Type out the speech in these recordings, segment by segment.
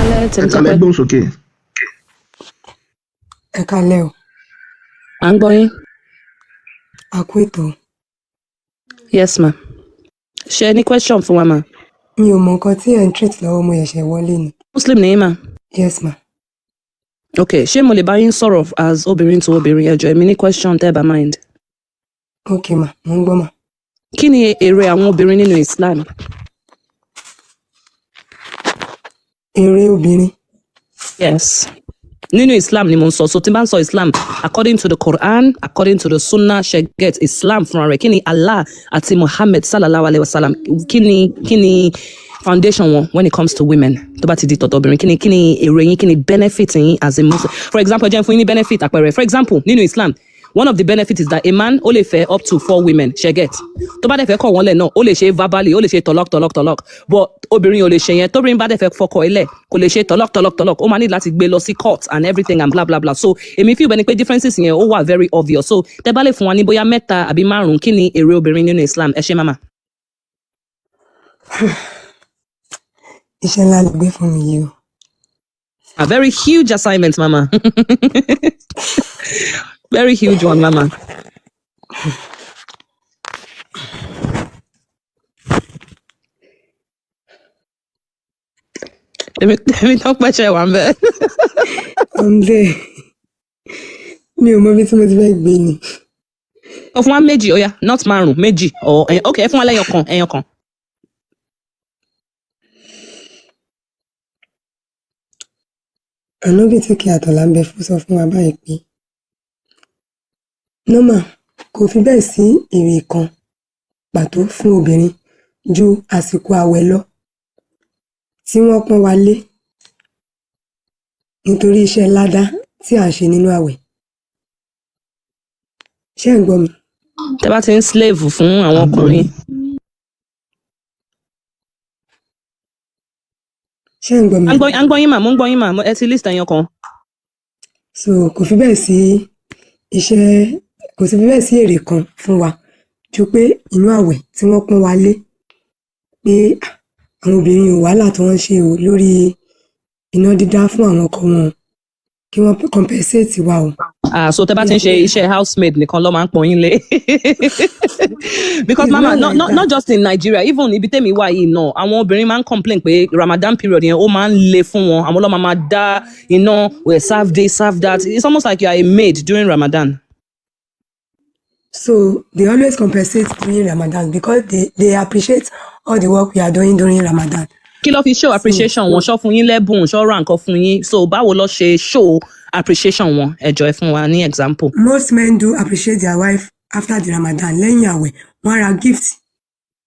Alhaja Temitope. Ẹ̀ka lẹ́gbọ̀n sókè. Ẹ káalẹ́ o, À ń gbọ́ yín. a kú ètò. Yes ma. Ṣé ẹ ní question fún wa ma? Mi ò mọ nǹkan tí ẹ̀ ń treat lọ́wọ́, mo ṣẹ̀ṣẹ̀ wọlé ni. Muslim ni yín ma? Yes ma. Okay, ṣé mo lè bá yín sọ̀rọ̀ as obìnrin to obìnrin ẹ jọ̀ọ́ èmi ní question tẹ́ ẹ bá mind. Ok ma, mo ń gbọ́ ma. Kí ni èrè àwọn obìnrin nínú Islam? Èrè obìnrin. Yes. Nínú Islam ni mo ń sọ. So tí n bá ń sọ Islam, according to the Quran, according to the Sunnah, ṣe get Islam fúnra rẹ̀. Kí ni Allah àti Muhammad sallallahu alayhi wa sallam? Kí ni foundation wọn when it comes to women? Tó bá ti di tọ̀dọ̀ obìnrin, kí ni èrè yín, kí ni benefit yín as a Muslim? For example, jẹ́ fún yín ní benefit àpẹẹrẹ. For example, nínú Islam, one of the benefits is that a man ó lè fẹ́ up to 4 women, ṣe get. Tó bá dẹ̀ fẹ́ kọ̀ wọ́n lẹ̀ náà, ó lè ṣe verbally, ó lè ṣe tọ̀lọ́k. But obìnrin ò lè ṣe yẹn. Tóbìnrin bá dẹ̀ fẹ́ fọkọ ilẹ̀, kò lè ṣe tọ̀lọ́k. Ó máa ní láti gbé lọ sí court and everything and blah blah blah. So èmi feel bẹ́ẹ̀ ni pé differences yẹn ó wà very obvious. So tẹ́ bá lè fún wa ní bóyá 3 àbí 5 kí ni èrè obìnrin nínú Islam? Ẹ ṣé mama. Iṣẹ́ ńlá ló gbé fún mi yìí o. A very huge assignment, mama. Very huge one, mama. Èmi tó pẹ́ṣẹ̀ wà ń bẹ̀. Ọ̀nbẹ́, mi ò mọ ibi tí mo ti fẹ́ gbé ni. Ó fún wa méjì, ó yá, not 5, méjì. Okay, ẹ fún wa lẹ́yọ̀kan, kan. Ànábì tí kí àtọ̀là ń bẹ fún sọ fún wa báyìí pé nọ́mà kò fi bẹ́ẹ̀ sí èrè kan pàtó fún obìnrin ju àsìkò àwẹ̀ lọ tí wọ́n pọ́n wa lé nítorí iṣẹ́ ládá tí à ń ṣe nínú àwẹ̀. Ṣé ẹ̀ ń gbọ́ mi? Tẹ́ bá ti ń slave fún àwọn ọkùnrin. Ṣé ẹ̀ ń gbọ́ mi? À ń gbọ́ yín mà, mo ń gbọ́ yín mà, ẹ ti list ẹyọ kan. So kò fi bẹ́ẹ̀ sí èrè kan fún wa ju pé inú àwẹ̀ tí wọ́n pọ́n wa lé pé àwọn obìnrin ò wàhálà tí wọ́n ń ṣe o lórí iná dídá fún àwọn ọkọ wọn kí wọ́n compensate wa o. So tẹ́ bá ti ń ṣe iṣẹ́ housemaid nìkan ló máa ń pọ́n yín lé. Because mama, not just in Nigeria, even ibi tẹ́mi wà yìí náà, àwọn obìnrin máa ń complain pé Ramadan period yẹn ó máa ń le fún wọn. Àwọn ọlọ́mọ máa dá iná, serve this, serve that. It's almost like you are a maid during Ramadan. So they always compensate during Ramadan because they appreciate all the work we are doing during Ramadan. Kí ló fi show appreciation wọn? Ṣó fún yín lẹ́bùn, ṣó ra nǹkan fún yín? So báwo ló ṣe show appreciation wọn? Ẹ jọ̀ọ́ ẹ fún wa ní example. Most men do appreciate their wife after the Ramadan. Lẹ́yìn àwẹ̀, wọ́n ra gift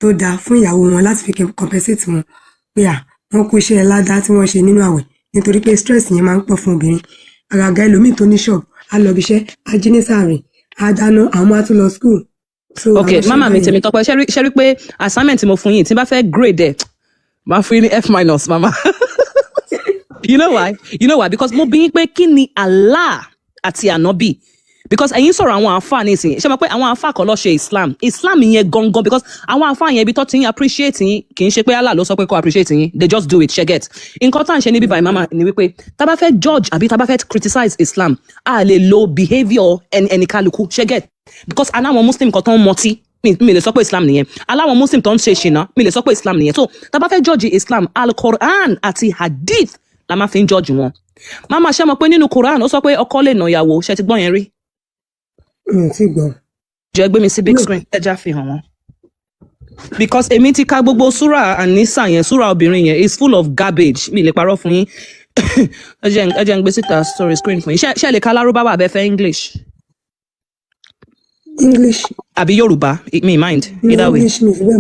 tó dáa fún ìyàwó wọn láti fi compensate wọn pé wọ́n kú iṣẹ́ ládá tí wọ́n ṣe nínú àwẹ̀ nítorí pé stress yẹn máa ń pọ̀ fún obìnrin. Àgàgà ẹlòmíì tó ní shop, á lọ ibiṣẹ́, á jí ní sàárè, á dáná, àwọn máa tún lọ school. So okay, mama mi Temitope, ṣe rí pé assignment mo fún yín tí bá fẹ́ grade ẹ̀ máa fún yín ní F-, mama. You know why? Because mo bí yín pé kí ni Allah àti Ànábì? Because ẹ̀yin sọ̀rọ̀ àwọn àfáà nísìnyí, ṣé mo pé àwọn àfáà kọ́ ló ṣe Islam yẹn gangan, because àwọn àfáà yẹn ibi tó ti ń appreciate yín kì í ṣe pé Allah ló sọ pé kó appreciate yín, they just do it, ṣe get. Nǹkan tá à ń ṣe níbí báyìí mama ni wípé tá bá fẹ́ judge àbí tá bá fẹ́ criticize Islam, a lè lo behaviour ẹni kálukú, ṣe get. Because aláwọn Muslim kan tó ń mọtí, mi lè sọ pé Islam nìyẹn. Aláwọn Muslim tó ń ṣe ṣìnà, mi lè sọ pé Islam nìyẹn. So tá bá fẹ́ judge Islam, Al-Quran àti Hadith la máa fi ń judge wọn. Mama ṣe mọ̀ pé nínú Quran ó sọ pé ọkọ lè nà ìyàwó, ṣe ti gbọ́ yẹn rí? Ti gbọ́. Jẹ́ gbé mi sí big screen, ẹ já fi hàn wọ́n. Because èmi ti ka gbogbo súrà An-Nisa yẹn, súrà obìnrin yẹn, is full of garbage. Mi lè parọ́ fún yín. Ẹ jẹ́ ń gbé síta story screen fún yín. Ṣé lè ka Lárúbáwá àbẹ́ fẹ́ English? English. Àbí Yorùbá, me mind. Either way.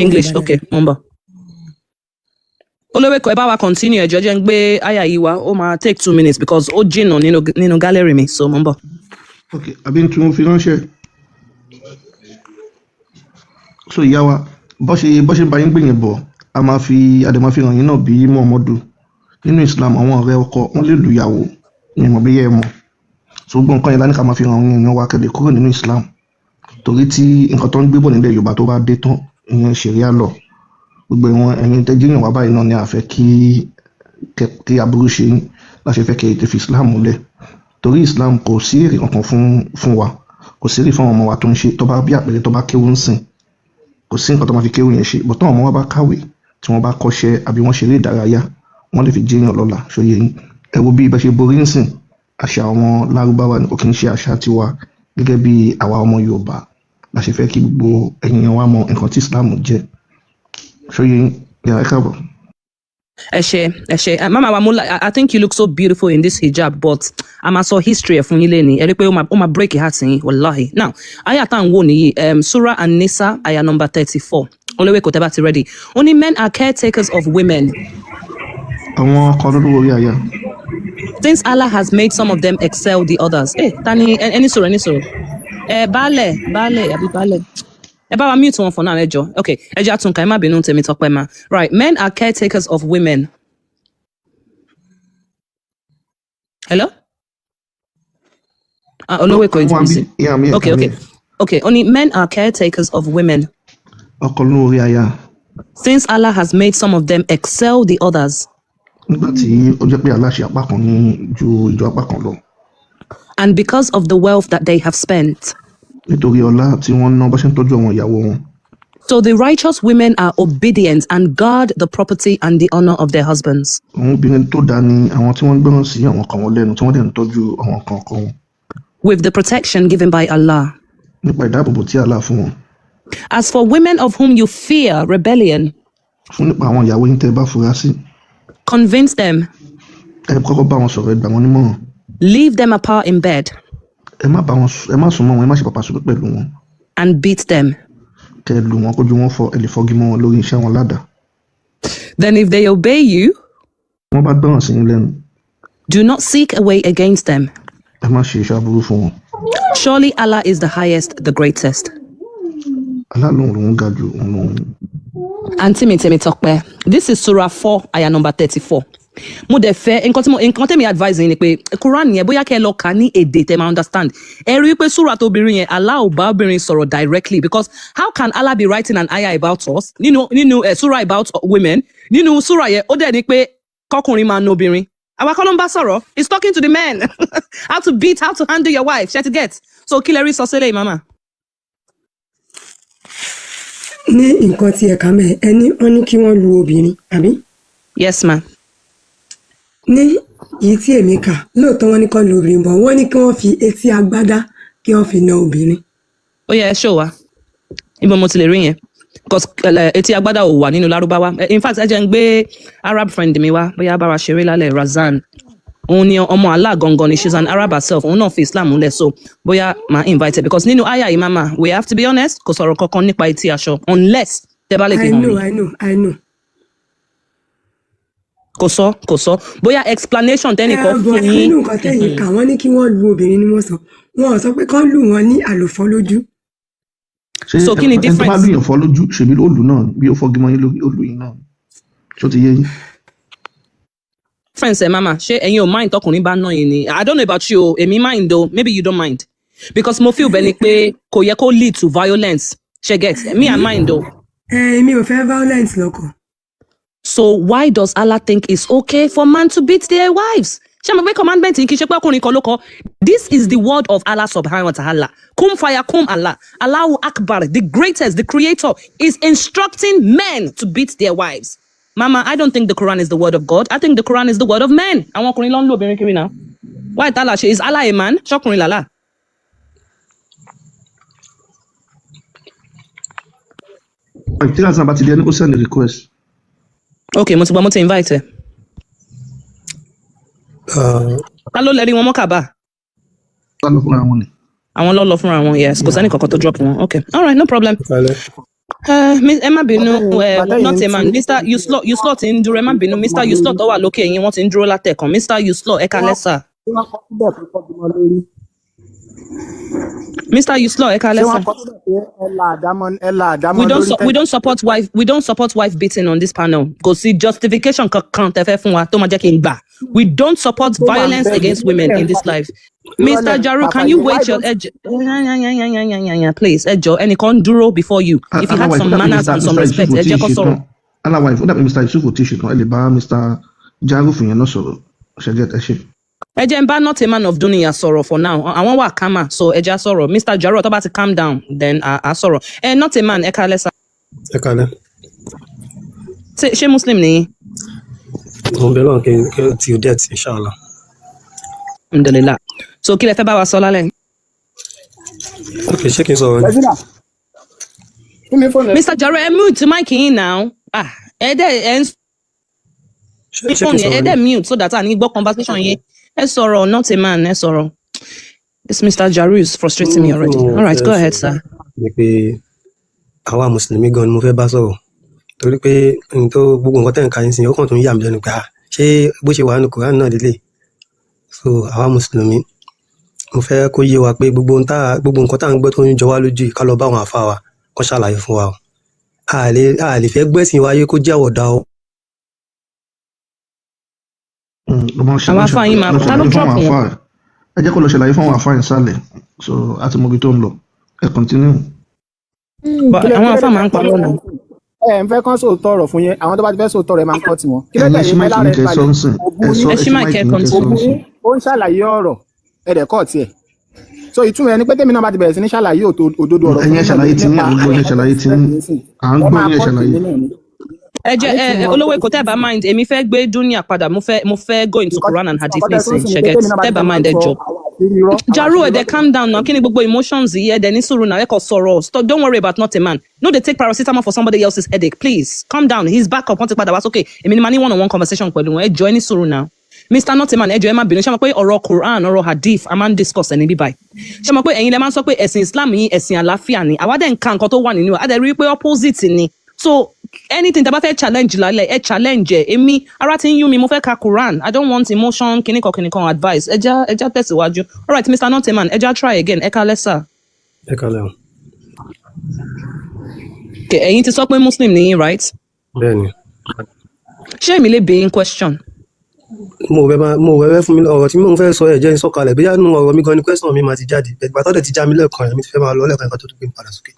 English, okay, mo ń bọ̀. Olówó ẹ bá wa continue, ẹ jẹ́ ń gbé àyà yìí wá, ó máa take 2 minutes because ó jìnnà nínú gallery mi, so mo ń bọ̀. Okay, àbí tí mo fi ránṣẹ́. So ìyá wa, bó ṣe bá yín gbìyànjú bọ̀, a máa fi ràn yín náà bí Muhammadu. Nínú Islam, àwọn ọ̀rẹ́ ọkọ wọn lè lu ìyàwó, ìmọ̀ bí yẹ mọ̀. So gbogbo nǹkan yẹn lánìí ká máa fi ràn yín wá kẹ́lẹ̀ kúrò nínú Islam. Torí tí nǹkan tó ń gbé bọ̀ nílẹ̀ Yorùbá tó bá dé tán, ìyẹn ṣẹ̀ríà lọ. Gbogbo wọn ẹ̀yin tẹ́jú yàn wá báyìí náà ni a fẹ́ kí kí aburú ṣe yín láṣẹ fẹ́ kẹ́ ẹ fi Islam múlẹ̀ torí Islam kò sí èrè kankan fún wa kò sí èrè fún àwọn ọmọ wa tó ń ṣe tó bá bí àpẹẹrẹ tó bá kéwú ń sìn kò sí nǹkan tó máa fi kéwú yẹn ṣe bọ́tọ́ àwọn ọmọ wa bá kàwé tí wọ́n bá kọ́ṣẹ́ àbí wọ́n ṣeré ìdárayá wọ́n lè fi jẹ́yàn lọ́la ṣòye yín ẹ wo bí ibẹ̀ ṣe borí ń sìn àṣà àwọn lárúbáwá ni kò kí ń ṣe àṣà tiwa gẹ́gẹ́ bí àwa ọmọ Yorùbá la ṣe fẹ́ kí gbogbo ẹ̀yin wa mọ nǹkan tí Islam jẹ́ ṣòye yín yàrá káàbọ̀. Mama Wamula, I think you look so beautiful in this hijab, but I'm also history of Funileni. I break your heart in wallahi. Now, ayatan woni Surah An-Nisa, ayah number 34. Only way koteba ti ready. Only men are caretakers of women. Since Allah has made some of them excel the others. Tani, any surah. Bale. About mute one for now, Ejo. Okay, Ejo Atunka, Emma Binu Temitope ma. Right, men are caretakers of women. Hello? No, we're going to yeah, I'm here. Okay. Only men are caretakers of women. Yeah. Since Allah has made some of them excel the others. And because of the wealth that they have spent. So the righteous women are obedient and guard the property and the honor of their husbands. With the protection given by Allah. As for women of whom you fear rebellion, convince them. Leave them apart in bed. And beat them. Then if they obey you, do not seek a way against them. Surely Allah is the highest, the greatest. This is Surah 4, ayah number 34. Mo de fe nǹkan tẹ́ mi advise ni pé Quran yẹn bóyá kẹ́ lọ kà ní èdè tẹ́ ma understand. Ẹ rí pé surah tó obìnrin yẹn Allah ò bá obìnrin sọ̀rọ̀ directly, because how can Allah be writing an ayah about us nínú surah about women nínú surah yẹn ó dẹ̀ ní pé kọkùnrin máa na obìnrin. Àwa kọ́ ló ń bá sọ̀rọ̀, he's talking to the men. How to beat, how to handle your wife, ṣé ti get. So kí lẹ rí sọ sílẹ̀ mama. Ní nǹkan tí ẹ kà mẹ́ ẹni wọ́n ní kí wọ́n lu obìnrin àbí. Yes ma. Ní èyí tí èmi kà lóòótọ́ wọ́n ní kán lu obìnrin bọ̀ wọ́n ní kí wọ́n fi etí agbádá kí wọ́n fi na obìnrin. Ó yẹ ẹ ṣó wa ibo mo ti lè rí yẹn because etí agbádá ò wà nínú lárúbáwá. In fact ẹ jẹ́ ń gbé Arab friend mi wá bóyá bá wa ṣeré lálẹ́ Razan. Òun ni ọmọ Allah gangan ni, she's an Arab herself, òun náà fi Islam múlẹ̀, so bóyá máa invite her because nínú àyà yìí mama we have to be honest kò sọ̀rọ̀ kankan nípa etí aṣọ unless tẹ́ bá lè fi hàn mí. I know. Kò sọ bóyá explanation tẹ́nìkan fún yín. Nínú nǹkan tẹ́yìn kà wọ́n ní kí wọ́n lu obìnrin ni wọ́n sọ wọ́n sọ pé kán lù wọ́n ní àlùfọ́ lójú. So kí ni difference? Ẹni tó bá lù yàn fọ́ lójú ṣèbí ó lù náà bí ó fọ́gímọ́ yín lórí ó lù yín náà ṣó ti yé yín. Friends mama ṣé ẹ̀yin ò mind tọkùnrin bá náà yín ni? I don't know about you, èmi mind though, maybe you don't mind because mo feel bẹ́ẹ̀ ni pé kò yẹ kó lead to violence, ṣe get me I mind though. Èmi ò fẹ́ violence lọ́kàn. So why does Allah think it's okay for man to beat their wives? This is the word of Allah subhanahu wa ta'ala. Kum fayakum Allah. Allahu Akbar, the greatest, the creator, is instructing men to beat their wives. Mama, I don't think the Quran is the word of God. I think the Quran is the word of men. I want Quran lo obìnrin kiri now. Why Allah? Is Allah a man? Shokurin lala. Send the request. Okay, mo ti invite her. Ta ló lẹ́rí wọn mọ́ kàbá? Àwọn ló lọ fúnra wọn, yes. Kò sẹ́ni kankan tó drop wọn. Okay, all right, no problem. Emma Binu, not a man. Mr. Uslot in dúró. Emma Binu, Mr. Uslot tó wà lókè yín wọ́n ti ń dúró látẹ̀kàn. Mr. Uslot, ẹ káalẹ́ sà. Mr. Uslot, ẹ káalẹ́ sà. We don't support wife beating on this panel. Kò sí justification kankan tẹ́ fẹ́ fún wa tó máa jẹ́ kí n gbà. We don't support violence against women in this life. Mr. Jarur, can you wait your edge? Please, Ejo, ẹnìkan dúró before you. If you had some manners and some respect, ẹ jẹ́ kó sọ̀rọ̀. Allah wife, ó dàbí Mr. Yusuf ò tí ì ṣetán, ẹ lè bá Mr. Jarur fìyẹn náà sọ̀rọ̀ ṣẹ́gẹ́t ẹ ṣe. ẹ jẹ́ n bá not a man of dunya sọ̀rọ̀ for now àwọn wà kama so ẹ já sọ̀rọ̀ Mr Jarur tó bá ti calm down then a sọ̀rọ̀ not a man ẹ kálẹ́ sá. ẹ kálẹ́. ṣé muslim nìyí. mo bẹ lọ́wọ́ kí till death inshallah. alhamdulillah so kí lẹ fẹ́ bá wa sọ lálẹ́. ok ṣé kí n sọ̀rọ̀ ni. Mr Jarur ẹ mute mic yín now ẹ dẹ̀ mute so that I need gbọ́ conversation yẹn ẹ sọ̀rọ̀ not a man ẹ sọ̀rọ̀. This Mr Jarur is frustrating me already. All right, go ahead, sir. ni pé àwa mùsùlùmí gan ni mo fẹ́ bá sọ̀rọ̀ torí pé gbogbo nǹkan tẹ̀ ń ka yín sí ó kàn tó ń yà mí lẹ́nu pé ṣé bó ṣe wà nínú Kùránì náà lélẹ̀. So àwa mùsùlùmí mo fẹ́ kó yé wa pé gbogbo nǹkan tá à ń gbọ́ tó ń jọ wá lójú yìí ká lọ bá àwọn àfa wa kó ṣàlàyé fún wa o. a lè fẹ́ gbẹ́sìn wáyé kó jẹ́ àwọ̀dà o. àwọn afa yín máa ta ló drop wọn. ẹ jẹ́ kó lọ ṣàlàyé fún àwọn àfa ìsàlẹ̀ so àti mọ ibi tó ń lọ ẹ continue. àwọn afa máa ń pa lọ́nà. ẹ ń fẹ́ kán sòótọ́ ọ̀rọ̀ fún yẹn àwọn tó bá ti fẹ́ sòótọ́ ọ̀rọ̀ ẹ máa ń kọ́ tiwọn. kí ló ẹ̀yin tẹ̀yìn ẹṣin máìkì ní kẹsọ́nsìn ẹṣin máìkì kẹsọ́nsìn. ó ń ṣàlàyé ọ̀rọ̀ ẹ̀dẹ̀ kọ́ tiẹ̀ so ìtumọ̀ ẹni pé tèmi náà bá ti bẹ̀rẹ̀ sí ní ṣàlàyé òdodo ọ̀rọ̀ ẹ̀yin ẹ ṣàlàyé tí ní àgbọ̀ yẹn ṣàlàyé tí à ń gbọ́ yẹn ṣàlàyé. ẹ jẹ́ olówó èkó tẹ́ bá mind èmi fẹ́ gbé dúníà padà mo fẹ́ go into Quran and Hadith nisin ṣẹgẹt tẹ́ bá mind ẹ jọ. Jarur ẹ dẹ̀ calm down now kí ni gbogbo emotions yìí ẹ dẹ̀ ní sùúrù náà ẹ kò sọ̀rọ̀ stop don't worry about not a man no dey take paracetamol for somebody else's headache please calm down he's back up wọ́n ti padà wá sókè èmi ni ma ní one-on-one conversation pẹ̀lú wọn ẹ jọ ẹ ní sùúrù now. Mr not a man ẹ jọ ẹ má bínú ṣé mo pé ọ̀rọ̀ Quran ọ̀rọ̀ Hadith a máa ń discuss ẹni bíbáyìí ṣé mo pé ẹ̀yin lẹ máa ń sọ pé ẹ̀sìn Islam yìí ẹ̀sìn àlàáfíà ni àwa dẹ̀ ń ka nǹkan tó wà nínú adẹ rí pé opposite ni so anything tẹ́ bá fẹ́ challenge lálẹ́ ẹ challenge ẹ èmi ara ti ń yún mi mo fẹ́ ka Quran I don't want emotion kìnnìkan advice ẹ já tẹ̀síwájú all right Mr not a man ẹ já try again ẹ kálẹ́ sir. ẹ kálẹ́ o. okay ẹ̀yin ti sọ pé Muslim nìyí right. bẹ́ẹ̀ni. ṣé èmi lè béèrè question. mo fẹ́ fún mi ọ̀rọ̀ tí mo fẹ́ sọ ẹ̀ jẹ́ ìsọ̀kalẹ̀ bí yánú ọ̀rọ̀ mi gan ni question mi máa ti jáde ẹgbà tó dẹ̀ ti já mi lẹ́ẹ̀kan ẹ̀ mi ti fẹ́ máa lọ lẹ́ẹ̀kan ẹ̀ka tó tó gbé mi padà sókè.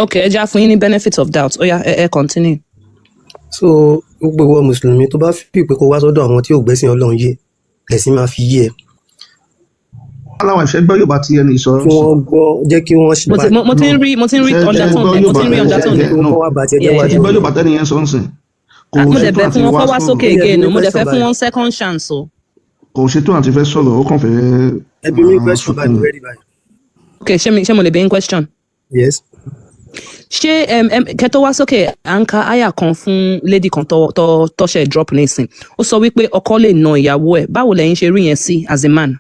okay ẹ já fún yín ní benefit of doubt ó yá ẹ continue. so gbogbo ìwọ mùsùlùmí tó bá fi pé kó wá sọ́dọ̀ àwọn tí ò gbẹ́sìn Ọlọ́run yé lẹ̀sìn máa fi yé ẹ. aláwọ̀ ìfẹ́ gbọ́ Yorùbá tí ẹni sọ. kí wọ́n gbọ́ jẹ́ kí wọ́n ṣe báyìí. mo ti ń rí undertone ẹ ti gbọ́ Yorùbá tẹ́ni yẹn sọ ń sìn. mo dẹ̀ fẹ́ fún wọn kọ́ wá sókè again mo dẹ̀ fẹ́ fún wọn second chance o. kò ṣètò àti fẹ́ sọ̀rọ̀ ó kàn fẹ́. ẹbí mi question báyìí ready báyìí. okay ṣé mo lè béèrè question. yes. ṣé kẹtọ wá sókè à ń ka àyà kan fún lady kan tọ́ṣẹ̀ drop nísìn ó sọ wípé ọkọ lè na ìyàwó ẹ̀ báwo lẹ̀yin ṣe rí yẹn sí as a man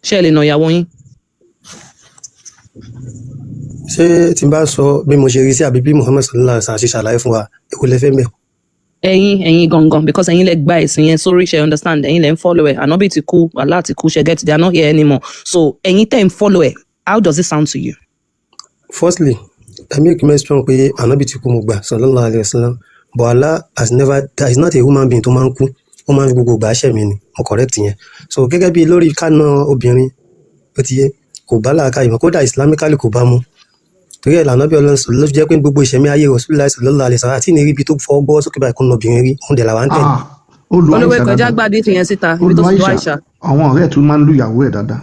ṣé ẹ lè na ìyàwó yín. ṣé tí n bá sọ bí mo ṣe rí sí àbí bí Muhammad sallallahu alaihi wasallam ṣe ṣàlàyé fún wa èwo lẹ fẹ́ mẹ́. ẹ̀yin gangan because ẹ̀yin lẹ gba ẹ̀sìn yẹn sórí ṣe understand ẹ̀yin lẹ ń follow ẹ̀ ànábì ti kú Allah ti kú ṣe get they are not here anymore so ẹ̀yin tẹ́ ń follow ẹ̀ how does it sound to you. firstly I make mention pé ànábì ti kú mo gbà sallallahu alaihi wasallam but Allah has never there is not a human being tó máa ń kú ó máa ń fi gbogbo ìgbà ṣẹ̀ mí ni mo correct yẹn so gẹ́gẹ́ bí lórí kánà obìnrin ó ti yé kò bá làákà ìmọ̀ kódà islamically kò bá mu torí ẹ̀ lànà bí Ọlọ́run sọ ló fi jẹ́ pé gbogbo ìṣẹ̀mí ayé Rasulullah sallallahu alaihi wasallam àti ìnírí ibi tó fọ́ gbọ́ sókè báyìí kó ń lọ obìnrin rí òun dẹ̀ làwọn ń tẹ̀lé. olówó ìkọjá gbàdé fi yẹn síta ibi tó ti lu Aisha. àwọn ọ̀rẹ́ ẹ̀ tún máa ń lu ìyàwó ẹ̀ dáadáa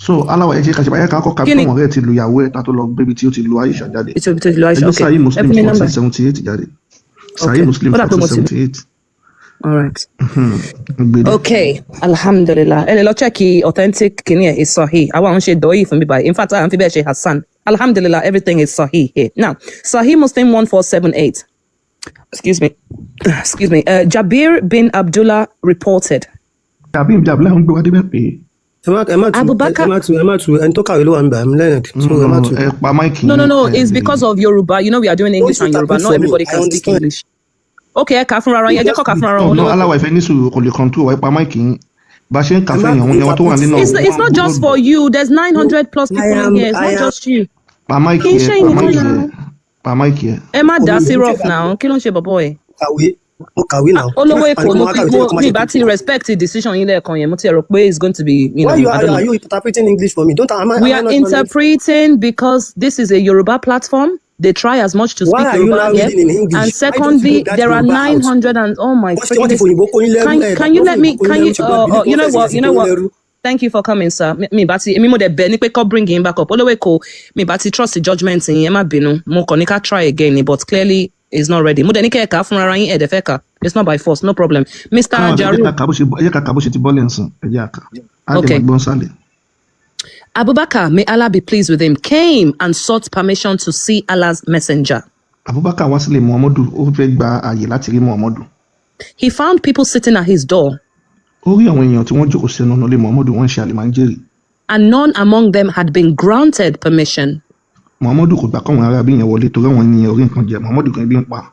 so aláwọ̀ ẹ̀ ṣe kàṣẹ́ báyẹ̀ ká kọ́ ká bí àwọn ọ̀rẹ́ ẹ̀ ti lu ìyàwó ẹ̀ tá tó lọ gbébi tí ó ti lu Aisha jáde. ẹjọ́ Sahih Muslim 1478 jáde Sahih Muslim 1478. All right. Okay. Alhamdulillah. Ẹ lè lọ check authentic kini ẹ is sahih. Àwa ń ṣe dọ̀yì fún mi báyìí. In fact, à ń fi bẹ́ẹ̀ ṣe Hassan. Alhamdulillah, everything is sahih here. Now, Sahih Muslim 1478. Excuse me. Jabir bin Abdullah reported. Jabir bin Abdullah ń gbé wá débẹ̀ pé. Abubakar. ẹ má tu ẹni tó kàwé ló wà ń bẹ̀ I'm learned. ẹ má tu. ẹ pa máìkì. No. It's because of Yoruba. You know we are doing English and Yoruba. Not everybody can speak English. Okay, ẹ kà fúnra ara yẹn jẹ́ kó kà fúnra ara wọn. no aláwọ̀ ìfẹ́ ní sùúrù kò lè control wa ipa máìkì yín bá ṣe ń kà fún èèyàn wọn tó wà nínú. It's not just for you there's 900 plus people in here it's not just you. pa máìkì ẹ. ẹ má dá sí rough now kí ló ń ṣe bọ̀bọ̀ ẹ̀. mo kàwé náà. olówó èkó mo ìbá ti respect the decision yín lẹ́ẹ̀kan yẹn mo ti rò pé it's going to be you know. Are you interpreting English for me? We are interpreting because this is a Yoruba platform. they try as much to Why speak are you Yoruba now here. reading in English? And Why don't you secondly, leave that there are Yoruba out? 900 and oh my What's the goodness. Can you let me, you know what? Thank you for coming, sir. Me bati, me mo de be ni pe ko bring him back up. Olowe ko, me bati trust the judgment in ẹ má bínú. Mo kàn ní ká try again, but clearly is not ready. Mo de ní kẹ́ ká fúnra yín ẹ dẹ̀ fẹ́ ká. It's not by force, no problem. Mr. Jarur. Okay. Abubakar, may Allah be pleased with him, came and sought permission to see Allah's messenger. Abubakar wá sílé Muhammadu, ó fẹ́ gba ààyè láti rí Muhammadu. He found people sitting at his door. Ó rí àwọn èèyàn tí wọ́n jókòó sẹ́nu ọ̀nà ilé Muhammadu, wọ́n ń ṣe àlìmáńjèrè. And none among them had been granted permission. Muhammadu kò gbà káwọn ará bí yẹn wọlé torí àwọn ní orí nǹkan jẹ. Muhammadu kan bí ń pa.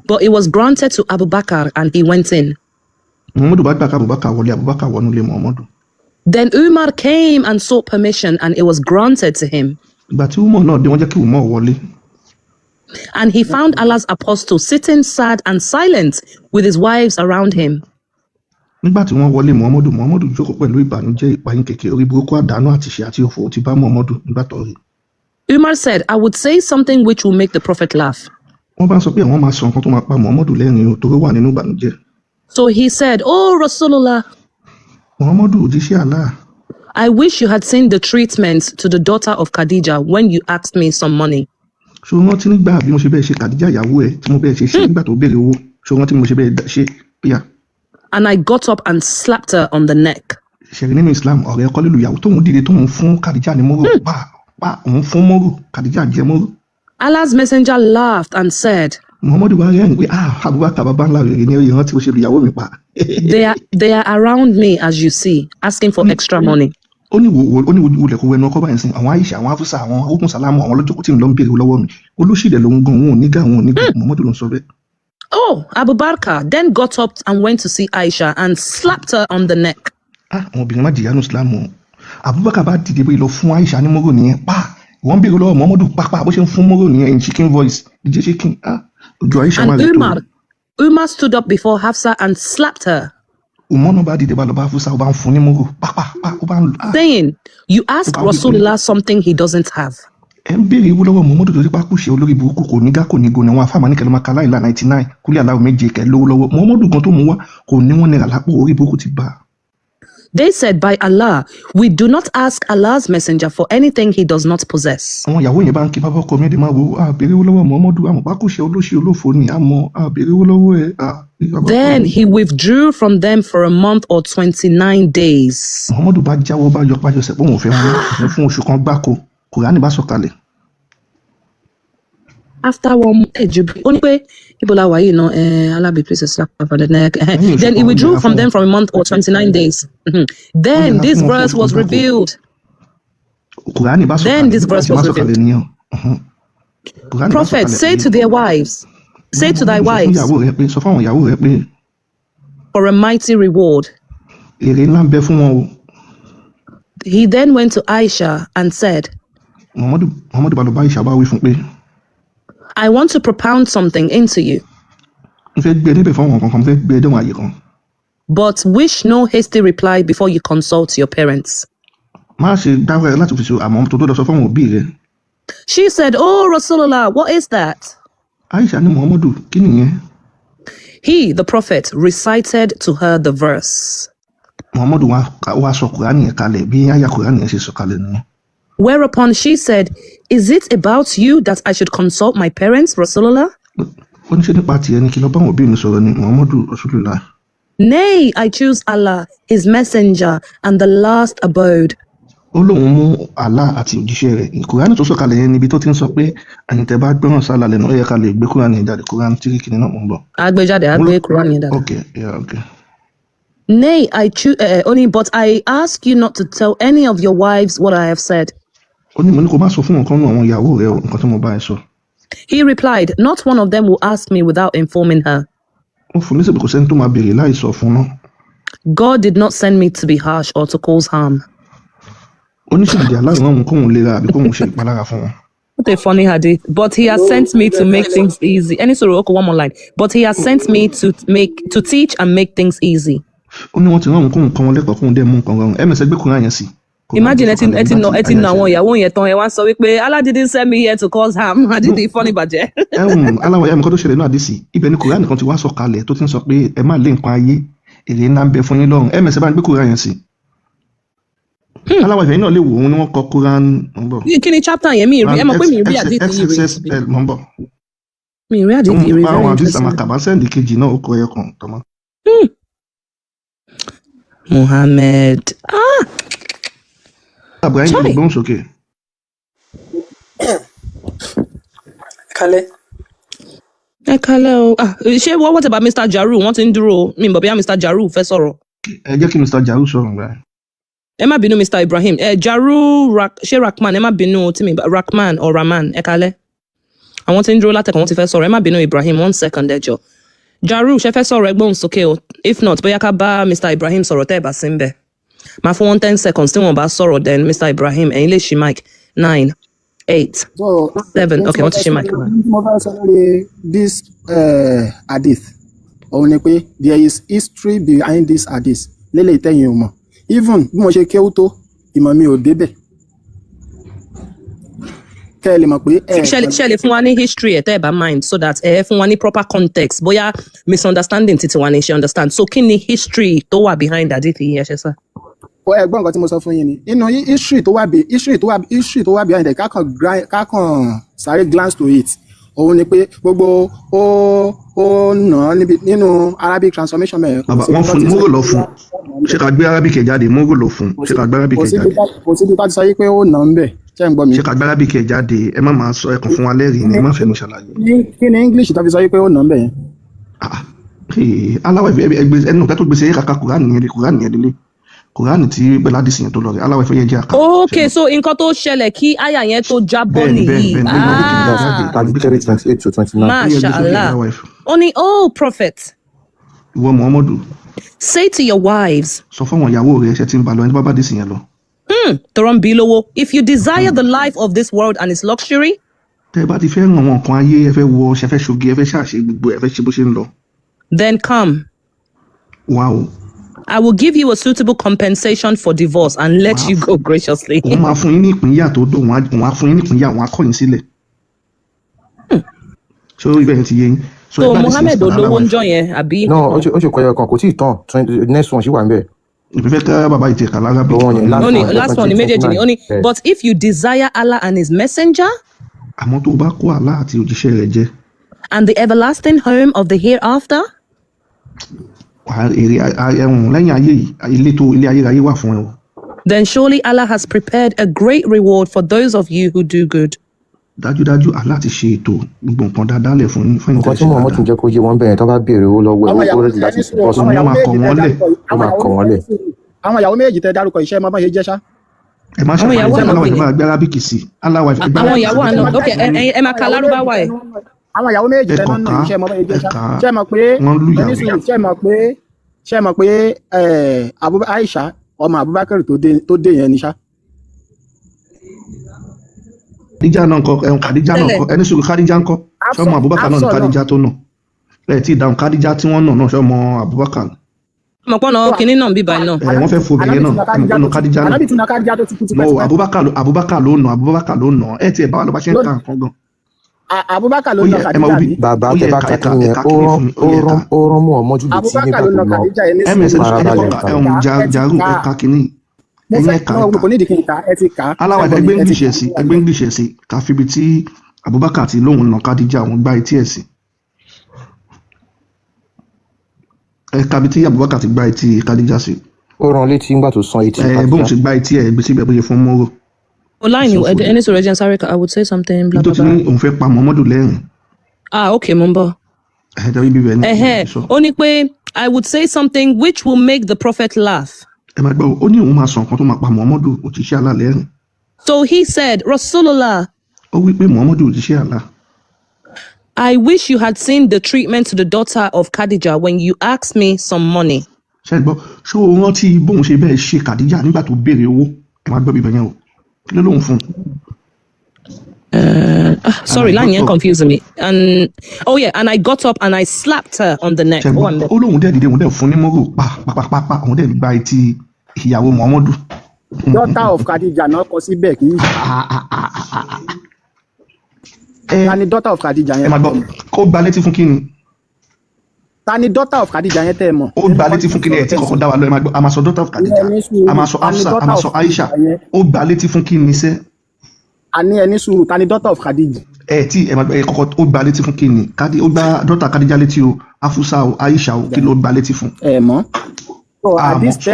But it was granted to Abubakar and he went in. Muhammadu bá gbà ká Abubakar wọlé, Abubakar wọnú ilé Muhammadu. Then Umar came and sought permission and it was granted to him. Ìgbà tí Umar náà dé, wọ́n jẹ́ kí Umar wọlé. And he found Allah's apostle sitting sad and silent with his wives around him. Nígbà tí wọ́n wọlé Muhammadu jókòó pẹ̀lú ìbànújẹ́, ìpayín kékeré, orí burúkú, àdánù, àtìṣe àti òfò ti bá Muhammadu nígbà tó rí. Umar said, I would say something which will make the prophet laugh. Wọ́n bá sọ pé àwọn máa sọ nǹkan tó máa pa Muhammadu lẹ́rìn-ín torí ó wà nínú ìbànújẹ́. So he said, Oh Rasulullah, Muhammadu, òjíṣẹ́ Allah, I wish you had seen the treatment to the daughter of Khadija when you asked me some money. ṣó rántí nígbà bí mo ṣe bẹ́ẹ̀ ṣe Khadija ìyàwó ẹ̀ tí mo bẹ́ẹ̀ ṣe nígbà tó béèrè owó, ṣó rántí mo ṣe bẹ́ẹ̀ ṣe bíyà. And I got up and slapped her on the neck. Ṣẹ̀rí nínú Islam, ọ̀rẹ́ ọkọ lílu ìyàwó tóun dìde tóun fún Khadija ní mọ́rò, pa òun fún mọ́rò, Khadija jẹ mọ́rò. Allah's messenger laughed and said, Muhammadu wá rẹ́rìn pé Abubakar bàbá ńlá rẹ̀ ní ìrántí ó ṣe lu ìyàwó mi pa. They are around me as you see, asking for extra money. Ó ní wulẹ̀ kó wẹnu ọkọ báyìí sìn, àwọn Aisha, àwọn Afusa, àwọn Okun Salamu, àwọn lọ́jọ́ kó tí ń lọ ń béèrè lọ́wọ́ mi. Olóṣìlẹ̀ ló ń gan òun ò ní gà Muhammadu ló ń sọ bẹ́ẹ̀. Oh, Abubakar then got up and went to see Aisha and slapped her on the neck. Àwọn obìnrin má jìyà ní Islam o. Abubakar bá dìde bóyá lọ fún Aisha ní mọ́rò nìyẹn, wọ́n béèrè lọ́wọ́ Muhammadu pápá bó ṣe ń fún mọ́rò nìyẹn in chicken voice, DJ chicken. Ojú Aisha wà lẹ́tọ̀ọ́. Umar stood up before Hafsa and slapped her. Umar náà bá dìde bá lọ bá Hafsa, ó bá ń fún ní mọ́rò pápá, ó bá ń saying, you ask Rasulullah something he doesn't have. Ẹ ń béèrè ìwú lọ́wọ́ Muhammadu torí pákó ṣe olórí burúkú kò ní gá kò ní go ni àwọn afáàmà ní kẹlẹ́ máa ka láìla 99 kúlẹ̀ aláwọ̀ méje kẹ lówó lọ́wọ́. Muhammadu gan tó mú wá kò ní wọ́n nira lápò, orí burúkú ti bá. They said, by Allah, we do not ask Allah's messenger for anything he does not possess. Àwọn ìyàwó yẹn bá ń kí bàbá ọkọ mi ẹ̀ dẹ̀ máa wo àbèrè ìwú lọ́wọ́ Muhammadu, àmọ́ pákó ṣe olóṣì olófo ni àmọ́ àbèrè ìwú lọ́wọ́ ẹ̀. Then he withdrew from them for a month or 29 days. Muhammadu bá jáwọ́ bá yọ pájọ sẹ̀ pé òun fẹ́ wọn fún oṣù kan gbáko, Kùránì bá sọ̀kalẹ̀. After one only people are Allah be pleased to slap her on the neck. Then he withdrew from them for a month or 29 days. Then this verse was revealed. Then this verse was revealed. Prophet, say to their wives, say to thy wives, for a mighty reward. He then went to Aisha and said, I want to propound something into you, but wish no hasty reply before you consult your parents. She said, Oh Rasulullah, what is that? He, the prophet, recited to her the verse. Whereupon she said, Is it about you that I should consult my parents, Rasulullah? Nay, I choose Allah, His Messenger, and the last abode. Okay, yeah, okay. Nay, I choose only, but I ask you not to tell any of your wives what I have said. He replied, Not one of them will ask me without informing her. God did not send me to be harsh or to cause harm. What a funny hadith. But he has sent me to make things easy. One more line. But he has sent me to teach and make things easy. Imagine ẹ ti nà àwọn ìyàwó yẹn tán ẹ wá sọ wípé Allah didn't send me here to cause harm. Adidi funny bàjẹ́. aláwọ̀ ẹ̀yà mi kọ́ tó ṣẹlẹ̀ náà àdìsí ibẹ̀ ni Kùránì kan ti wá sọ̀kalẹ̀ tó ti ń sọ pé ẹ má lé nǹkan ayé èrè ńlá ń bẹ fún yín lọ́rùn MS bá ń gbé Kùránì yẹn sí. aláwọ̀ ìfẹ̀yìn náà lè wò ó ní wọ́n kọ Kùránì mọ́. Kí ni chapter yẹn mi rí ẹ mọ̀ pé mi rí àdìsí yìí rí. Mi rí àdìsí yìí rí. Àwọn àdìsí àmà kàbánsẹ́ǹdì kejì náà ó kọ ẹyọ kan tọmọ. Muhammad. Ibrahim gbóhùn sókè. Ẹ kálẹ́ o. Ṣé what about Mr Jarur? Wọ́n ti ń dúró. Mi bọ̀ bí Mr Jarur fẹ́ sọ̀rọ̀. Ẹ jẹ́ kí Mr Jarur sọ̀rọ̀ rẹ̀. Ẹ má bínú Mr Ibrahim. Jarur ṣé Rahman ẹ má bínú tí mi Rahman or Rahman ẹ kálẹ́. Àwọn tí ń dúró látẹ̀kọ̀ wọ́n ti fẹ́ sọ̀rọ̀. Ẹ má bínú Ibrahim 1 second ẹ jọ̀ọ́. Jarur ṣe fẹ́ sọ̀rọ̀ ẹ gbóhùn sókè o. If not, bóyá ká bá Mr Ibrahim sọ̀rọ̀ tẹ́ ẹ bá sí ń bẹ̀. Máa fún 10 seconds tí wọ́n bá sọ̀rọ̀ then Mr Ibrahim ẹ̀yin lè ṣí mic 9, 8, 7. Okay, wọ́n ti ṣí mic. Mo fẹ́ sọ lórí this hadith òun ni pé there is history behind this hadith lélẹ̀ ìtẹ̀yìn ò mọ̀ even bí mo ṣe kéwú tó ìmọ̀ mi ò débẹ̀ kẹ́ ẹ lè mọ̀ pé ṣe lè fún wa ní history ẹ̀ tẹ́ ẹ bá mind so that ẹ fún wa ní proper context bóyá misunderstanding títí wa ní ṣe understand so kí ni history tó wà behind hadith yìí ẹ ṣe sá. Ẹ̀gbọ́n nǹkan tí mo sọ fún yín ni inú history tó wà behind it kákan sáré glance to it òun ni pé gbogbo ó nà níbi nínú Arabic transformation mẹ́rin. Wọ́n fún mọ́gò lọ fún ṣé ká gbé Arabic ẹ̀ jáde mọ́gò lọ fún ṣé ká gbé Arabic ẹ̀ jáde. Kò síbi ká ti sọ yí pé ó nà ń bẹ̀ ṣé ń gbọ́ mi. Ṣé ká gbé Arabic ẹ̀ jáde ẹ má máa sọ ẹkùn fún wa lẹ́rìí ni ẹ má fẹnu ṣàlàyé. Kí ni English tó fi sọ yí pé ó nà ń bẹ̀ yẹn. Aláwọ̀ ẹnu kẹ́tọ́ gbèsè yẹ kàkà Kùránì yẹn délé. Kùránì tí bẹ́ládì sí yẹn tó lọ rẹ̀ aláwọ̀ ẹ̀fẹ́ yẹn jẹ́ àkà. Okay, so nǹkan tó ṣẹlẹ̀ kí àyà yẹn tó jábọ́ nìyí. Mashallah. Ó ní prophet. Ìwọ Muhammadu. Say to your wives. Sọ fún àwọn ìyàwó rẹ̀ ẹ̀ṣẹ̀ tí ń bá lọ ẹni bá bá dì sí yẹn lọ. Tọrọ ń bí lówó. If you desire the life of this world and its luxury. Tẹ́ ẹ bá ti fẹ́ ràn wọn nǹkan ayé ẹ fẹ́ wọ ṣe fẹ́ ṣoge ẹ fẹ́ ṣàṣe gbogbo ẹ fẹ́ ṣe bó ṣe ń lọ. Then come. Wow. I will give you a suitable compensation for divorce and let you go graciously. Wọ́n máa fún yín ní ìpínyà tó dùn, wọ́n á fún yín ní ìpínyà, wọ́n á kọ̀ yín sílẹ̀. So ibẹ̀ yẹn ti yé yín. So Mohammed olówó ń jọ yẹn àbí. No, ó ṣe kọyọ kan kò tí ì tán next one ṣì wà ń bẹ̀. Ìfẹ́ ká bàbá ìtì ẹ̀ka lára bí. Last one ni méjèèjì ni. But if you desire Allah and his messenger. Àmọ́ tó bá kó Allah àti òjíṣẹ́ rẹ̀ jẹ. And the everlasting home of the hereafter. Lẹ́yìn ayé yìí ilé ayérayé wà fún ẹ o. Then surely Allah has prepared a great reward for those of you who do good. Dájúdájú Allah ti ṣe ètò gbogbo nǹkan dáadáa lẹ̀ fún yín. Nǹkan tí mo mọ̀ tún jẹ́ kó yé wọn bẹ̀rẹ̀ tó bá béèrè owó lọ́wọ́ ẹ̀ ó rẹ̀ láti sọ fún wọn máa kọ̀ wọ́n lẹ̀. Àwọn ìyàwó méjì tẹ dárúkọ iṣẹ́ máa bá ṣe jẹ́ ṣá. Ẹ má ṣàfihàn aláwọ̀ ìfẹ́ gbé Arabic sí. Aláwọ̀ ìfẹ́ gbé Arabic sí. Àwọn ìyàwó àná ok ẹ máa ka Lárúbáwá ẹ̀. Àwọn ìyàwó méjì tẹ náà iṣẹ́ máa bá ṣe jẹ́ ṣá. Ṣé mọ̀ pé Aisha ọmọ Abubakar tó dé yẹn ni ṣá. Khadija náà ńkọ́ Khadija náà ńkọ́ ẹni sùn Khadija ńkọ́ ṣọmọ Abubakar náà ní Khadija tó nà ẹ tí ìdáhùn Khadija tí wọ́n nà náà ṣọmọ Abubakar. Mọ̀pọ̀ náà kínní náà bíbá iná. Wọ́n fẹ́ fobìnrin náà ẹnu Khadija náà. No Abubakar ló nà ẹ tí ẹ bá wà lọ bá ṣe ń ta nǹkan gan. Abubakar ló nà Khadija ni. Bàbá tẹ bá kàkí yẹn ó rán mú ọmọ jù létí nígbà tó lọ. MS Jarur ẹ̀ka kìíní ẹ̀yìn ẹ̀ka aláwọ̀ ẹgbẹ́ English ẹ̀ sí ká fi ibi tí Abubakar ti lóhùn nà Khadija àwọn gbá etí ẹ̀ sí. Ẹ̀ka ibi tí Abubakar ti gbá etí Khadija sí. Ó rán létí nígbà tó san etí. Bóun ti gbá etí ẹ̀ gbé síbẹ̀ bóyá fún mọ́rọ̀. Online, any suggestion? Sorry, I would say something. Blah, blah, blah. Nítorí òun fẹ́ pa Muhammadu lẹ́rìn. Okay, mo ń bọ̀. Ó ní pé I would say something which will make the prophet laugh. Ẹ máa gbọ́, ó ní òun máa sọ nǹkan tó máa pa Muhammadu òjíṣẹ́ Allah lẹ́rìn. So he said, Rasulullah. Ó wí pé Muhammadu òjíṣẹ́ Allah. I wish you had seen the treatment to the daughter of Khadija when you asked me some money. Ṣé gbọ́, ṣé o rántí bóun ṣe bẹ́ẹ̀ ṣe Khadija nígbà tó béèrè owó? Ẹ máa gbọ́ bíbẹ̀ yẹn o. Kí ló lóun fún? Sorry, line yẹn confusing me. And I got up and I slapped her on the neck. Ó lóun dẹ̀ dìde òun dẹ̀ fún ní mọ́rò pa òun dẹ̀ gba etí ìyàwó Muhammadu. daughter of Khadija náà kọ síbẹ̀ kì í ta ni daughter of Khadija ẹ yẹn máa gbọ́ kó gba létí fún kíni ta ni daughter of Khadija yẹn tẹ́ ẹ mọ̀ ó gba létí fún kíni ẹ̀ tí kọ́kọ́ dá wa lọ ẹ máa gbọ́ a máa sọ daughter of Khadija a máa sọ Hafsa a máa sọ Aisha ó gba létí fún kíni sẹ́ àní ẹni sùúrù ta ni daughter of Khadija ẹ tí ẹ máa gbọ́ ẹ kọ́kọ́ ó gba létí fún kíni ó gba daughter Khadija létí o Hafsa o Aisha o kí ló gba létí fún. ẹ mọ̀ ó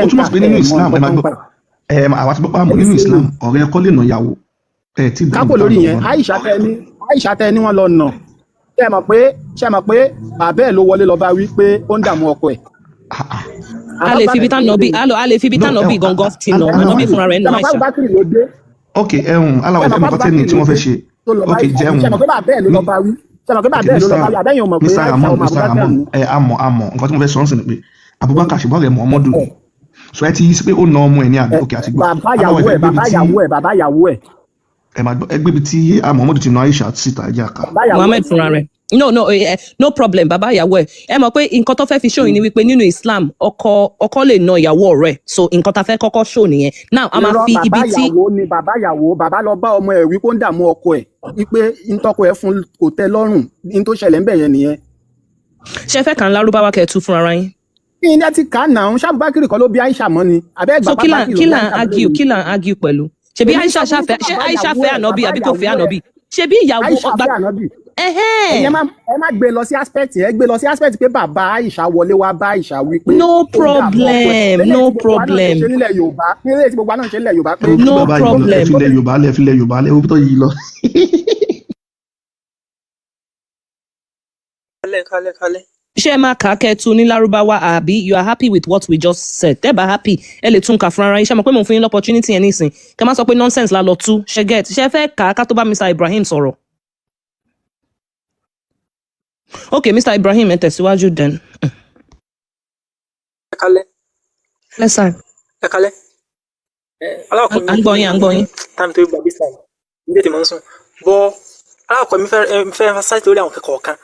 túmọ̀ sí pé nínú Islam ẹ máa gbọ́ àwọn àti bọ́pá àmọ́ nínú Islam ọ̀rẹ́ ẹ̀kọ́ lè nà ìyàwó ẹ̀ tí kápò lórí yẹn Aisha tẹ ní wọ́n lọ nà ṣe mọ̀ pé bàbá ẹ̀ ló wọlé lọ bá wí pé ó ń dààmú ọkọ ẹ̀. a lè fi ibi tán nà bí gangan ti nà ànábì fúnra rẹ̀ nà Aisha. ok aláwọ̀ ẹ̀fẹ́ mọ̀kọ́ tẹ́ni tí wọ́n fẹ́ ṣe ok jẹun ṣe mọ̀ pé bàbá ẹ̀ ló lọ bá wí àbẹ́yìn ò mọ̀ pé Mr. Ramon nǹkan tí mo fẹ́ sọ ń sìn ni pé Abubakar ṣùgbọ́n rẹ̀ Muhammadu so ẹ ti yí sí pé ó na ọmọ ẹ ní àbí òkè àti gbọ́ bàbá ìyàwó ẹ̀ ẹ máa gbọ́ ẹgbẹ́ ibi tí Muhammadu ti na Aisha síta ẹjẹ́ àká. Muhammad fúnra rẹ̀ no problem bàbá ìyàwó ẹ mọ̀ pé nǹkan tó fẹ́ fi show yìí ni wípé nínú Islam ọkọ lè na ìyàwó rẹ̀ so nǹkan tá fẹ́ kọ́kọ́ show nìyẹn now a máa fi ibi tí. bàbá lọ bá ọmọ ẹ̀ wí pé ó ń dààmú ọkọ ẹ̀ wípé ntọ́kọ ẹ̀ fún kò tẹ́ lọ́rùn ní tó ṣẹlẹ̀ ń bẹ̀ yẹn nìyẹn. ṣe fẹ́ kàn lárúbáwá kẹ́ ẹ tú fúnra yín. kí ni ẹ ti kà á nà ń ṣàbùbákìrì kan ló bí Aisha mọ́ ni so kí là ń argue pẹ̀lú ṣebí Aisha fẹ́ ànábì àbí kò fẹ́ ànábì ṣebí ìyàwó ọgbà ẹ má gbé lọ sí aspect yẹn gbé lọ sí aspect pé bàbá Aisha wọlé wá bá Aisha wí pé no problem nílé tí gbogbo àná ṣe nílẹ̀ Yorùbá pé no problem ẹ filẹ̀ Yorùbá lẹ ó tó yí lọ. kálẹ̀. ṣé ẹ máa kà á kẹ́ẹ̀tù ní lárúbáwá àbí you are happy with what we just said tẹ́ bá happy ẹ lè tún kà fúnra ara yín ṣe mọ̀ pé mo fún yín l'opportunity yẹn nísìn kẹ́ máa sọ pé nonsense la lọ tú ṣe get ṣe fẹ́ kà á ká tó bá Mr. Ibrahim sọ̀rọ̀. ok Mr. Ibrahim ẹ tẹ̀síwájú then. ẹ kálẹ̀. lẹ́sàn. ẹ kálẹ̀. aláwọ̀kọ́ mi à ń gbọ́ yín. táàmì tó gbà bí sáà ní tètè máa ń sùn bọ́ aláwọ̀kọ́ mi fẹ́ emphasize lórí àwọn kẹ́kọ̀ọ́ kan.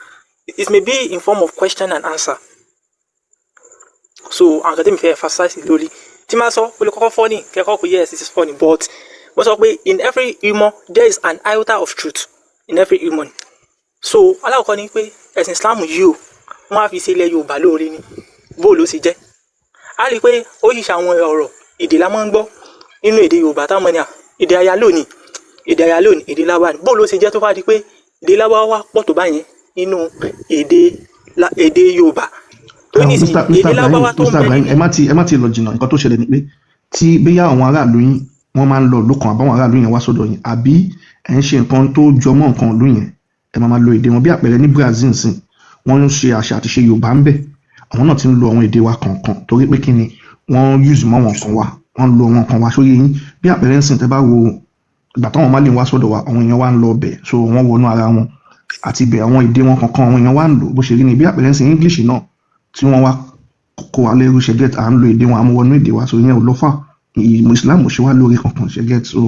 It may be in form of question and answer. So, I'm going to emphasize it lórí. Tí máa sọ, ó lè kọ́kọ́ funny, kẹ́kọ̀ọ́ pé yes, it is funny, but wọ́n sọ pé in every human there is an iota of truth in every human. So, alákọ̀ọ́ ni pé ẹ̀sìn Islam yìí o, wọ́n á fi ṣe ilẹ̀ Yorùbá lóore ni, bó ló sì jẹ́. A rí i pé oríṣiríṣi àwọn ọ̀rọ̀ èdè la máa ń gbọ́ nínú èdè Yorùbá táwọn ọmọ ní èdè ayálò ni, èdè Lábá ni, bó ló sì jẹ́ tó fà di pé èdè Lábá wà pọ̀ tó báyẹn nínú èdè Yorùbá tó ní sí èdè Lábáwá tó ń bẹ ní. ẹ má ti lọ jìnnà nǹkan tó ṣẹlẹ̀ ni pé tí bóyá àwọn aráàlú yín wọ́n máa ń lọ lókàn àbáwọn aráàlú yẹn wá sọ́dọ̀ yín àbí ẹ̀ ń ṣe nǹkan tó jọmọ́ nǹkan ìlú yẹn ẹ máa lo èdè wọn bí àpẹẹrẹ ní Brazil sìn wọ́n ń ṣe àṣà àti ṣe Yorùbá ń bẹ àwọn náà ti ń lo àwọn èdè wa kọ̀ọ̀kan torí pé kí ni wọ́n use mọ́ wọn kan wa wọ́n lo wọn kan wa sórí yín bí àpẹẹrẹ ń sìn tẹ́ bá wo ìgbà táwọn máa lè wá sọ́dọ̀ wa àwọn èèyàn wá ń lọ ọbẹ̀ so wọ́n wọnú ara wọn àti ibẹ̀ àwọn èdè wọn kankan àwọn èèyàn wá ń lò bó ṣe rí ni bí àpẹẹrẹ sí English náà tí wọ́n wá kó wa lẹ́rú ṣe get à ń lo èdè wọn àmúwọnú èdè wa so ìyẹn ò lọ́fà Islam ṣe wá lórí kankan ṣe get so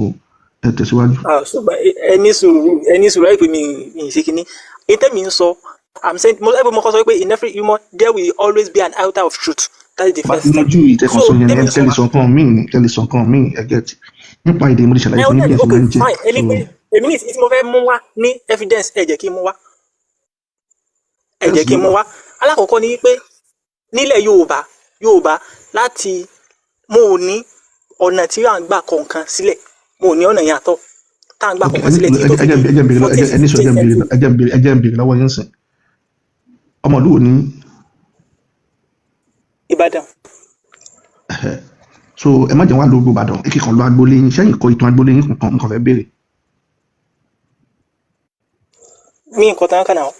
ẹ tẹ̀síwájú. ẹni sùúrù àìpé mi ṣe kínní ètè mi ń sọ I'm saying mo kọ́ sọ pé in every human there will always be an iota of truth that is the first thing. ìlójú ìtẹ̀kọ̀sọ yẹn ní tẹ̀lé sọ̀kan míì ẹ get nípa èdè mo lè ṣàlàyé fún níbi ẹ̀sìn máa ń jẹ́ èmi ní tí mo fẹ́ mú wá ní evidence ẹ jẹ́ kí n mú wá alákọ̀ọ́kọ́ ni pé nílẹ̀ Yorùbá láti mo ò ní ọ̀nà tí à ń gbà kọ̀ọ̀kan sílẹ̀ mo ò ní ọ̀nà yàtọ̀ tá à ń gbà kọ̀ọ̀kan sílẹ̀ tí tó fi ẹjẹ́ ń bèrè lọ́wọ́ yín sìn ọmọlúwo ní Ìbàdàn. So ẹ má jẹ́ wá lóògbé Ìbàdàn ẹ kíkan lọ agboolé yín sẹ́yìn kọ ìtàn agboolé yín kankan nǹkan fẹ́ béèrè. mi nǹkan tán kàn náà.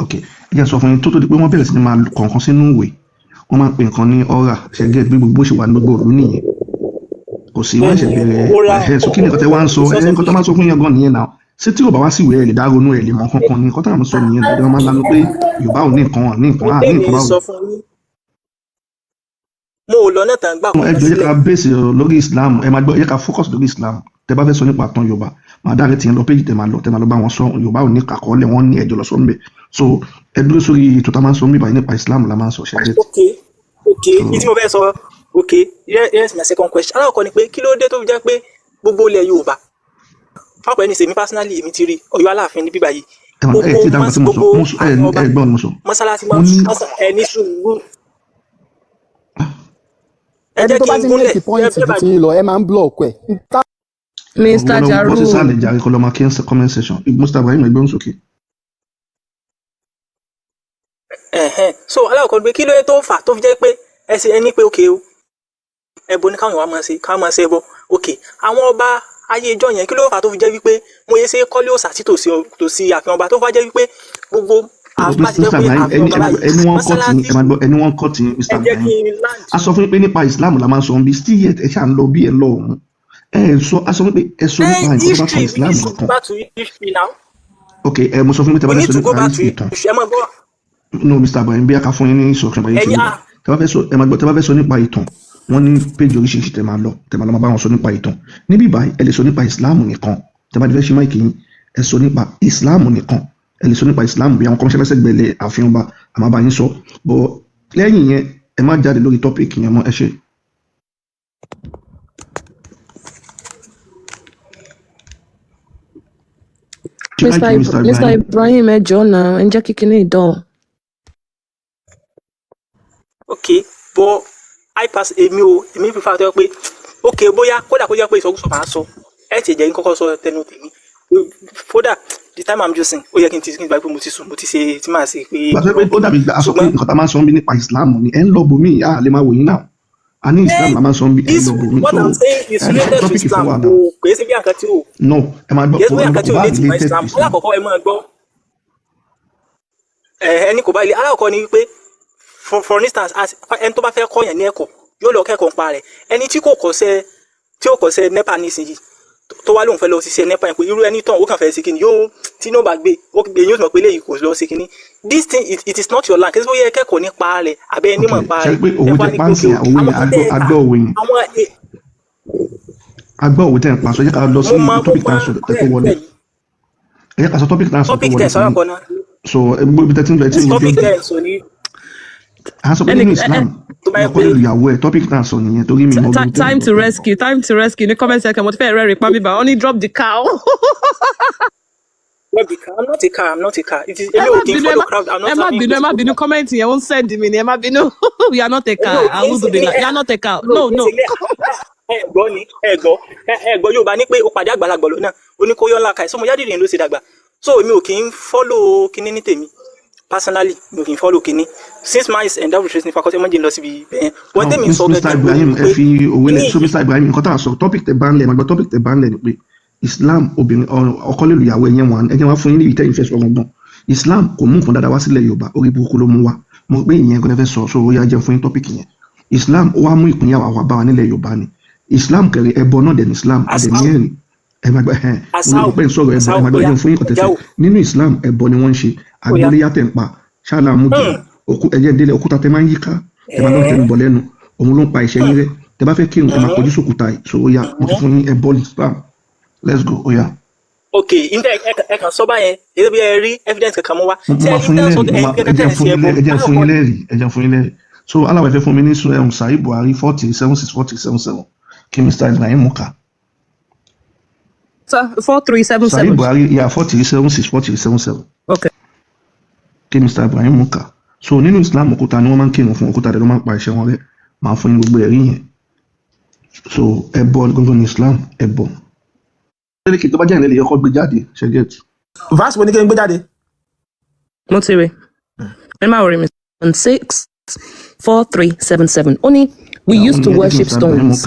ok ẹ jẹ́ sọ fún yín tó di pé wọ́n bẹ̀rẹ̀ sí ni máa kọ̀ọ̀kan sínú ìwé wọ́n máa ń pè nǹkan ní ọ̀rà ṣẹ́gẹ́ bí gbogbo ṣe wà ní gbogbo òru nìyẹn kò sí wọ́n ṣe bẹ̀rẹ̀ ẹ̀ so kí ni nǹkan tẹ́ wá ń sọ ẹ̀ nǹkan tó máa ń sọ fún yín gan nìyẹn náà ṣé tí Yorùbá wá sí ìwé ẹ̀ lè dá ronú ẹ̀ lè mọ kankan ní nǹkan tó máa ń sọ nìyẹn náà wọ́n máa ń lanu pé Yorùbá ò ní nǹkan ní nǹkan báwo. mo ò lọ nẹ́tàn gbà kan sílẹ̀. ẹ jọ yẹ ká bẹ́sì lórí Islam ẹ máa gbọ́ yẹ ká focus lórí Islam tẹ bá fẹ́ sọ nípa àtàn Yorùbá máa dáre tìyẹn lọ péjì tẹ máa lọ bá wọn sọ Yorùbá ò ní kàkọọ́lẹ̀ wọn ní ẹjọ́ lọ sọ níbẹ̀ so ẹ dúró sórí ètò tá a máa ń sọ níbà nípa Islam la máa ń sọ ṣẹ́jẹ́. ok ní tí mo fẹ́ sọ okay, here's my second question. Alákọ̀ọ́ ni pé kí ló dé tó fi jẹ́ pé gbogbo ilẹ̀ Yorùbá fáwọn ẹni sèmi personally èmi ti rí Ọ̀yọ́ Aláàfin ní bíbá yìí gbogbo mọ́sálásí ẹni sùúrù ẹni tó bá ti make point ti ń lọ ẹ máa ń block ẹ. Mr Jarur. Bó ṣe sálẹ̀ jàre kọ́ lọ́ máa kí n comment section Mr Ibrahim ẹgbẹ́ òsókè. So alákọ̀ọ́ ni pé kí ló dé tó fà tó fi jẹ́ pé ẹ ṣe ẹni pé okay o ẹbọ ní káwọn wa máa ṣe ẹbọ okay àwọn ọba ayé ìjọ yẹn kí ló fà tó fi jẹ́ wípé mo yẹ ṣe kọ́lé òòṣà tí tòsí ààfin ọba tó fà jẹ́ wípé gbogbo ẹni wọ́n kọ́ tí Mr Ibrahim a sọ fún yín pé nípa Islam la máa sọ bí still yet ẹ ṣáà ń lọ bí ẹ lọ òun a sọ pé ẹ sọ nípa nǹkan bá kan Islam nìkan ok mo sọ fún yín pé tẹ́ bá fẹ́ sọ nípa ìtàn no Mr Ibrahim bí a kà fún yín ní ìṣòkan báyìí tẹ́ bá fẹ́ sọ nípa ìtàn wọ́n ní péjì oríṣiríṣi tẹ́ máa lọ máa bá wọn sọ nípa ìtàn níbí báyìí ẹ lè sọ nípa Islam nìkan tẹ́ bá ti fẹ́ ṣe máìkì yín ẹ sọ nípa Islam nìkan ẹ lè sọ nípa Islam bí àwọn kọ́mọ́ṣẹ́ lẹ́sẹ̀ gbẹ̀lẹ̀ àfihàn ọba àmọ́ bá yín sọ bọ́ lẹ́yìn yẹn ẹ má jáde lórí tọ́pìkì yẹn mọ́ ẹ ṣe. Mr Ibrahim ẹ jọ̀ọ́ náà ẹ jẹ́ kíkiní ìdán. Okay, but I pass èmi prefer tó yẹ pé okay bóyá kódà kó jẹ́ pé ìsọkúsọ máa sọ ẹ ti jẹ́ kí n kọ́kọ́ sọ tẹnu tèmi fódà the time I'm just saying ó yẹ kí n ti gbà pé mo ti sùn mo ti ṣe tí màá ṣe pé. ó dàbí aṣọ pé nǹkan tá a máa sọ bí nípa Islam ni ẹ ń lọ bomi ìyá àlè máa wò yín náà a ní Islam la máa sọ bí ẹ ń lọ bomi what I'm saying is related to Islam o kò yẹ sí bí àǹkan tí o. no ẹ máa gbọ́ kò yẹ sí bí àǹkan tí o related to Islam alákọ̀ọ́kọ́ ẹ máa gbọ́ ẹni kò bá ilé alákọ̀ọ́kọ́ ni wípé for instance ẹni tó bá fẹ́ kọ́ yẹn ní ẹ̀kọ́ yóò lọ kẹ́kọ̀ọ́ ń pa rẹ̀ ẹni tí kò kọ́ṣẹ́ nepa nísìnyí tó wá lóun fẹ́ lọ ṣiṣẹ́ nepa yẹn pé irú ẹni tán ó kàn fẹ́ ṣe kíni yóò tí ní ó bá gbé yóò mọ̀ pé léyìí kò lọ ṣe kíni this thing it is not your land kí ló yẹ kẹ́kọ̀ọ́ nípa rẹ̀ àbẹ́ ẹni mọ̀ pa rẹ̀ ẹ̀fọ́ ní kókè agbọ́ òwe tẹ̀ ń pa sọ yẹ ká lọ sí topic náà sọ tó wọlé ẹ yẹ ká sọ topic náà sọ tó wọlé so gbogbo ibi tẹ́tí ń lọ ẹ tí mo fi a sọ pé nínú Islam ọkọ lè ìyàwó ẹ topic náà sọ nìyẹn torí mi. time to rescue ní comment section mo ti fẹ́ rẹ́rìn pa mi bá only drop the cow. Drop the cow. I'm not a car. It is ẹ má bínú comment yẹn ó ń send mi ni ẹ má bínú we are not a car you are not a cow no. ẹ̀gbọ́n Yorùbá ní pé ó pàdé àgbàlagbà lọ́nà ó ní kó yọ́ ńlá ka ẹ̀ sọ mo jáde ìrìn ló ṣe dàgbà so èmi ò kì í follow kinní ní tèmi personally mi ò kì í follow kinní since my endowed with training faculty emerging lọ síbi bẹ́ẹ̀ wọ́n tẹ̀mí sọ Mr Ibrahim ẹ fi òwe lẹ so Mr Ibrahim nǹkan tá a sọ topic tẹ bá ń lẹ màgbọ́ topic tẹ bá ń lẹ ni pé Islam obìnrin ọkọ lè lu ìyàwó ẹ̀yẹn wá fún yín ní ìtẹ́ ìfẹ́ sọ gbọ̀ngàn Islam kò mú nǹkan dáadáa wá sílẹ̀ Yorùbá orí burúkú ló mú wá mo pé ìyẹn kò fẹ́ sọ so ó yá jẹ́ fún yín topic yẹn Islam ó wá mú ìpínyà wà bá wa nílẹ̀ Yorùbá ni Islam kẹrẹ ẹbọ náà dẹ̀ ní Islam àdẹ̀mí ẹ̀rìn ẹ̀màgbà pé ń sọ̀rọ̀ ẹbọ ẹ̀màgbà jẹ́ fún yín kọ̀tẹ́sẹ̀ nínú Islam ẹbọ ni wọ́n ń ṣe àgbélé yàtẹ̀ ń pa ṣáàlà àmújù ẹ̀jẹ̀ ìdílé òkúta tẹ máa ń yíká ẹ̀ máa ń tẹnu bọ̀ lẹ́nu òun ló ń pa ìṣẹ́ yín rẹ́ tẹ bá fẹ́ kírun ẹ máa kọjú sókúta yìí so ó yá mo ti fún yín ẹbọ ní Islam let's go ó yá. ok ǹjẹ́ ẹ kàn sọ báyẹn èyí bí ẹ rí evidence kankan mú wá tí ẹ ní tẹ́lẹ̀ sọ́dọ̀ ẹ̀yìn kẹ́kẹ́ tẹ̀lé sí ẹbọ. ẹ̀jẹ̀ fún yín lẹ́rìí so aláwọ̀ ẹ̀fẹ́ fún mi ní Sahih Buhari 40764077 kí Mr Ibrahim mú ká. 4377. Sahih Buhari 40764077. Okay. Kí Mr Ibrahim mú ká so nínú Islam òkúta ni wọ́n máa ń kírun fún òkúta rẹ̀ ló máa ń pa ìṣẹ́ wọn rẹ̀ máa fún yín gbogbo ẹ̀rí yẹn so ẹbọ gbogbo ní Islam ẹbọ. Kí tó bá jẹ́ ìrìnlẹ̀ yọkọ́ gbé jáde ṣe get. verse wo ni kí n gbé jáde. mo ti rí ẹ má worry Mr 64377 only we used to worship stones.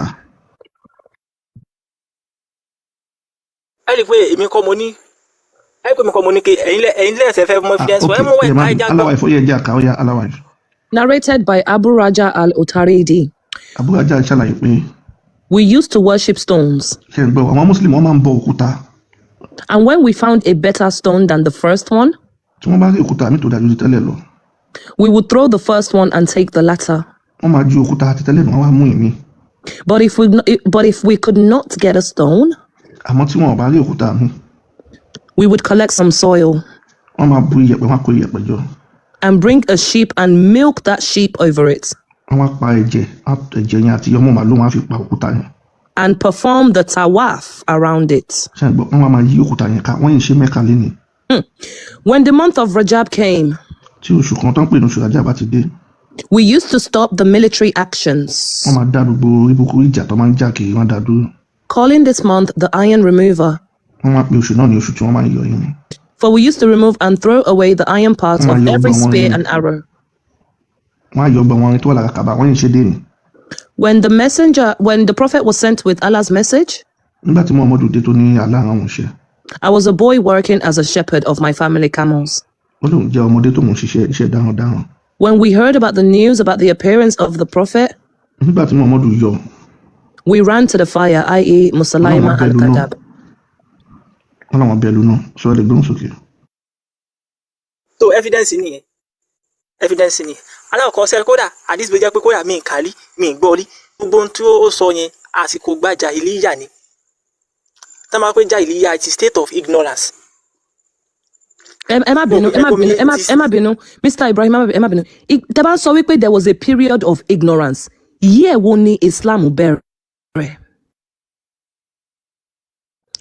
ẹ rí i pé èmi kọ́ mo ní kí ẹ̀yin lẹ́sẹ̀ fẹ́ mọ evidence wọ́n ẹ mú wẹ̀ ká ẹja gbọ́. Narrated by Abu Raja al-Utaridi. Abu Raja ṣàlàyé pé. We used to worship stones. ṣe ń gbọ́ àwọn Muslim wọ́n máa ń bọ òkúta. And when we found a better stone than the first one, tí wọ́n bá rí òkúta mi tó dájú ti tẹ́lẹ̀ lọ. We would throw the first one and take the latter. wọ́n máa ju òkúta àti tẹ́lẹ̀ náà wá mú ìmí. But if we could not get a stone, àmọ́ tí wọn ò bá rí òkúta mi. We would collect some soil. wọ́n máa bu iyẹ̀pẹ̀ wọn kó iyẹ̀pẹ̀ jọ. And bring a sheep and milk that sheep over it. wọ́n wá pa ẹ̀jẹ̀ yẹn àti ọmọ màlúù wọ́n á fi pa òkúta yẹn. and perform the tawaf around it. ṣe àgbọ̀ wọ́n wá máa yí òkúta yẹn ká wọ́n yìí ṣe Mẹ́kà lénìí. When the month of Rajab came, tí oṣù kan tó ń pè ní oṣù Rajab bá ti dé, we used to stop the military actions, wọ́n máa dá gbogbo ibùkún ìjà tó máa ń jà kiri wọ́n dá dúró. calling this month the iron remover. wọ́n máa pe oṣù náà ní oṣù tí wọ́n máa ń yọ yín. For we used to remove and throw away the iron parts of every spear and arrow. wọ́n á yọ ọgbà wọn tó wà lára Kábà wọ́n yìí ṣe dé ni. When the prophet was sent with Allah's message, nígbà tí Muhammadu dé tó ní Allah rán òun ṣe, I was a boy working as a shepherd of my family camels. ó lóun jẹ́ ọmọdé tó ń ṣiṣẹ́ iṣẹ́ darandaran. When we heard about the news about the appearance of the prophet, nígbà tí Muhammadu yọ, we ran to the fire, i.e. Musalaima al-Kadab. wọ́n làwọn bẹ̀lú náà sọ ẹ́ lè gbóhùn sókè. so evidence nìyẹn aláwọ̀kọ́ sẹ́ni kódà àdìs bẹ́ẹ̀ jẹ́ pé kódà mi ì kárí mi ì gbọ́ rí gbogbo ohun tí ó sọ yẹn àsìkò gba jahiliya ni tá a máa pé jahiliya it is state of ignorance. Ẹ má bínú, Mr. Ibrahim, ẹ má bínú. Tẹ́ bá sọ wípé there was a period of ignorance. Year wo ni Islam bẹ̀rẹ̀?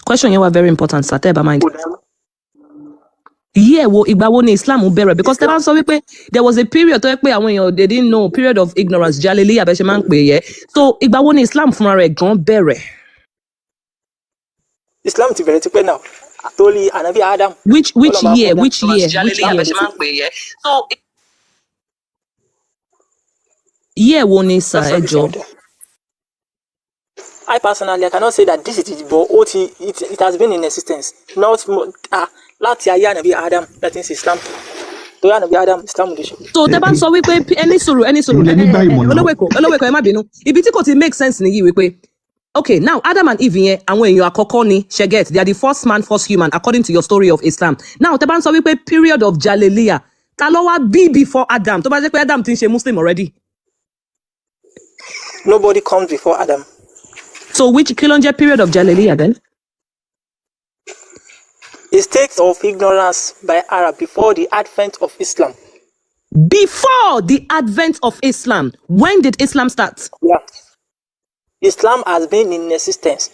Question yẹn wà very important, sir. Tẹ́ ẹ bá mind. Ìgbà wo ni Islam bẹ̀rẹ̀? Because tẹ́ bá sọ wípé there was a period tó yẹ pé àwọn èèyàn they didn't know, period of ignorance, jahiliya bẹ́ẹ̀ ṣe máa ń pè é. So ìgbà wo ni Islam fúnra rẹ̀ gan bẹ̀rẹ̀? Islam ti bẹ̀rẹ̀ tipẹ́ náà. Àtòlí ànábì Adam. Which year? So year wo ni sir ẹ jọ̀ọ́? I personally cannot say that this is it, but it has been in existence. Not láti ayé ànábì Adam, that is Islam. Tó yá ànábì Adam, Islam ló ṣe. So tẹ́ bá sọ wípé ẹni sùúrù olówó ẹ má bínú. Ibi tí kò ti make sense nìyí wípé okay, now Adam and Eve yẹn àwọn èèyàn àkọ́kọ́ ni sheget, they are the first man, first human according to your story of Islam. Now tẹ́ bá ń sọ wípé period of jahiliya ta ló wá bí before Adam tó bá jẹ́ pé Adam ti ń ṣe Muslim already. Nobody comes before Adam. So which kí ló ń jẹ́ period of jahiliya then? A state of ignorance by Arab before the advent of Islam. Before the advent of Islam, when did Islam start? Yeah. Islam has been in existence.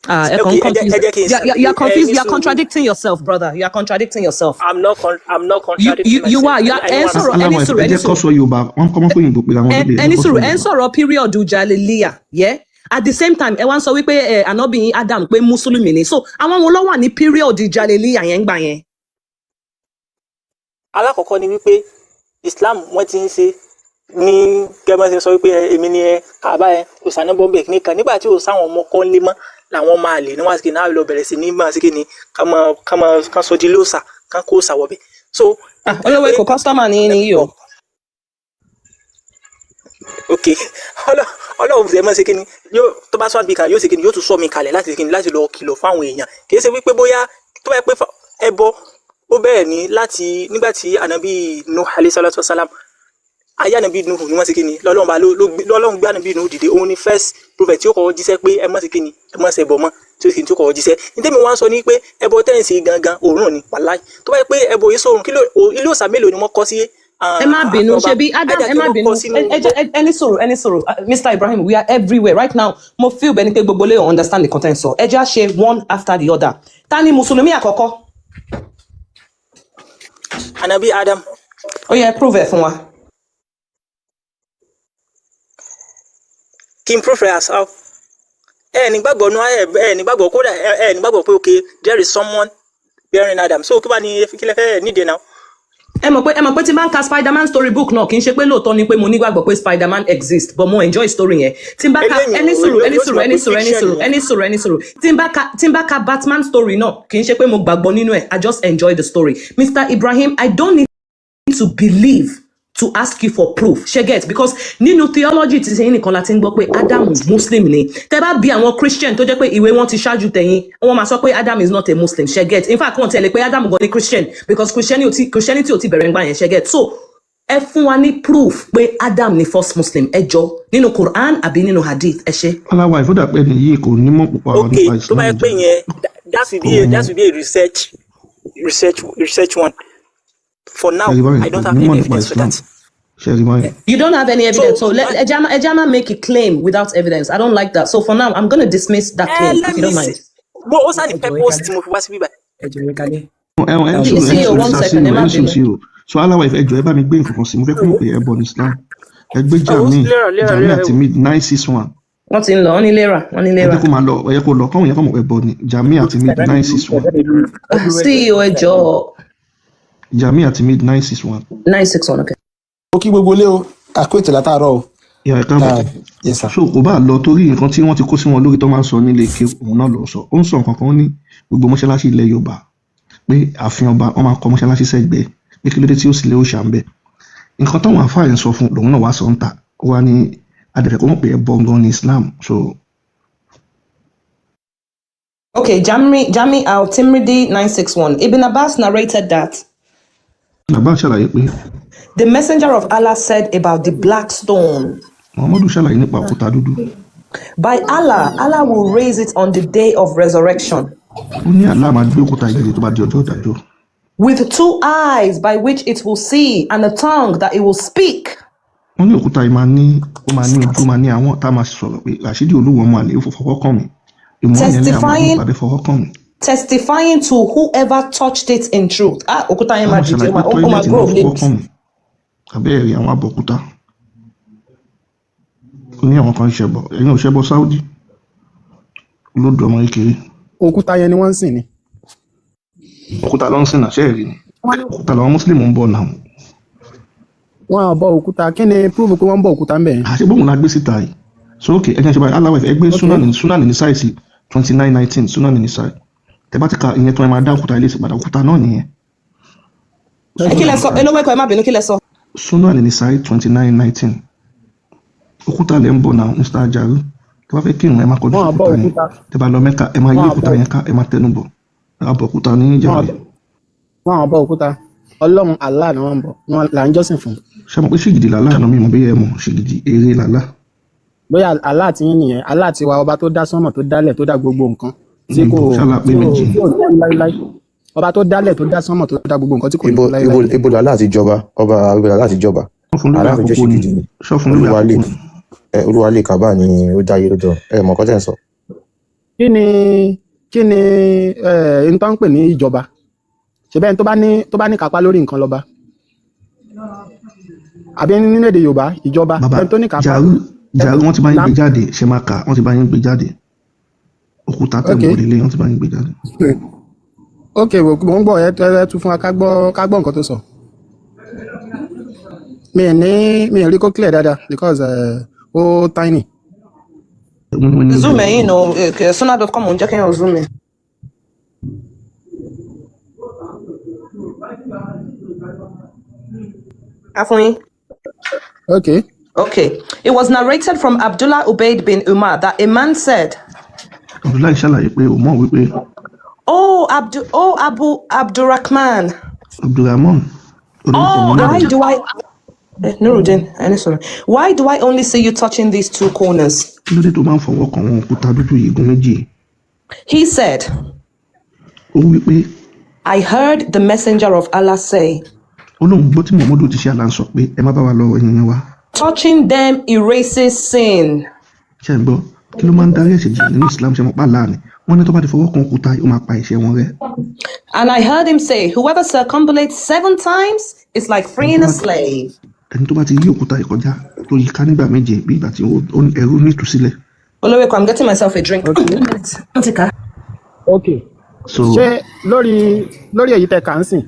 You're confused. You're contradicting yourself, brother. You're contradicting yourself. I'm not contradicting you are. You're answer period jahiliya. Yeah. At the same time, everyone sọ wípé Ànábì Adam pé Mùsùlùmí ni. So àwọn wo ló wà ní period jahiliya yẹn gbà yẹn? Alákọ̀ọ́kọ́ ni wípé Islam wọ́n ti ń ṣe ní gẹ́gẹ́ ṣe sọ wípé èmi ni Káàbà ẹ òsànà bọ́m̀bẹ̀ nìkan nígbà tí ò sáwọn ọmọ kan lé mọ́ làwọn máa lè níwájú kí náà lọ bẹ̀rẹ̀ sí ní máa sí kí ni ká sọ di lóòsà ká kó òsà wọ̀bẹ̀. So olówó ikọ̀ customer ni yìí o. ok ọlọ́run ṣe máa ṣe kí ni yóò tó bá sọ àbí kan yóò ṣe kí ni yóò tún sọ mi kalẹ̀ láti lọ kìlọ̀ fáwọn èèyàn kì í ṣe wípé bóyá tó bá yẹ pé ẹbọ ó bẹ̀rẹ̀ ní láti nígbà tí ànábì Nuh alayhi salatu wasalam ayé ànábì Nuh ni wọ́n ṣe kíni lọ́lọ́run gbé ànábì Nuh dìde òun ni first prophet tí ó kọ́kọ́ jíṣẹ́ pé ẹ má ṣe kíni ẹ má ṣe ẹbọ mọ́ tí ó kọ́kọ́ jíṣẹ́ ní tẹ́mi wá ń sọ ní pé ẹbọ tẹ́ǹsì gangan òórùn ni wàláì tó bá yẹ pé ẹbọ yìí sóòrùn ilé òòṣà mélòó ni wọ́n kọ́ sí. ẹ má bínú ṣebí Adam ẹ má bínú ẹni sọ̀rọ̀ Mr. Ibrahim, we are everywhere right now. Mo feel bẹ́ẹ̀ ni pé gbogbo lè understand the content so ẹ jẹ́ ṣe one after the other. Ta ni mùsùlùmí àkọ́kọ́? Ànábì Adam. Ó yẹ prove ẹ̀ fún wa. Kí n prove ẹ̀ as how? Nígbàgbọ́ nígbàgbọ́ kódà nígbàgbọ́ pé okay there is someone bearing Adam so kí bá ní kílẹ̀ fẹ́ nídìí náà. Ẹ mọ̀ pé tí máa ń ka Spider-Man storybook náà kì í ṣe pé lóòótọ́ ni pé mo nígbàgbọ́ pé Spider-Man exist but mo enjoy story yẹn. Tí n bá ka ẹni sùúrù tí n bá ka Batman story náà kì í ṣe pé mo gbàgbọ́ nínú ẹ̀ I just enjoy the story. Mr. Ibrahim, I don't need to believe to ask you for proof ṣe get because nínú theology ti sẹ́yìn nìkan láti ń gbọ́ pé Adam Muslim ni tẹ́ bá bí àwọn Christian tó jẹ́ pé ìwé wọn ti ṣáájú tẹ̀yìn wọ́n máa sọ pé Adam is not a Muslim ṣe get in fact wọ́n tẹ̀lé pé Adam gan ni Christian because Christianity ò ti bẹ̀rẹ̀ ńgbà yẹn ṣe get so ẹ fún wa ní proof pé Adam ni first Muslim ẹ jọ nínú Quran àbí nínú hadith ẹ ṣe. aláwa ìfọ́dà pé nìyí kò ní mọ̀ púpọ̀ àwọn nípa Islam. tó bá yẹ pé yẹn that should be a research one. For now, I don't have any evidence for that. You don't have any evidence. So let Ejama make a claim without evidence. I don't like that. So for now, I'm going to dismiss that claim, if you don't mind. What's the purpose tí mo fi wá síbí báyìí? So Allah wife ẹjọ́ ẹ bá mi gbé nǹkan kan sí mo fẹ́ kó mọ̀ pé ẹ bọ ní Islam ẹ gbé Jami àti mid 961 wọ́n ti ń lọ wọ́n ní lera ẹ jẹ́ kó máa lọ ẹ yẹ kó lọ káwọn yẹn kọ́ mọ̀ ẹ bọ ní Jami àti mid 961 CEO ẹjọ́ Jami àti mid 961 961 okay. ó kí gbogbo lé o àkóètè látàárọ̀ o. ìyá ẹ̀ka bọ̀ so kò bá lọ torí nǹkan tí wọ́n ti kó sí wọn lórí tó máa ń sọ nílé ike òun náà lọ sọ ó ń sọ nǹkan kan ní gbogbo mọ́ṣáláṣí ilẹ̀ Yorùbá pé ààfin ọba wọn máa kọ́ mọ́ṣáláṣí sẹ́gbẹ̀ẹ́ pé kí ló dé tí ó sì lé òòṣà ń bẹ̀ nǹkan táwọn àfáà ń sọ fún lòun náà wá sọ ń ta ó wá ní adẹ̀fẹ̀ kó mọ̀ pé ẹ bọ gan ní Islam so. Okay, Jami al-Timridi 961 Ibn Abbas narrated that Abbas ṣàlàyé pé the messenger of Allah said about the black stone. Muhammadu ṣàlàyé nípa òkúta dúdú. By Allah, Allah will raise it on the day of resurrection. Ó ní Allah máa gbé òkúta ìgbèrè tó bá di ọjọ́ ìdájọ́. With 2 eyes by which it will see and a tongue that it will speak. Wọ́n ní òkúta yìí máa ní ojú máa ní àwọn tá a máa sọ̀rọ̀ pé Rashidi olúwo ọmọ àlè ó fọwọ́ kàn mí. Testifying to whoever touched it in truth. Òkúta yẹn máa dìde ó máa grow lips. Abẹ́rẹ́ àwọn abọ̀kúta. Ó ní àwọn kan ṣẹbọ ẹ̀yin ò ṣẹbọ Saudi olódò ọmọ kékeré. Òkúta yẹn ni wọ́n ń sìn ni. Òkúta ló ń sìn náà ṣẹ́ẹ̀rì ni òkúta làwọn Mùsùlùmí ń bọ̀ náà. Wọ́n á bọ òkúta kí ni prove pé wọ́n ń bọ òkúta ń bẹ̀. Àṣẹ bóun la gbé síta yìí so ok ẹ̀jẹ̀ ṣe báyìí aláwọ̀ ẹgbẹ́ súnà ní sáìsì 2919 súnà ní sáì tẹ bá ti ka ìyẹn tó ẹ máa dá òkúta ilé ìsìpadà òkúta náà nìyẹn. Kí lẹ sọ elówó ẹ̀kọ́ ẹ má bínú kí lẹ sọ. Súnà ní sáì 2919 òkúta lẹ ń bọ̀ náà Mr Jarur tẹ bá fẹ́ kírun ẹ máa kọjú òkúta yẹn tẹ bá lọ Mẹ́kà ẹ máa yí òkúta yẹn ká ẹ máa tẹnu bọ̀ àbọ̀ òkúta ní ìjàmbá. Wọ́n á bọ òkúta Ọlọ́run Allah ni wọ́n ń bọ̀ wọ́n là ń jọ́sìn fún. Ṣé mo pé ṣìgìdì làlá àná mi mọ̀ bí ẹ mọ̀ ṣìgìdì eré làlá. Bóyá Allah ti yín nìyẹn Allah ti wa ọba tó dá sánmọ̀ tó dálẹ̀ tó dá gbogbo nǹkan tí kò ọba tó dálẹ̀ tó dá sánmọ̀ tó dá gbogbo nǹkan tí kò ní láíláí. ibo làlá àti jọba ọba làlá àti jọba aláàfin jẹ́ ṣìgìdì ni olúwa lè kábà ni ó dáyé lọ́jọ́ ẹ mọ̀ kọ́tẹ́ ń sọ. kí ni n tó ń pè ní ìjọba ṣe bẹ́ẹ̀ tó bá ní kápá lórí nǹkan lọ́ba àbí nínú èdè Yorùbá ìjọba ẹni tó ní kápá. Jarur wọ́n ti bá yín gbé jáde ṣe máa kà wọ́n ti bá yín gbé jáde òkúta tẹ̀wọ̀ lílé wọ́n ti bá yín gbé jáde. ok mo ń gbọ́ ẹ tún fún wa ká gbọ́ nǹkan tó sọ. mi ò rí kó clear dáadáa because ó tiny. Zoom ẹ̀yin nù sona.com ń jẹ́ kéèyàn zoom in. Afunyin. Okay. It was narrated from Abdullah Ubaid bin Umar that a man said, Abdullah ṣàlàyé pé òun mọ̀ wípé. Abu Abdurrahman. Abdurrahman. Why do I only see you touching these 2 corners? Kí ló dé tó máa ń fọwọ́ kan àwọn òkúta dúdú yìí gún méjì? He said, ó wípé. I heard the messenger of Allah say. Olóhùn gbọ́ tí Muhammadu ti ṣe àlà ń sọ pé ẹ má bá wa lọ ẹ̀yìn wa. Touching them erases sin. Ṣé ń gbọ́ kí ló máa ń darí ẹ̀ṣẹ̀ jì nínú Islam ṣe mọ̀ pa láàánú wọ́n ní tó bá ti fọwọ́ kan òkúta ó máa pa ẹ̀ṣẹ̀ wọn rẹ́. And I heard him say, whoever circumambulates 7 times is like freeing a slave. Ẹni tó bá ti yí òkúta ìkọjá tó yí ká nígbà méje bí ìgbà tí ẹrú ní ìtúsílẹ̀. Olówó I'm getting myself a drink. Okay. So ṣé lórí èyí tẹ kà ń sìn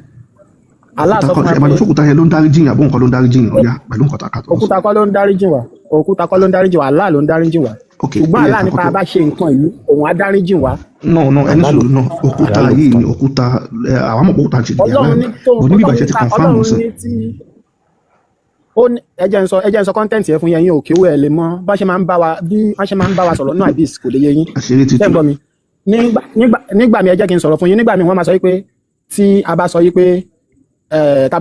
Allah sọ fún wa pé òkúta yẹn ló ń dárí jìn àbọ̀ nǹkan ló ń dárí jìn ọ̀yá pẹ̀lú nǹkan tàkàtà. òkúta kọ́ ló ń dárí jìn wá Allah ló ń dárí jìn wá ṣùgbọ́n Allah nípa bá ṣe nǹkan yìí òun á dárí jìn wá. No ẹni sọ̀rọ̀ náà òkúta yìí ni òkúta àwọn ọmọ òkúta ti di àlá òní bíbá iṣẹ́ ti confam sí. ẹ jẹ́ n sọ content yẹn fún yẹn yín òkè wẹ̀ lè mọ bá ṣe máa ń bá wa sọ̀rọ̀ náà àbí kò lè yé yín. àṣírí ti tú. nígbà mi ẹ jẹ́ kí n sọ̀rọ̀ fún yín nígbà mi wọ́n máa sọ wípé tí a bá sọ wípé tá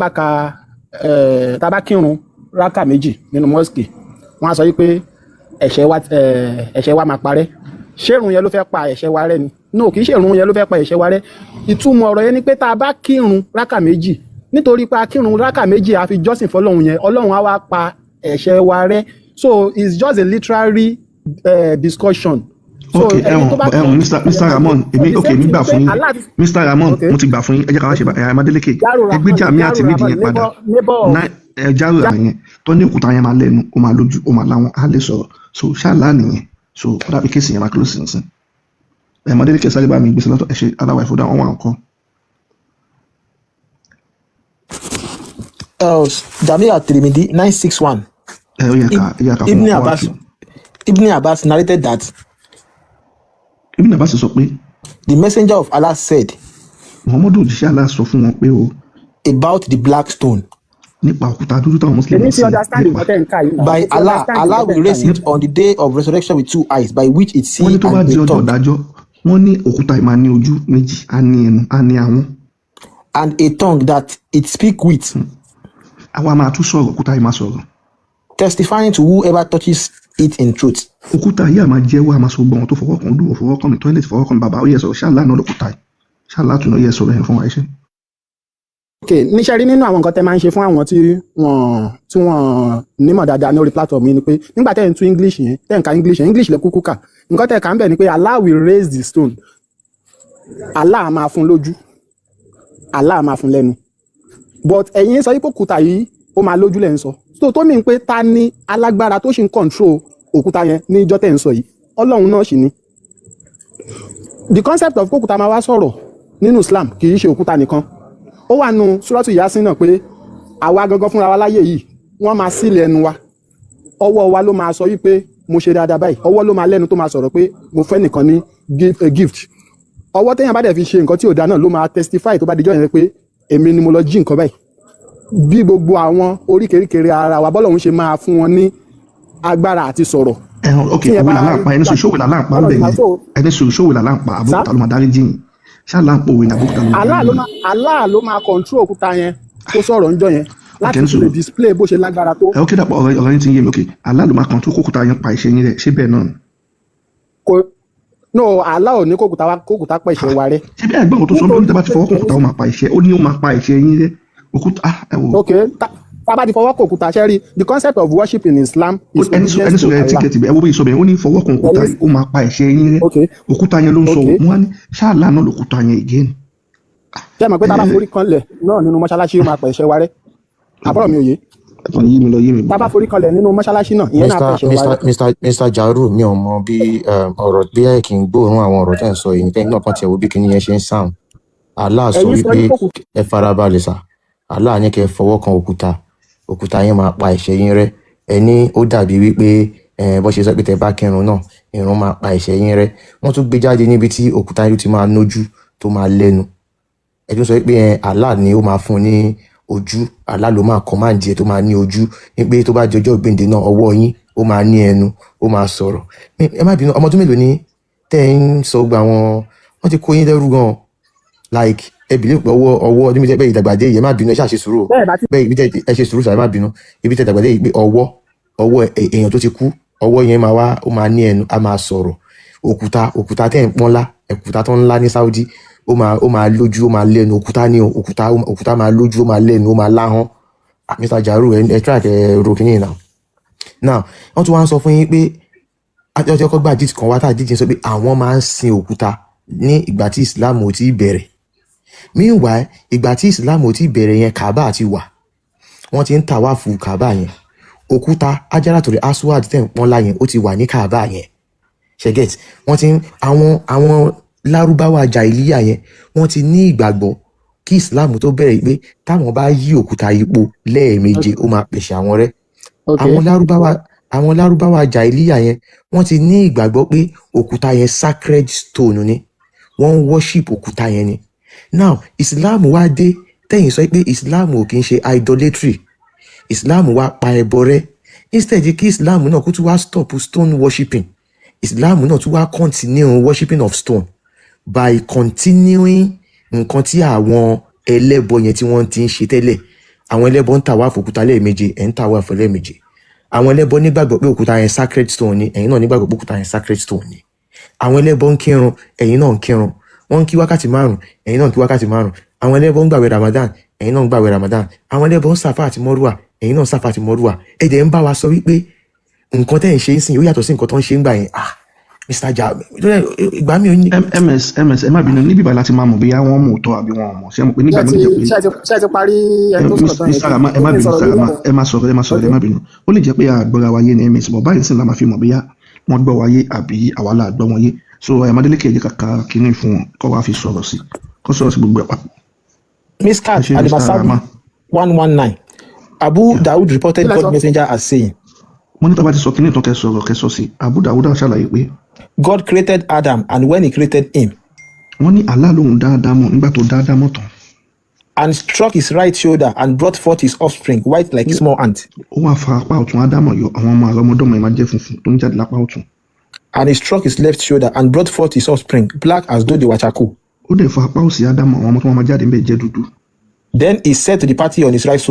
bá kírun rákà méjì nínú mosque wọ́n á sọ wípé ẹ̀ṣẹ̀ wa máa parẹ́ ṣé ìrun yẹn ló fẹ́ pa ẹ̀ṣẹ̀ wa rẹ́ ni no kì í ṣe ìrun yẹn ló fẹ́ pa ẹ̀ṣẹ̀ wa rẹ́ ìtumọ̀ ọ̀rọ̀ yẹn ni pé tá a bá kírun rákà méjì nítorí pé akírun rákà méjì a fi jọ́sìn fọlọ́run yẹn ọlọ́run á wá pa ẹ̀ṣẹ̀ wa rẹ́ so it's just a literary discussion. ok Mr Ramon èmi gbà fún yín Mr Ramon mo ti gbà fún yín ẹ jẹ́ ká wá ṣe ẹ̀ Amadélékè ẹgbẹ́ jàmí àti mídìí yẹn padà Jarur yẹn tó ní òkúta yẹn máa lẹ́nu ó máa lójú ó máa láwọn á lè sọ̀rọ̀ so ṣáàlá nìyẹn so ó dàbí kéèsì yẹn máa close nísìn ẹ̀ Amadélékè sáré bá mi gbèsè lọ́tọ̀ ẹ̀ ṣe aláwọ̀ ìfọdà wọn wà nǹkan. Jamia Tirimidi 961. Ibn Abbas narrated that Ibn Abbas sọ pé the messenger of Allah said Muhammadu òjíṣẹ́ Allah sọ fún wọn pé o about the black stone. Nípa òkúta dúdú táwọn Muslim by Allah will raise it on the day of resurrection with two eyes by which it sees and a tongue. Wọ́n ní òkúta yìí máa ní ojú méjì á ní ẹnu á ní ahọ́n. And a tongue that it speak with. Àwa máa tún sọ̀rọ̀ òkúta yìí máa sọ̀rọ̀. Testifying to whoever touches it in truth. Òkúta yìí àmà jẹ́wọ́ àmà sọ gbọ́n tó fọwọ́ kan dùn fọwọ́ kan mi tọ́ílẹ̀tì fọwọ́ kan bàbá ó yẹ sọ̀rọ̀ ṣáàlá náà lòkúta yìí ṣáàlá tún náà yẹ sọ̀rọ̀ yẹn fún wa iṣẹ́. ok níṣẹ́ rí nínú àwọn nǹkan tẹ́ máa ń ṣe fún àwọn tí wọ́n nímọ̀ dáadáa ní orí platform yìí ni pé nígbà tẹ́ ń tún English yẹn tẹ́ ń ka English lẹ kúkú kà nǹkan tẹ́ kà ń bẹ̀ ni pé Allah will raise the stone Allah máa fún lójú Allah máa fún lẹ́nu but ẹ̀yin sọ yìí pé òkúta yìí ó máa lójú lẹ́ ń sọ so tó mìíràn pé ta ni alágbára tó ṣì ń control òkúta yẹn ní ìjọ tẹ́ ń sọ yìí Ọlọ́run náà sì ni the concept of òkúta máa wá sọ̀rọ̀ nínú Islam kì í ṣe òkúta nìkan ó wà nù Suratu Yasin náà pé àwa gangan fúnra wa láyé yìí wọ́n máa sílẹ̀ ẹnu wa ọwọ́ wa ló máa sọ wípé mo ṣe dáadáa báyìí ọwọ́ ló máa lẹ́nu tó máa sọ̀rọ̀ pé mo fẹ́ nìkan ní gift ọwọ́ téèyàn bá dẹ̀ fi ṣe nǹkan tí ò dáa náà ló máa testify tó bá dijọ́ yẹn pé èmi ni mo lọ jí nǹkan báyìí bí gbogbo àwọn oríkèéríkèé ara wa bọ́lọ́run ṣe máa fún wọn ní agbára àti sọ̀rọ̀. ok òwe làlá àpá ẹni sọ ṣòwò làlá àpá ń bẹ̀ yẹn ẹni sọ ṣòwò làlá àpá àbúkúta ló máa dárí jìn ṣáàlá ń pò òwe ní àbúkúta ló máa dárí jìn. Allah ló máa control òkúta yẹn tó sọ̀rọ̀ ńjọ́ yẹn láti lè display bó ṣe lágbára tó. ẹ ó kéde àpò ọ̀rọ̀ yín ti ń yé mi ok Allah ló máa control kókúta yẹn pa ìṣe yín rẹ ṣé bẹ́ẹ̀ náà ni. no Allah ò ní kókúta pa ìṣe wa rẹ. ṣé bí ẹgbẹ́ tó sọ lórí tẹ́ bá ti fọwọ́ kókúta ó máa pa ìṣe ó ní ó máa pa ìṣe yín rẹ òkúta ẹ wò. ok tá bá ti fọwọ́ kókúta ṣe rí the concept of worship in Islam is ẹni sọ ẹ tíkẹ́ẹ̀tì ẹ wo bí sọ bẹ́ẹ̀ ó ní fọwọ́ kan òkúta ó máa pa ìṣe yín rẹ òkúta yẹn ló ń sọ wọn ní ṣáàlà náà lòkúta yẹn again. ṣé ẹ mọ̀ pé tá a bá forí kanlẹ̀ náà nínú mọ́ṣáláṣí ó máa pa ìṣe wa rẹ àbúrò mi ò yé. tá a bá forí kanlẹ̀ nínú mọ́ṣáláṣí náà ìyẹn náà pa ìṣe wa rẹ. Mr Jarur mi ò mọ bí ọ̀rọ̀ bí ẹ̀ kì í gbóòórùn àwọn ọ̀rọ̀ tẹ́ ń sọ yìí nítorí náà kan tiẹ̀ wo bí kinní yẹn ṣe ń sound. Allah sọ wípé ẹ farabalẹ̀ sà Allah ní kẹ́ fọwọ́ kan òkúta yẹn máa pa ẹ̀ṣẹ̀ yín rẹ́ ẹ ní ó dàbí wípé bó ṣe sọ pé tẹ́ bá kírun náà ìrun máa pa ẹ̀ṣẹ̀ yín rẹ́ wọ́n tún gbé jáde níbi tí òkúta yẹn ti máa nójú tó máa lẹ́nu ẹ tún sọ pé Allah ni ó máa fún ní ojú Allah ló máa command ẹ tó máa ní ojú ní pé tó bá jọjọ́ ìgbéǹde náà ọwọ́ yín ó máa ní ẹnu ó máa sọ̀rọ̀ ẹ má bínú ọmọ ọdún mélòó ni tẹ́ ń sọ gba wọ́n ti kó yín lẹ́rú gan like ẹ believe pé ọwọ́ ọdún méjì bẹ́ẹ̀ ìdàgbàdé yìí ẹ má bínú ẹ ṣáà ṣe sùúrù bẹ́ẹ̀ ibi tẹ́ ẹ ṣe sùúrù ṣáà ẹ má bínú ibi tẹ́ ìdàgbàdé yìí pé ọwọ́ èèyàn tó ti kú ọwọ́ yẹn máa wá ó máa ní ẹnu á máa sọ̀rọ̀ òkúta tẹ́ ń pọ́nlá òkúta tó ń lá ní Saudi ó máa lójú ó máa lẹ́nu òkúta máa lójú ó máa lẹ́nu ó máa láhán Mr Jarur ẹ try ẹ ro kìíní now wọ́n tún wá ń sọ fún yín pé àti ọkọ̀ gbà jíjì kan wá tá àjíjì sọ pé àwọn máa ń sin òkúta ní ìgbà tí Islam ò tí ì bẹ̀rẹ̀ meanwhile ìgbà tí Islam ò tí ì bẹ̀rẹ̀ yẹn Kaaba ti wà wọ́n ti ń tàwáfù Kaaba yẹn òkúta Hajaratul Aswad tẹ̀ ń pọ́nlá yẹn ó ti wà ní Kaaba yẹn ṣẹ́gẹ̀t wọ́n ti ń àwọn lárúbáwá jàìlíyà yẹn wọ́n ti ní ìgbàgbọ́ kí Islam tó bẹ̀rẹ̀ pé táwọn bá yí òkúta ipò lẹ́ẹ̀méje ó máa pèsè àwọn rẹ́ àwọn lárúbáwá jàìlíyà yẹn wọ́n ti ní ìgbàgbọ́ pé òkúta yẹn sacred stone ni wọ́n ń worship òkúta yẹn ni now Islam wá dé tẹ̀yìn sọ pé Islam ò kì í ṣe idolatry Islam wá pa ẹbọ rẹ́ instead kí Islam náà kó tún wá stop stone worshiping Islam náà tún wá continue worshiping of stone by continuing nǹkan tí àwọn ẹlẹ́bọ yẹn tí wọ́n ti ń ṣe tẹ́lẹ̀ àwọn ẹlẹ́bọ ń tàwáfù òkúta lẹ́ẹ̀méje ẹ̀ ń tàwáfù lẹ́ẹ̀méje àwọn ẹlẹ́bọ nígbàgbọ́ pé òkúta yẹn sacred stone ni ẹ̀yin náà nígbàgbọ́ pé òkúta yẹn sacred stone ni àwọn ẹlẹ́bọ ń kírun ẹ̀yin náà ń kírun wọ́n ń kí wákàtí 5 ẹ̀yin náà ń kí wákàtí 5 àwọn ẹlẹ́bọ ń gbààwẹ̀ Ramadan ẹ̀yin náà ń gbàwẹ̀ Ramadan àwọn ẹlẹ́bọ̀ ń sàfà àti mọ́rùwà ẹ̀yin náà ń sàfà àti mọ́rùwà ẹ̀dẹ̀ ń bá wa sọ wípé nǹkan tẹ́ ń ṣe ń sìn ó yàtọ̀ sí nǹkan tó ń ṣe ń gbà yẹn Mr Jarur ìgbà mi ò ní. ms ẹ má bínú níbi ìbàlá ti máa mọ̀ bóyá wọ́n mú òótọ́ àbí wọn mọ̀ ṣé mo pé nígbà mi lè jẹ́ pé. ṣé ẹ ti parí ẹni tó sọ̀rọ̀ tán Mr Rama ẹ má bínú Mr Rama ẹ má sọ̀rọ̀ ẹ má bínú ó lè jẹ́ pé àgbọ̀ra wáyé ní ms bọ̀ báyìí sì la máa fi mọ̀ bóyá wọ́n gbọ́ wáyé àbí àwa la gbọ́ wọn yé so Adeleke ẹ̀jẹ̀ kàkà kínní fún wọn kọ́ wá fi sọ̀rọ̀ sí gbogbo ẹ̀ papọ̀. Miss Kat Alimasabi 119 Abu Daud reported God messenger as saying. Wọ́n ní tó bá ti sọ kínní tó kẹsọ̀ sí Abu Daud ṣàlàyé pé. God created Adam and when he created him. Wọ́n ní Allah lòun dá Ádámọ̀ nígbà tó dá Ádámọ̀ tán. And struck his right shoulder and brought forth his offspring white like a small ant. Ó wá fa apá ọ̀tún Ádámọ̀ yọ àwọn ọmọ àrọ́mọdọ́mọ ẹ̀ máa jẹ́ funfun tó ń jáde lápá ọ̀tún. And he struck his left shoulder and brought forth his offspring black as though they were charcoal. Ó dẹ̀ fa apá òsì Ádámọ̀ àwọn ọmọ tó máa jáde ń bẹ̀ jẹ́ dúdú. Then he said to the party on his right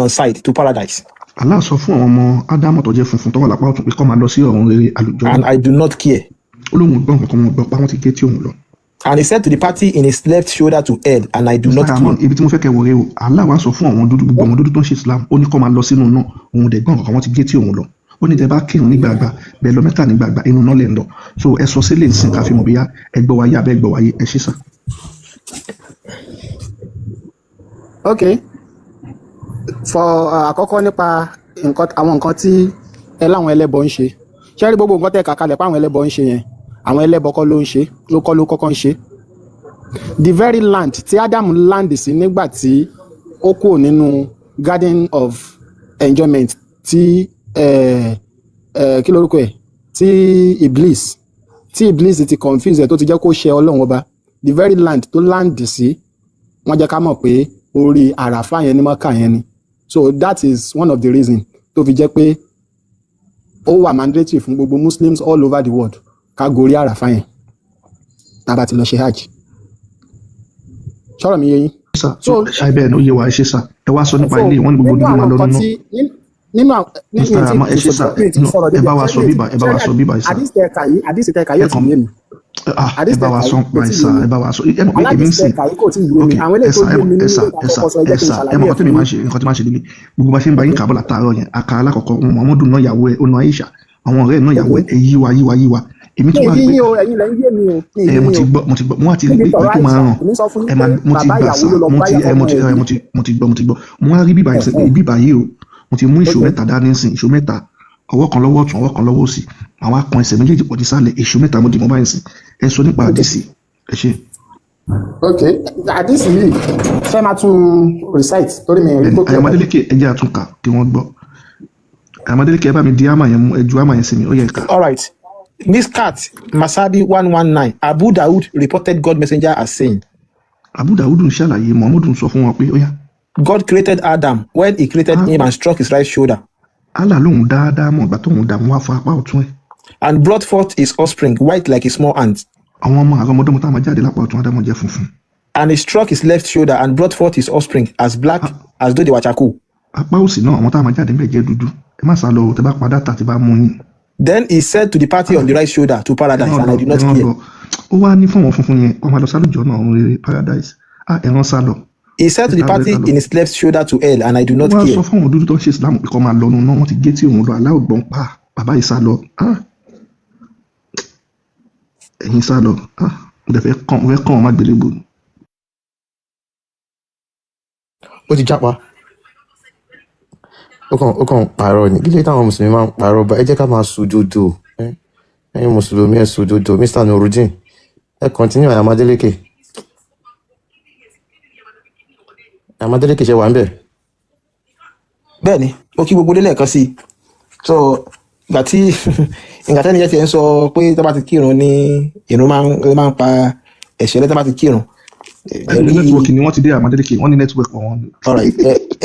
side to paradise. Allah sọ fún àwọn ọmọ Ádámọ̀ tó jẹ́ funfun tó wà lápá ọ̀tún pé kó máa lọ sí ọ̀run rere àlùjọ. And I do not care. Olóhùn gbọ́n kankan wọn gbọ́ pa wọ́n ti gé tí òun lọ. And he said to the party in his left shoulder to hell and I do not care. Ibi tí mo fẹ́ kẹ́ wọ̀rẹ́ o Allah wá sọ fún àwọn dúdú gbogbo àwọn dúdú tó ń ṣe Islam ó ní kó máa lọ sínú náà òun dẹ̀ gbọ́n kankan wọ́n ti gé tí òun lọ. Ó ní tẹ́ bá kírun nígbàgbà bẹ́ẹ̀ lọ mẹ́ta nígbàgbà inú náà lẹ̀ ń lọ so ẹ sọ sílẹ̀ ìsìn káfí mọ̀ bíyá ẹ gbọ́ wáyé abẹ́ gbọ́ wáyé ẹ ṣe sà. Okay for àkọ́kọ́ nípa àwọn nǹkan tí ẹ láwọn ẹlẹ́bọ ń ṣe ṣé rí gbogbo nǹkan tẹ́ kà kalẹ̀ pé àwọn ẹlẹ́bọ ń ṣe yẹn àwọn ẹlẹ́bọ kọ́ ló ń ṣe ló kọ́kọ́ ń ṣe the very land tí Ádámù land sí nígbà tí ó kúrò nínú garden of enjoyment tí kí lórúkọ ẹ̀ tí Iblis ti confuse ẹ̀ tó ti jẹ́ kó ṣe Ọlọ́run ọba the very land tó land sí wọ́n jẹ́ ká mọ̀ pé orí àràfà yẹn ní Mọ́kà yẹn ni so that is one of the reasons tó fi jẹ́ pé ó wà mandatory fún gbogbo Muslims all over the world ká gorí àràfà yẹn tá a bá ti lọ ṣe hajj ṣọ́rọ̀ mi yé yín. so àìbẹ́ẹ̀ ló yé wa ẹ ṣe sà ẹ wá sọ nípa ilé wọn ní gbogbo dúdú máa lọ nínú. nínú àwọn Mr Rama ẹ ṣe sà ẹ bá wa sọ bíbà ìsà. àdìsí tẹ̀ka yóò ti yé mi. ẹ bá wa sọ pa ìsà ẹ bá wa sọ ẹ mọ̀ pé èmi ń sìn ẹ mọ̀ kọ́tẹ́ mi máa ń ṣe nǹkan tí máa ń ṣe líle gbogbo bá ṣe ń bá yín kàbọ̀ látàárọ̀ yẹn àkà alákọ̀ọ́kọ́ Muhammadu náà yàwó ẹ ọ̀nà Aisha àwọn ọ̀rẹ́ náà yàwó ẹ yíwa èmi tó wà pé mo ti gbọ́ mo àti rí pé tó máa ràn mo ti gbà sá mo ti gbọ́ mo wá rí bíbà yìí o mo ti mú ìṣó mẹ́ta dání sìn ìṣó mẹ́ta ọwọ́ kan lọ́wọ́ ọ̀tún ọwọ́ kan lọ́wọ́ òsì àwọn akàn ẹsẹ̀ méjèèjì pọ̀ dísàlẹ̀ ìṣó mẹ́ta mo dì mọ́ báyìí sìn ẹ sọ nípa àdìsí ẹ ṣe. ok àdìsí yìí fẹ́ máa tún recite torí mi rí gbogbo. Adeleke ẹ jẹ́ àtúnkà kí wọ́n gbọ́ Adeleke ẹ bá mi di àmà yẹn mú ẹ ju àmà yẹn sí mi ó yẹ ká. All right. Miss Kat Masabi 119 Abu Daud reported God messenger as saying. Abu Daud ń ṣàlàyé Muhammadu ń sọ fún wọn pé ó yá. God created Adam when he created him and struck his right shoulder. Allah lòun dá Ádámọ̀ ìgbà tóun dá wọn wá fún apá ọ̀tún ẹ̀. And brought forth his offspring white like a small ant. Àwọn ọmọ àrọ́mọdọ́mọ táwọn jáde lápá ọ̀tún Ádámọ̀ jẹ́ funfun. And he struck his left shoulder and brought forth his offspring as black as though they were charcoal. Apá òsì náà àwọn táwọn jáde ń bẹ̀ jẹ́ dúdú ẹ má sá lọ tẹ bá padà tà tí bá mú yín. Then he said to the party on the right shoulder to paradise and I do not care. Ó wá ní fún àwọn funfun yẹn wọ́n máa lọ sálùjọ́ náà ọ̀run rere paradise ẹ̀ràn sá lọ. He said to the party in his left shoulder to hell and I do not care. Wọ́n sọ fún àwọn dúdú tó ń ṣe Islam pé kó máa lọ́nu náà wọ́n ti gé tí òun lọ aláwọ̀ gbọ́n pa bàbá yìí sá lọ ẹ̀yin sá lọ mo fẹ́ kàn wọ́n má gbélébò. ó ti jápa ó kàn pààrọ̀ ní kílé táwọn mùsùlùmí máa ń pààrọ̀ bá ẹ jẹ́ ká máa sòdodo ẹ̀yin mùsùlùmí ẹ sòdodo Mr Nurudeen ẹ continue Adeleke Adeleke ṣe wà ń bẹ̀. Bẹ́ẹ̀ni ó kí gbogbo lélẹ̀ kan sí i so ìgbà tẹ́ni yẹn ti ń sọ pé tó bá ti kírun ní ìrun máa ń pa ẹ̀ṣẹ̀ lẹ́tọ́ bá ti kírun. Nẹ́tíwọ̀kì ni wọ́n ti dé Adeleke wọ́n ní nẹ́tíwọ̀kì wọn.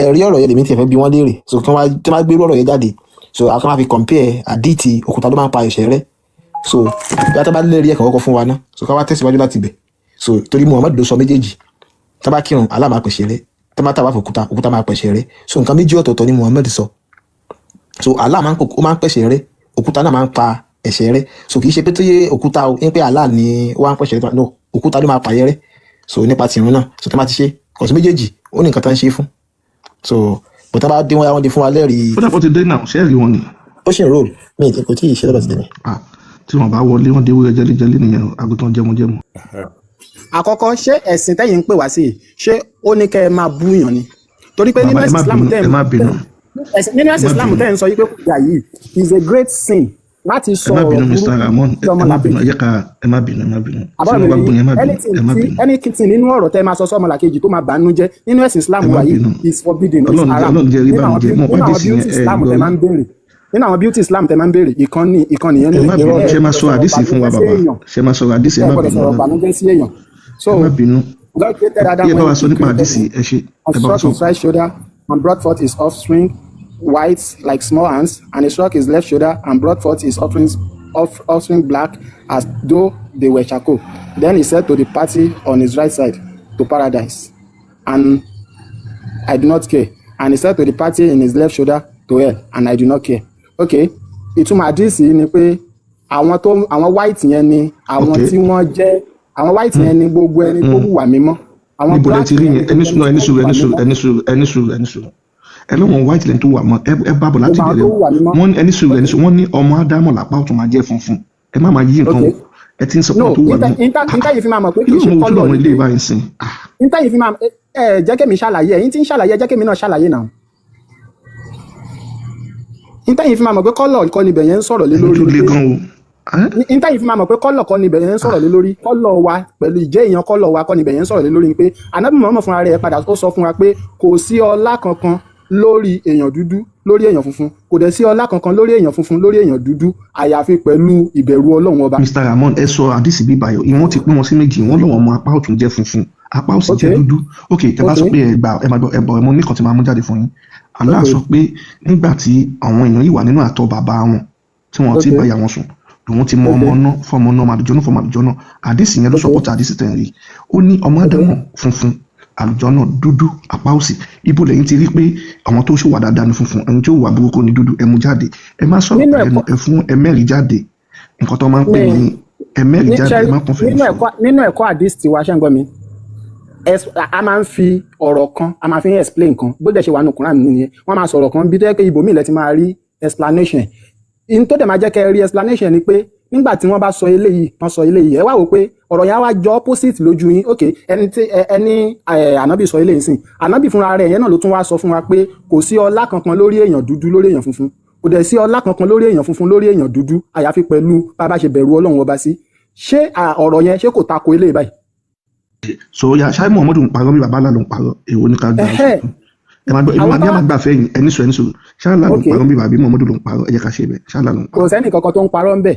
ẹ̀rí ọ̀rọ̀ yẹn lèmi tiẹ̀ fẹ́ bí wọ́n léèrè so tí wọ́n bá gbé ọ̀rọ̀ yẹn jáde so a kàn máa fi compare àdìtì òkúta ló máa ń pa ẹ̀ṣẹ̀ rẹ́ so bí a tó bá léèrè ẹ̀kan kọ́kọ́ fún wa ná so ká wá tẹ̀síwájú láti bẹ̀ so torí Muhammad ló sọ méjèèjì tó bá kírun Allah máa pẹ̀ṣẹ̀ rẹ́ tó bá tàwa òkúta máa pẹ̀ṣẹ̀ rẹ́ so nǹkan méjì ọ̀tọ̀ọ̀tọ̀ ni Muhammad sọ so Allah máa ń pẹ̀ṣẹ̀ rẹ́ òkúta náà máa ń pa ẹ̀ṣẹ̀ rẹ́ so kì í ṣe pé tó yẹ òkúta o ń pé Allah ni ó wá ń pẹ̀ṣẹ̀ rẹ́ no òkúta ló máa pààyẹ rẹ́ so nípa tìrún náà so tó máa ti ṣe kò sí méjèèjì ó ní nǹkan tá ń ṣe fún so bọ̀tá bá dé wọn di fún wa lẹ́rìí. ó dàpọ̀ ti dé náà ṣẹ́ẹ̀rì wọn ni. ó ṣì ń rò mí kò tí ì ṣe lọ́dọ̀ ti dé mi. tí wọn bá wọlé wọn dé wúrẹ́ jẹ́lẹ́jẹ́lẹ́ nìyẹn àgùntàn jẹmujẹmu. àkọ́kọ́ ṣé ẹ̀sìn tẹ́yìn ń pè wá sí ṣé ó ní kẹ́ ẹ máa búyàn ni torí pé nínú ẹ̀sìn Islam tẹ́ ń sọ yí pé kò gbà yìí is a great sin láti sọ ọ̀rọ̀ burúkú Mr. Ramon ẹ má bínú ẹ má bínú anything nínú ọ̀rọ̀ tẹ́ máa sọ sọ́mọ làkejì tó máa bàánú jẹ́ nínú ẹ̀sìn Islam wà yìí is forbidden is haram nínú àwọn beauty Islam tẹ́ máa ń béèrè nínú àwọn beauty Islam tẹ́ máa ń béèrè ìkànnì yẹn ní ìrọ̀ ṣe máa sọ àdìsí fún wa bàbá ṣe máa sọ àdìsí ẹ má bínú ẹ má bínú ẹ bá wa sọ nípa àdìsí ẹ ṣe ẹ bá wa sọ. And brought forth his offspring white like small ants, and he struck his left shoulder and brought forth his offspring black as though they were charcoal. Then he said to the party on his right side, to paradise, and I do not care. And he said to the party in his left shoulder, to hell, and I do not care. Okay, ìtumọ̀ àdìsí ni pé àwọn white yẹn ni àwọn tí wọ́n jẹ́ àwọn white yẹn ni gbogbo ẹni tó hùwà mímọ́. Níbo lẹ ti rí yẹn ẹni sùúrù ẹlọ́wọ̀n white lẹ́ni tó wà mọ́ ẹ bá bọ̀ láti bẹ̀rẹ̀ wọ́n ní ẹni sùúrù wọ́n ní ọmọ ádámọ̀ lápá ọ̀tún máa jẹ́ funfun ẹ má máa yí nǹkan ẹ ti ń sọ pé tó wà mọ́ níta yìí fi máa mọ̀ pé kì í ṣe kọ́lọ̀ àwọn ilé ìbáyìí sìn. níta yìí fi máa jẹ́ kémi ṣàlàyé ẹ̀yin tí ń ṣàlàyé jẹ́ kémi náà ṣàlàyé náà níta yìí fi máa mọ̀ pé kọ́lọ̀ kọ́ níbẹ̀ yẹn ń sọ̀rọ̀ lé lórí níta yìí fi máa mọ̀ pé kọ́lọ̀ kọ́ níbẹ̀ yẹn ń sọ̀rọ̀ lé lórí kọ́lọ̀ wa pẹ̀lú ìjẹ́ èèyàn kọ́lọ̀ wa kọ́ níbẹ̀ yẹn ń sọ̀rọ̀ lé lórí ni pé Ànábì Muhammad fúnra rẹ̀ padà ó sọ fún wa pé kò sí ọlá kankan lórí èèyàn dúdú lórí èèyàn funfun kò dẹ̀ sí ọlá kankan lórí èèyàn funfun lórí èèyàn dúdú àyàfi pẹ̀lú ìbẹ̀rù Ọlọ́run ọba. Mr. Ramon ẹ sọ àdìsí bíbáyọ ìwọ̀n ti pín wọn sí méjì wọ́n lọ́wọ́ ọmọ apá ọ̀tún jẹ́ funfun apá òsì jẹ́ dúdú ok tẹ bá sọ pé ẹbọ ẹmọ nìkan ti máa mú jáde fún yín Allah sọ pé nígbà tí àwọn èèyàn yìí wà nínú àtọ̀ bàbá wọn tí wọ́n ti bá ìyá wọn sùn lòun ti mọ ọmọ náà fọmọ náà màdùjọ náà fọmọ àdùjọ náà àdìsí yẹn ló sọpọtà àdìsí tẹ̀ ń rí ó ní ọmọ ádámọ̀ funfun àlùjọ náà dúdú apá òsì ibo lẹ́yìn ti rí pé àwọn tó ṣòwò dáadáa ní funfun ẹni tó wà burúkú ní dúdú ẹ mú jáde ẹ má sọ̀rọ̀ ẹnu ẹ fún ẹmẹ́rì jáde nǹkan tó máa ń pè ní ẹmẹ́rì jáde ẹ má kún fún nínú ẹ̀kọ́ àdìsí tiwa ṣẹ́ ń gbọ́ mi a máa ń fi ọ̀rọ̀ kan a máa fi ń explain kan bó dẹ̀ ṣe wà nù Kùránì nìyẹn wọ́n máa sọ̀rọ̀ kan bí tó yẹ pé ibòmíì lẹ ti máa rí explanation in tó dẹ̀ máa jẹ́ kẹ́ rí explanation ni pé nígbà tí wọ́n bá sọ eléyìí wọ́n sọ eléyìí ẹ wá wò pé ọ̀rọ̀ yẹn wá jọ opposite lójú yín ok ẹni ànábì sọ eléyìí sìn ànábì fúnra rẹ̀ yẹn náà ló tún wá sọ fún wa pé kò sí ọlá kankan lórí èèyàn dúdú lórí èèyàn funfun kò dẹ̀ sí ọlá kankan lórí èèyàn funfun lórí èèyàn dúdú àyàfi pẹ̀lú bàbá ṣe bẹ̀rù Ọlọ́run ọba sí ṣé ọ̀rọ̀ yẹn ṣé kò tako eléyìí báyìí. so ya ṣáà Muhammadu ń parọ́ bí bàbá àlà ló ń parọ́ èwo ní ká gbà ẹ máa gbà fẹ́yìn ẹni sọ ṣáàlà ló ń parọ́ bí bàbí Muhammadu ló ń parọ́ ẹ jẹ́ ká ṣe bẹ́ẹ̀ ṣáàlà ló ń parọ́. kò sẹ́ni kankan tó ń parọ́ ń bẹ̀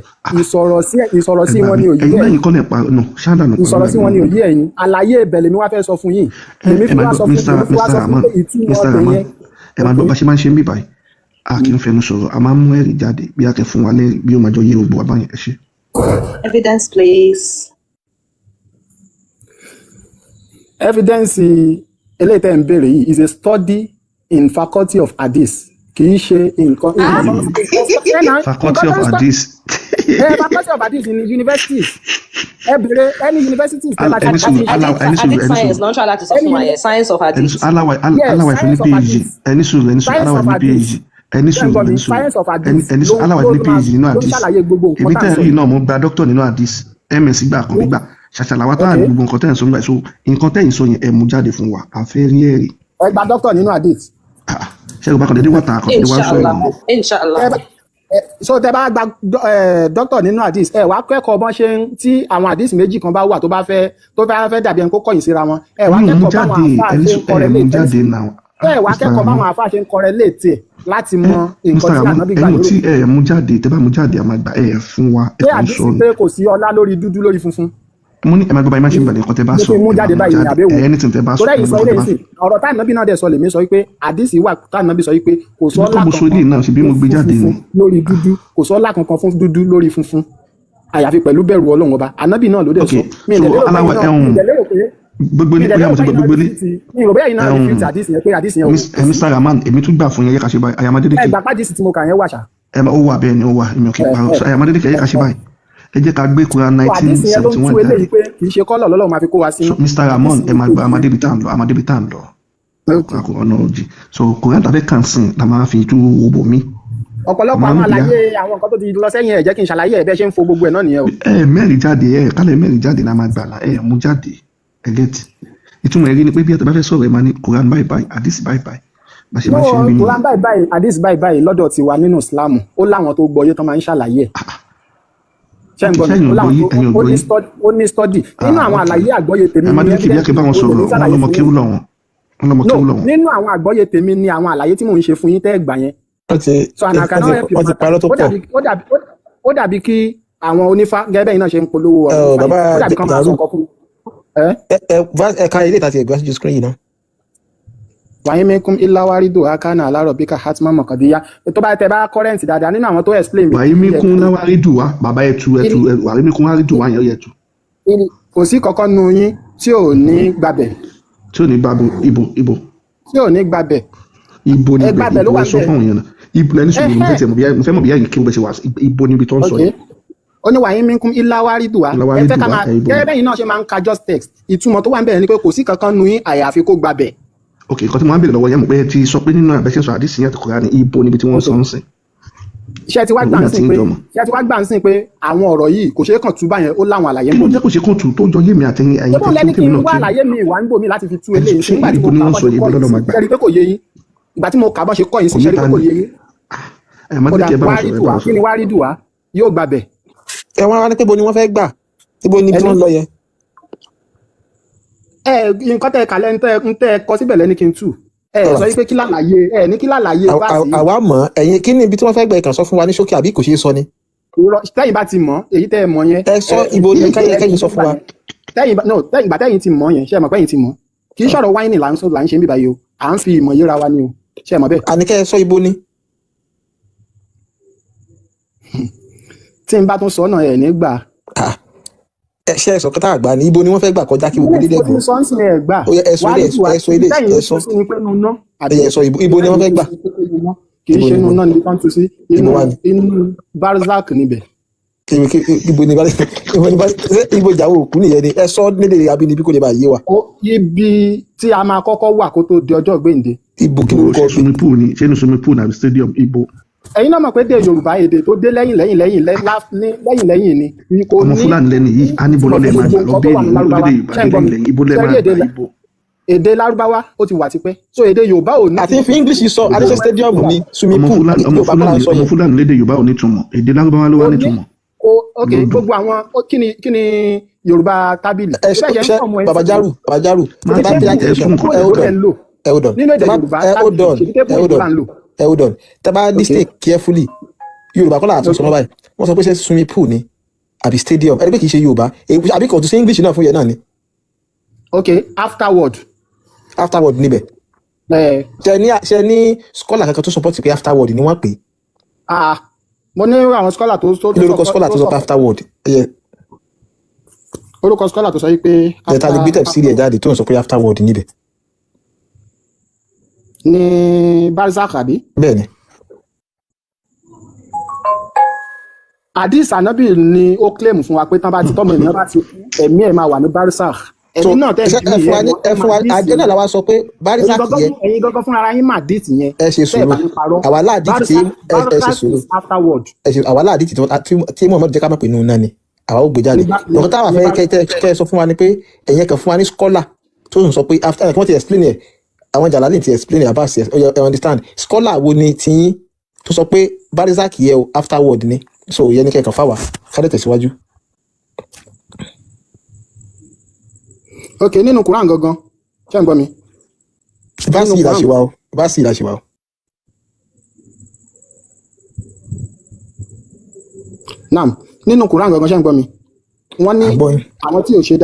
ìsọ̀rọ̀ sí wọn ni òye ẹ̀yin lẹ́yìn kọ́lẹ̀ parọ́ no ṣáàlà ló ń parọ́ ìsọ̀rọ̀ sí wọn ni òye ẹ̀yin àlàyé ìbẹ̀lẹ̀ mi wá fẹ́ sọ fún yín èmi fi wá sọ fún yín pé ìtumọ̀ ọ̀tẹ̀ yẹn. ẹ máa gbọ́ bá ṣe máa ń ṣe ń bí báyìí a kì í fẹnu sọ̀rọ̀ a máa ń mú ẹ̀rí jáde bí a kẹ́ fún wa lẹ́rìí bí ó máa jọ yé gbogbo àbáyẹn ẹ ṣe. Evidence, please. Evidence eléyìí tẹ́ ń béèrè yìí is a study in faculty of hadith kì í ṣe nǹkan. faculty of hadith. faculty of hadith in universities ẹ béèrè any universities. Hadith science ló ń ṣàlàyé sọ fún wa yẹn science of hadith. aláwọ̀ ìfẹ́ ní phd ẹni sùúrù aláwọ̀ ìfẹ́ ní phd ẹni sùúrù aláwọ̀ ìfẹ́ ní phd nínú hadith èmi tẹ́ rí náà mo gba doctor nínú hadith ms gbà kan gbà ṣàṣàlàwà tá à ní gbogbo nǹkan tẹ́ ẹ̀ ń sọ nígbà so nǹkan tẹ́ ẹ̀ ń sọ yẹn ẹ̀ mú jáde fún wa àfẹ́ rí ẹ̀rí. ẹ gba doctor nínú hadith. ṣẹ́gun bá kan dédé wà tá a kan dédé wá sọ ẹ̀. Inshallah. so tẹ́ bá gba doctor nínú hadith ẹ wá kẹ́kọ̀ọ́ bọ́n ṣe ń tí àwọn hadith méjì kan bá wà tó bá fẹ́ dàbí ẹni kó kọ̀yìn síra wọn ẹ wá kẹ́kọ̀ọ́ báwọn àfáà ṣe ń correlate ẹ wá kẹ́kọ̀ọ́ báwọn àfáà ṣe ń correlate láti mọ nǹkan tí ànábì gbà lórí. ẹ̀yin tí ẹ mú jáde tẹ́ bá mú jáde àmọ́ gbà ẹ fún wa ẹ kàn sọ ni. pé kò sí ọlá lórí dúdú lórí funfun. mo ní ẹ máa gbọ́ báyìí má ṣe ń bẹ̀rẹ̀ nǹkan tẹ́ bá sọ ẹ mú jáde báyìí ní àbẹ̀wò anything tẹ́ bá sọ ẹ sọ eléyìí sí ọ̀rọ̀ táì nábì náà dẹ̀ sọ lèmi sọ pé àdìsí wà táì nábì sọ pé kò sọ ọlá kankan lórí dúdú kò sọ ọlá kankan fún dúdú lórí funfun àyàfi pẹ̀lú bẹ̀rù Ọlọ́run ọba ànábì náà ló dẹ̀ sọ mi ì gbogbo ní bóyá mo ti gbogbo ní. ìròbẹ́ yìí náà ní fíìtì àdìsí yẹn pé àdìsí yẹn ò. Mr. Rahman èmi tún gbà fún yẹn yẹ ká ṣe báyìí àyàmádé dèkè. ẹ gbà pàdísì tí mo kà yẹn wà ṣá. ó wà bẹ́ẹ̀ ni ó wà èmi ò kì í parọ́ àyàmádé dèkè yẹ ká ṣe báyìí ẹ jẹ́ ká gbé Quran so àdìsí yẹn ló ń tú 1971 eléyìí jáde. pé kì í ṣe kọ́lọ̀ lọ́lọ́run máa fi kó wa sínú. So Mr Ramon ẹ máa gba amadébi tá à ń lọ ọ̀nà òjì. So Quran tàbí kànsìn la máa fi tú owó mi. ọ̀pọ̀lọpọ̀ àwọn àlàyé àwọn nǹkan tó ti lọ sẹ́yìn ẹ̀ jẹ́ kí n ṣàlàyé ẹ̀ bẹ́ẹ̀ ṣe ń fo gbogbo ẹ̀ náà nìyẹn o. Mẹ́rin jáde kálẹ̀ mẹ́rin jáde la máa gbà lá mú jáde gẹ́tì. Ìtumọ̀ ẹ̀rí ni pé bí ẹ bá fẹ́ sọ̀rọ̀ ẹ máa ní Quran báyìí báyìí àdìsí báyìí báyìí bá ṣe máa ṣe nínú. Quran báyìí báyìí àdìsí báyìí báyìí lọ́dọ̀ tiwa nínú Ìsìlámù ó láwọn tó gbọ́yé tó máa ń ṣàlàyé ẹ̀. ṣé ń gbọ́ mi? Ó ní study nínú àwọn àlàyé àgbọ́yé tèmi. ẹ má dé kí bí ẹ bá wọn sọ̀rọ̀ wọn lọmọ kéwú lọ́wọ́. nínú àwọn àgbọ́yé tèmi ni àwọn àlàyé tí mò ń ṣe fún yín tẹ́ ẹ gbà yẹn. Ó dàbí kí àwọn onífá gẹ́gẹ́ bẹ́ẹ̀ náà ṣe ń polówó ọ̀rọ̀ ó dàbí kan máa sọ nǹkan fún ẹ̀ka ilé ìtàtì ẹ̀gbẹ́ sí screen yìí náà. wàyí minkum illa wariduha kana ala rabbika hatman maqdiya tó bá tẹ bá current dáadáa nínú àwọn tó explain. wàyí minkum illa wariduha bàbá ẹ̀ tu wàyí minkum wariduha yẹn yẹ tu. kò sí kankan nu yín tí ò ní gbàbẹ̀. tí ò ní gbàbẹ̀ ibo. tí ò ní gbàbẹ̀. ibo ni ibẹ̀ ibo sọ fún òun yẹn náà ibo lẹni sùn mo fẹ́ mọ̀ bí yá yìí kí n bẹ ṣe wà ibo níbi tó ń sọ yìí. ó ní wàyí minkum illa wariduha ẹ fẹ́ ká máa gẹ́gẹ́ bẹ́yìn náà ṣe máa ń ka just text ìtumọ̀ tó wà ń bẹ̀rẹ̀ ni pé kò sí kankan nu yín àyàfi kó gbàbẹ̀. ok nǹkan tí mo máa ń bèèrè lọ́wọ́ yẹn mọ̀ pé ti sọ pé nínú àbẹ́sẹ̀ sọ àdìsí yẹn Kùránì ní ibo níbi tí wọ́n sọ ń sìn. ṣé ẹ ti wá gbà ń sìn pé àwọn ọ̀rọ̀ yìí kò ṣeé kàn tú báyẹn ó láwọn àlàyé mọ̀. jẹ́ kò ṣe kàn tú tó jọ yé mi àtẹ̀yìn ẹ̀yìn tó lẹ́ni kí n wá àlàyé mi ìwà ń bò mí láti fi tú eléyìí sí ìgbà tí mo kà bọ́ ṣe kọ́ yìí ṣẹ́rí pé kò yé yín ìgbà tí mo kà bọ́ ṣe kọ́ yìí sí ṣẹ́rí pé kò yé yín. kí ni wá rí dùwà yóò gbàbẹ̀. ẹ wọ́n wá ní pé bo ni wọ́n fẹ́ gbà ibo ni tí wọ́n lọ yẹn. nǹkan tẹ kàlẹ́ ń tẹ kọ síbẹ̀ lẹ́ni kí n tú sọ pé kí lálàyé ní kí lálàyé bá sí. àwa mọ̀ ẹ̀yin kí ni ibi tí wọ́n fẹ́ gbà ìkàn sọ fún wa ní ṣókí àbí kò ṣeé sọ ni. tẹ́yìn bá ti mọ̀ èyí tẹ́ ẹ mọ̀ yẹn. ẹ sọ ibo ni kẹ́yìn sọ fún wa. tẹ́yìn ti mọ̀ yẹn ṣe é mọ̀ pẹ́yìn ti mọ̀ kì í ṣọ̀rọ̀ wáìnì là ń ṣe ń bíbá yìí o à ń fi ìmọ̀ yíra wa ni o ṣe é mọ̀ bẹ́ẹ̀. àníkẹ́ ẹ sọ ibo ni. tí n bá tún sọ náà ẹ̀ ní gbà. ṣe ẹ sọ kọta àgbà ní ibo ni wọ́n fẹ́ gbà kọjá kí gbogbo dídẹ gbọ́. ẹsọ ibo ni wọ́n fẹ́ gbà. kì í ṣe inú náà níbi kan tún sí inú barzak níbẹ̀. ibo ìjàwó òkú nìyẹn ni ẹ sọ nílé abínibí kò lè bá yé wa. ibi tí a máa kọ́kọ́ wà kó tó di ọjọ́ gbèǹde. ibo kí ló kọ́ swimming pool ni ṣé inú swimming pool nàbí stadium ibo. ẹ̀yin náà mọ̀ pé dé Yorùbá èdè tó dé lẹ́yìn ni kò ní. ọmọ Fúlàní lẹ́nu yìí a níbo lọ́lẹ̀ máa gbà lọ bẹ́ẹ̀ ni lórílẹ̀ Yorùbá lẹ́yìn ibo lẹ́ máa gbà ibo. èdè Lárúbáwá ó ti wà tipẹ́ so èdè Yorùbá ò ní. àti fi English sọ adéṣe stadium ní swimming pool ọmọ Fúlàní lédè Yorùbá ò ní túmọ̀ èdè Lárúbáwá ló wà ní túmọ̀. ok gbogbo àwọn kí ni Yorùbá tábìlì. Baba Jarur nínú èdè Yorùbá tábìlì hold on taba listen carefully Yorùbá kọ́ láti sọmọ báyìí wọ́n sọ pé ṣe swimming pool ni àbí stadium ẹni pé kì í ṣe Yorùbá àbí kò tún sí English náà fún yẹn náà ni. ok afterward níbẹ̀ ṣe ní scholar kankan tó support pé afterward ni wọ́n pè. mo ní àwọn scholar tó kí lórúkọ scholar tó sọ pé afterward. orúkọ scholar tó sọ yìí pé. ẹ̀ta lè gbé tẹ̀sí sílẹ̀ jáde tó ń sọ pé afterward níbẹ̀. ní barzak àbí. bẹ́ẹ̀ni. hadith anabi ni ó claim fún wa pé tán bá ti tọ́mọ ènìyàn bá ti ẹ̀mí ẹ̀ máa wà ní barzak. ẹ̀mí náà tẹ̀ ẹ fún wa àjẹ́ náà làwa sọ pé barzak yẹn. ẹ̀yin gangan fúnra ara yín mà hadith yẹn. ẹ ṣe sùúrù àwa láàdí tí ẹ ṣe sùúrù àwa láàdí tí Muhammad jẹ́ ká má pè nù náà ni àwa ó gbé jáde. lọ́kàn táwa fẹ́ kẹ́ ẹ sọ fún wa ni pé ẹ̀yin kan fún wa ní scholar tó ń sọ pé after wọ́n ti explain ẹ̀ àwọn Jalali ti explain it about you understand scholar wo ni tí tó sọ pé barzak yẹ o afterward ni so yẹ ní kẹkàn fáwà kádẹ tẹ̀síwájú. ok nínú Quran gangan ṣé ń gbọ́ mi. báàsì ìlàṣẹwà o. naam nínú Quran gangan ṣé ń gbọ́ mi. wọ́n ní àwọn tí ò ṣe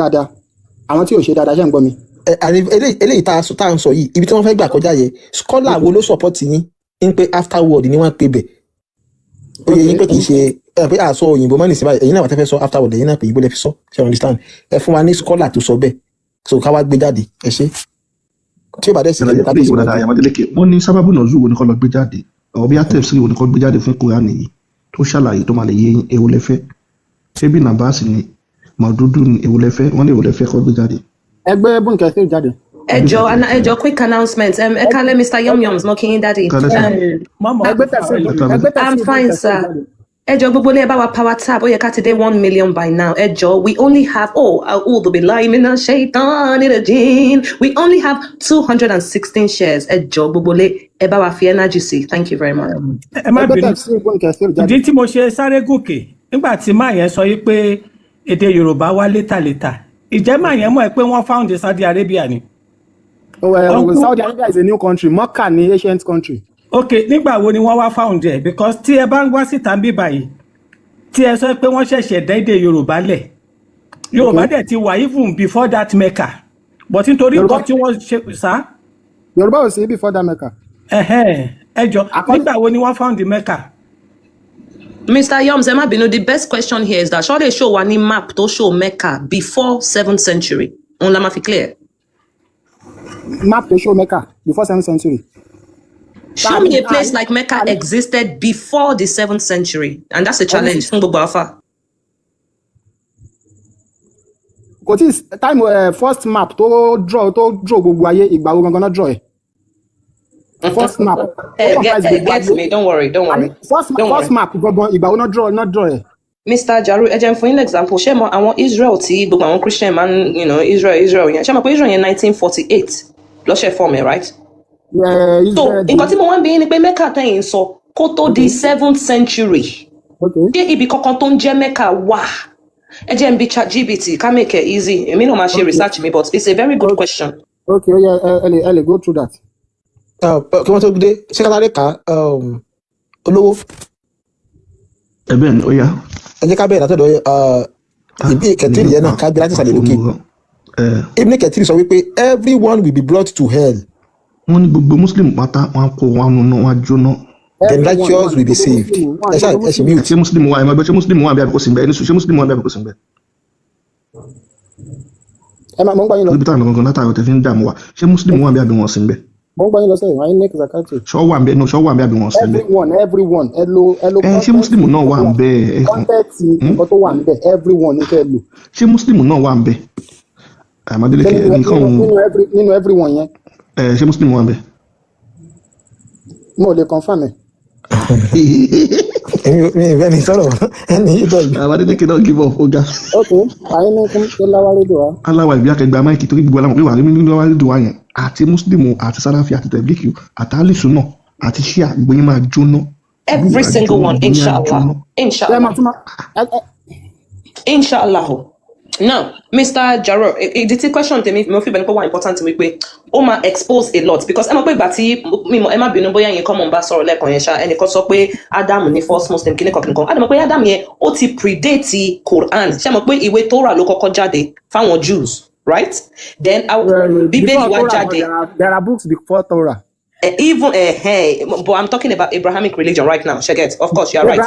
dáadáa ṣé ń gbọ́ mi. eléyìí tá à ń sọ yìí ibi tí wọ́n fẹ́ gbà kọjá yẹ scholar wo ló support yín ń pé afterward ni wọ́n pè bẹ̀ ó yẹ yín pé kì í ṣe pé àṣọ òyìnbó mọ́ nìsín báyìí ẹ̀yin náà wà tẹ́ fẹ́ sọ afterward ẹ̀yin náà pé ìbò lẹ fi sọ ṣe understand ẹ fún wa ní scholar tó sọ bẹ́ẹ̀ so ká wá gbé jáde ẹ ṣe tí ó bá dẹ̀ sí ní tàbí ìwọ̀n dáadáa Àyàmádélékè wọ́n ní sábàbù náà zuu wo ni kọ́ lọ gbé jáde ọ̀rọ̀ bí atef sí wo ni kọ́ gbé jáde fún Kùránì yìí tó ṣàlàyé tó máa lè yé yín ewu lẹ́fẹ́ ṣé bí nàbàásì ni màdúdú ni èwòlẹ́fẹ́ wọ́n ní èwòlẹ́fẹ́ kọ́ gbé jáde. ẹgbẹ́ Ibn Kathir jáde. Ẹjọ́ quick announcement. Ẹ kálẹ̀ Mr. Yum-Yums, mo kí yín daddy. ẹgbẹ́ tẹ̀sí I'm fine, sir. Ẹjọ́ gbogbo lè bá wa power tab, ó yẹ ká ti dé 1 million by now. Ẹjọ́, we only have, a'udhu billahi minash shaitani rajim. We only have 216 shares. Ẹjọ́ gbogbo lè ẹ bá wa fi energy sí. Thank you very much. Ẹ má bínú. Ìdí tí mo ṣe sáré gòkè nígbà tí máa yẹn sọ yìí pé èdè Yorùbá wá létà. Ìjẹ́ máa yẹn mọ̀ ẹ́ pé wọ́n found Saudi Arabia ni. Saudi Arabia is a new country. Mecca ni ancient country. Okay, nígbà wo ni wọ́n wá found ẹ̀? Because tí ẹ bá ń wá síta bí báyìí, tí ẹ sọ pé wọ́n ṣẹ̀ṣẹ̀ dá èdè Yorùbá lẹ̀. Yorùbá dẹ̀ ti wà even before that Mecca. But nítorí nǹkan tí wọ́n ṣe sá. Yorùbá was before that Mecca. Ẹjọ́, nígbà wo ni wọ́n found the Mecca? Mr. Yums, ẹ má bínú, the best question here is that ṣọ́ lè show wa ní map tó show Mecca before 7th century. Òun la máa fi clear. Map to show Mecca before 7th century. Show me a place like Mecca existed before the 7th century, and that's a challenge fún gbogbo afa. Kò tí time first map tó draw gbogbo ayé ìgbà wo gangan náà draw ẹ̀. First map. Get me, don't worry. First map gbogbo ìgbà wo náà draw ẹ̀. Mr. Jarur, ẹ jẹ́ fún yín example, ṣé mo àwọn Israel tí gbogbo àwọn Christian man, Israel yẹn, ṣé mo pé Israel yẹn 1948 ló ṣe form ẹ̀, right? So nǹkan tí mo wá ń bi yín ni pé Mecca tẹ̀yìn sọ kó tó di 7th century. Ṣé ibi kankan tó ń jẹ́ Mecca wà? Ẹ jẹ́ n bi ChatGPT ká make it easy. Èmi náà máa ṣe research mi, but it's a very good question. Okay, ẹ go through that. Kí wọ́n tó dé ṣé kátà lè kà olówó. Ẹ bẹ́ẹ̀ ni ó yá. Ẹ jẹ́ ká bẹ̀rẹ̀ látọ̀dọ̀ ìbí Kathir yẹn náà ká gbé láti ìsàlẹ̀ lókè. Ibn Kathir sọ wípé everyone will be brought to hell. Wọ́n ní gbogbo Muslim pátá wọn kó wọn nínú wọn jóná. The righteous will be saved. Ẹ ṣe mute. Ṣé Muslim wà ẹ̀ ṣé Muslim wà bí abẹ́kọ̀ sí ń bẹ̀ ẹni ṣé Muslim wà bí abẹ́kọ̀ sí ń bẹ̀. Ẹ máa mọ̀ ń gbá yín lọ. Níbi táwọn gangan látàrí ọ̀tẹ̀ fi ń dààmú wa ṣé Muslim wà bí abẹ́wọ̀n sí ń bẹ̀. Mo ń gbá yín lọ sẹ́yìn, wáyé next zakati. Ṣọ́ wà bí abẹ́wọ̀n sí ń bẹ̀. Everyone ẹ lo ṣé Muslim náà wà ń bẹ̀. Kọ́ńtẹ́ẹ̀tì nǹkan tó wà ń bẹ̀ everyone ní kẹ́ lò. Ṣé Muslim náà wà ń bẹ̀. Àmàdélé nǹkan nínú everyone yẹn. Ṣé Muslim wà ń bẹ̀. Mo lè confirm ẹ̀. Mi ìfẹ́ ni sọ̀rọ̀ ẹni yìí dọ̀yìn. Àmàdélé kì í náà give up ọ̀gá. Okay, àyè ní kí n láwárí dùn wá. Aláwa ìbí akẹgbẹ́ máìkì torí gbogbo aláwọ̀ pé wà ní láwárí dùn wá yẹn àti Muslim àti Sàláfì àti tẹ̀blíkì àti alìsùn náà àti ṣíà gbóyìn máa jóná. Every single one, inshallah. Inshallah. Now, Mr. Jarur, the question to me, mo fi bẹni pé wà important to me pé ó máa expose a lot because ẹ mọ̀ pé ìgbà tí ẹ má bínú bóyá yẹn common bá sọ̀rọ̀ lẹ́ẹ̀kan yẹn ṣá ẹnìkan sọ pé Adam ní first Muslim kìnìkan á dẹ̀ mọ̀ pé Adam yẹn ó ti predate Quran ṣé mọ̀ pé ìwé Torah ló kọ́kọ́ jáde fáwọn Jews, right? Then Bíbélì wá jáde. There are books before Torah. Even but I'm talking about Abrahamic religion right now. Sheget, of course, you are right.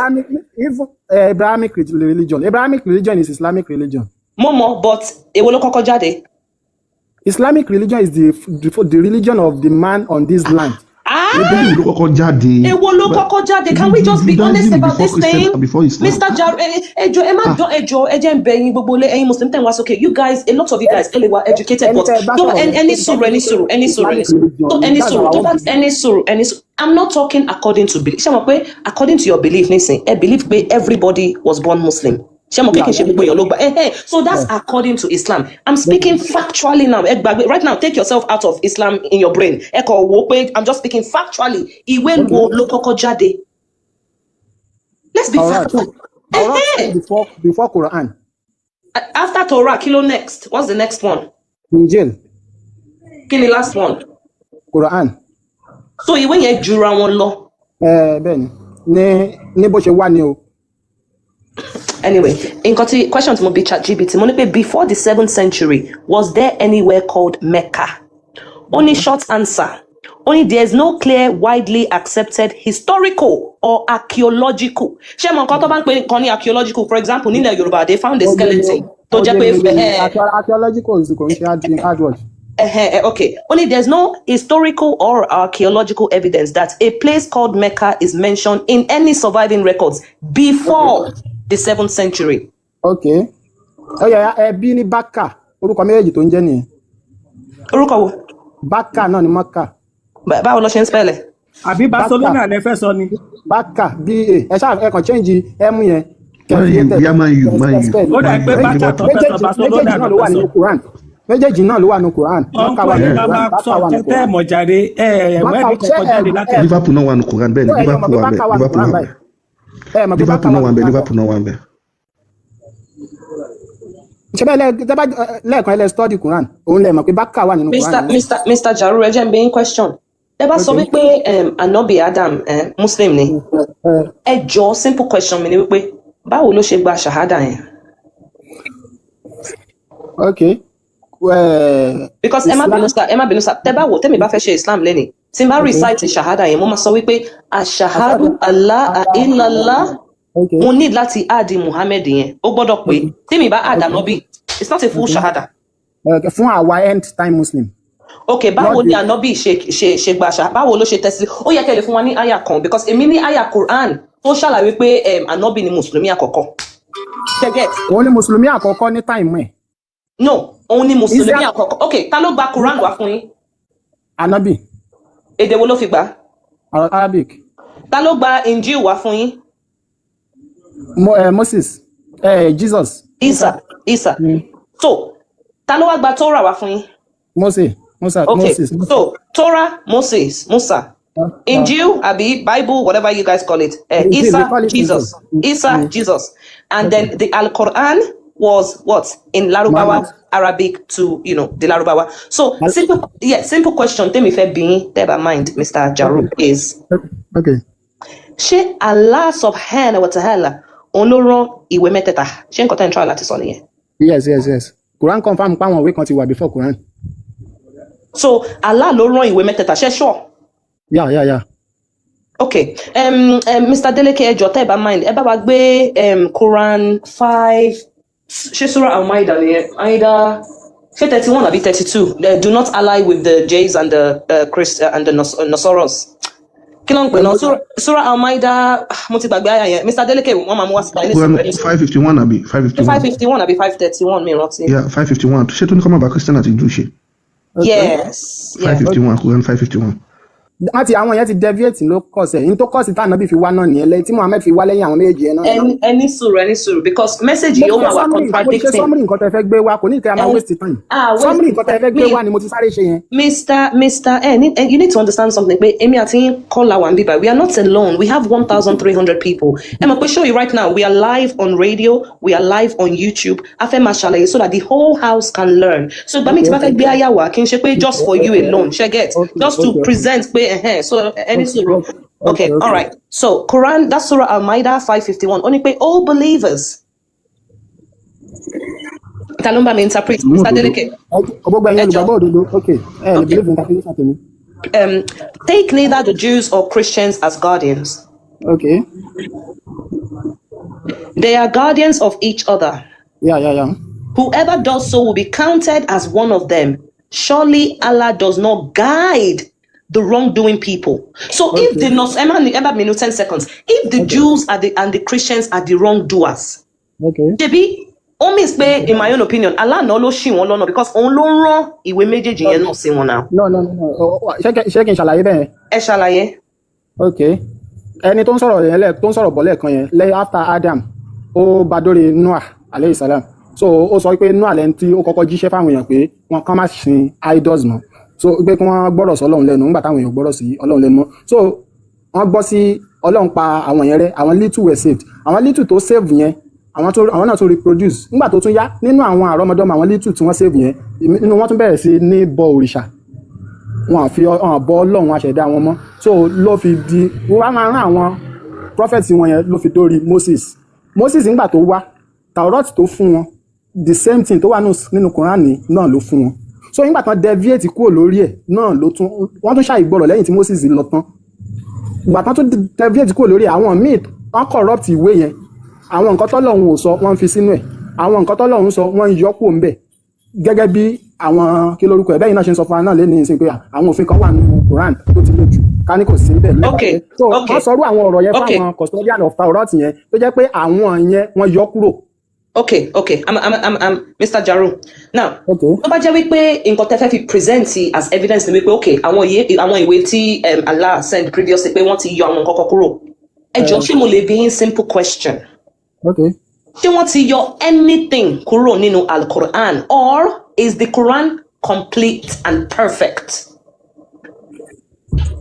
Abrahamic religion. Abrahamic religion is Islamic religion. Momo, but èwo ló kọ́kọ́ jáde? Islamic religion is the religion of the man on this land. Èwo ló kọ́kọ́ jáde? Èwo ló kọ́kọ́ jáde? Can we just be honest about this thing? Mr. Jarur, ẹjọ́ ẹ má dán ẹjọ́ ẹ jẹ́ ń bẹ̀ yín gbogbo lé ẹ̀yin Muslim tẹ́ wá sókè. You guys, a lot of you guys, were educated, but any sùúrù. I'm not talking according to belief. Ṣé mo pé according to your belief nísìn, ẹ believe pé everybody was born Muslim. So that's according to Islam. I'm speaking factually now. Right now, take yourself out of Islam in your brain. I'm just speaking factually. Let's be factual. Before Quran. After Torah, kilo next. What's the next one? Injil. Kini last one? Quran. So when you jura one law. Ben. Ne bo se wa ni o. Anyway, question to be ChatGPT. Before the 7th century, was there anywhere called Mecca? Only short answer. Only there's no clear, widely accepted historical or archaeological. Archaeological, for example, in Yoruba, they found a skeleton. Archaeological is the hard word. Okay. Only there's no historical or archaeological evidence that a place called Mecca is mentioned in any surviving records before the 7th century. Okay. Ó yá ẹbí ní Bákà. Orúkọ méjèèjì tó ń jẹ́ nìyẹn. Orúkọ wo? Bákà náà ni Mákà. Báwo ló ṣe ń spell ẹ̀? àbí Barcelona lẹ fẹ́ sọ ni. Bákà B-A. Ẹ ṣáà ẹ kàn change M yẹn. Bíyá máa yù máa yù. ó dà pé Bákà tó fẹ́ sọ Barcelona Méjèèjì náà ló ló wà fẹ́ sọ. nínú Quran. Méjèèjì náà ló wà nínú Quran. Bákà wà nínú Quran. bàbá sọ Bákà wà nínú tẹ́ Quran. mọ̀jáde ẹ̀wẹ́ẹ̀dì kọ̀ọ̀kan jáde láti. Liverpool náà wà ní Quran bẹ́ẹ̀ ni Liverpool wà bẹ́ẹ̀ Liverpool náà wà bẹ́ẹ̀ Liverpool náà wà bẹ́ẹ̀ Liverpool náà wà bẹ́ẹ̀. Ṣé bẹ́ẹ̀ lẹ́ẹ̀kan ẹ lẹ study Quran òun lẹ mọ̀ pé Bákà wà nínú Quran. Mr Jarur, ẹ jẹ́ n bi yín question. Ẹ bá sọ wípé Ànábì Adam Muslim ni. Ẹ jọ simple question mi ni wípé báwo ló ṣe gba shahada yẹn? Okay. Because ẹ má bínú sá tẹ́ bá wò tẹ́mi bá fẹ́ ṣe Islam lẹ́ni tí n bá recite shahada yẹn mo máa sọ wípé ashahadu Allah illallah mo need láti add Muhammad yẹn ó gbọ́dọ̀ pé tẹ́mi bá add Ànábì it's not a full shahada. Fún àwa end time Muslim. Okay, báwo ni Ànábì ṣe gba ṣá báwo ló ṣe tẹsí ó yẹ kẹ́ lè fún wa ní àyà kan because èmi ní àyà Quran tó ṣàlàyé pé Ànábì ni mùsùlùmí àkọ́kọ́. Get? Òun ni mùsùlùmí àkọ́kọ́ ní time ẹ̀. No, òun ni mùsùlùmí àkọ́kọ́. Okay, ta ló gba Quran wá fún yín? Ànábì. Èdè wo ló fi gbà? Arabic. Ta ló gba Injil wá fún yín? Moses. Jesus. Isa. So, ta ló wá gba Torah wá fún yín? Moses. Okay, so Torah, Musa. Injil, Abi, Bible, whatever you guys call it. Isa, Jesus. Isa, Jesus. And then the Al-Quran was what? In Lárúbáwá, Arabic to, the Lárúbáwá. So, simple question, tell me if being there by mind, Mr. Jarur, is... Okay. Ṣé Allah subhanahu wa ta'ala òun ló rán ìwé mẹ́tẹ̀ẹ̀ta? Ṣé nǹkan tẹ́ ń try láti sọ nìyẹn? Yes. Quran confirm pa àwọn ìwé kan ti wà before Quran. So Allah ló rán ìwé mẹ́tẹ̀ẹ̀ta, ṣé sure? Yeah. Okay. Mr. Deleke ẹjọ tẹ́ ẹ bá mind ẹ bá wa gbé Quran 5 ṣé Surah Al-Maida nìyẹn? Maida ṣé 31 àbí 32? Do not ally with the Jays and the and the Nasaros. Kí ló ń pè náà? Surah Al-Maida mo ti gbàgbé àyà yẹn. Mr. Deleke wọ́n máa mú wá sí báyìí. Quran 551 àbí 551 àbí 531 mi rántí. Yeah, 551. Ṣé tó ní kọ́ máa bá Christian àti Jew ṣe? Yes. 551 Quran 551. Wọ́n ti àwọn yẹn ti deviate ló kọ̀ọ̀sẹ̀ yín tó kọ̀ọ̀sì tá Ànábì fi wá náà nìyẹn lẹ́yìn tí Muhammad fi wá lẹ́yìn àwọn méjèèjì yẹn náà. Ẹni sùúrù because message yìí ó máa wà contradicting. Ṣé sọ́mùrì nǹkan tẹ́ fẹ́ gbé wá kò ní ìkẹ́ àmà waste time. Sọ́mùrì nǹkan tẹ́ fẹ́ gbé wá ni mo ti sáré ṣe yẹn. Mr. You need to understand something pé èmi àti yín kọ́ la wà ń bíbá we are not alone we have 1,300 people. Ẹ mọ̀ pé show you right now we are live on radio we are live on YouTube a fẹ́ máa ṣàlàyé so that the whole house can learn. So ìgbà mi ti bá fẹ́ gbé àyà wá kí n ṣe pé just for you alone ṣe get just to present pé so any suru. Okay, all right. So Quran, that's Surah Al-Maida 551. Only pay all believers. Talumba me interpret. Okay. Take neither the Jews or Christians as guardians. Okay. They are guardians of each other. Yeah. Whoever does so will be counted as one of them. Surely Allah does not guide the wrongdoing people. So if the 10 seconds, if the Jews and the Christians are the wrongdoers, Debi, means in my own opinion, Allah no lo shi won lọ́nà because on lo ran ìwé méjèèjì yẹn náà sí wọn now. No. Ṣé kí n ṣàlàyé bẹ́ẹ̀? Ẹ ṣàlàyé. Okay. Ẹni tó ń sọ̀rọ̀ bọ̀ lẹ́ẹ̀kan yẹn lẹ́yìn after Adam ó bá dórí Noah alayhi salam. So ó sọ pé Noah lẹ́ni tí ó kọ́kọ́ jíṣẹ́ fáwọn èèyàn pé wọ́n kàn má sin idols mọ́. So pé kí wọ́n gbọ́rọ̀ sí Ọlọ́run lẹ́nu nígbà táwọn èèyàn gbọ́rọ̀ sí Ọlọ́run lẹ́nu mọ́. So wọ́n gbọ́ sí Ọlọ́run pa àwọn yẹn rẹ́ àwọn little were saved. Àwọn little tó save yẹn àwọn náà tó reproduce nígbà tó tún yá nínú àwọn àrọ́mọdọ́mọ àwọn little tí wọ́n save yẹn nínú wọ́n tún bẹ̀rẹ̀ sí ní bọ òrìṣà wọn bọ Ọlọ́run àṣẹ̀dá wọn mọ́. So ló fi di wọ́n máa rán àwọn prophets wọn yẹn ló fi dórí Moses nígbà tó wá Taurat tó fún wọn the same thing tó wà nínú Quran náà ló fún wọn. So nígbà tán deviate kúrò lórí ẹ̀ náà wọ́n tún ṣàìgbọ́rọ̀ lẹ́yìn tí Moses lọ tán. Ìgbà tán tún deviate kúrò lórí àwọn míì wọ́n corrupt ìwé yẹn. Àwọn nǹkan t'Ọlọ́run ò sọ wọ́n fi sínú ẹ̀. Àwọn nǹkan t'Ọlọ́run sọ wọ́n yọ kúrò ńbẹ̀. Gẹ́gẹ́ bí àwọn kí lórúkọ ẹ̀ bẹ́ẹ̀ náà ṣe ń sọ fún wa náà lẹ́nu ìsìn pé àwọn òfin kan wà nínú Quran tó ti lójú ká ní kò sí níbẹ̀. So wọ́n sọrú àwọn ọ̀rọ̀ yẹn fáwọn custodian of Taurat yẹn tó jẹ́ pé àwọn yẹn wọ́n yọ kúrò. Okay. I'm Mr Jarur. Now, Okay. tó bá jẹ́ wípé nǹkan tẹ́ fẹ́ fi present as evidence ni wípé okay, àwọn ìwé tí Allah sent previously pé wọ́n ti yọ àwọn nǹkan kan kúrò. Ẹ jọ̀ọ́ ṣé mo lè bi yín simple question. Okay. Ṣé wọ́n ti yọ anything kúrò nínú Al-Quran, or is the Quran complete and perfect?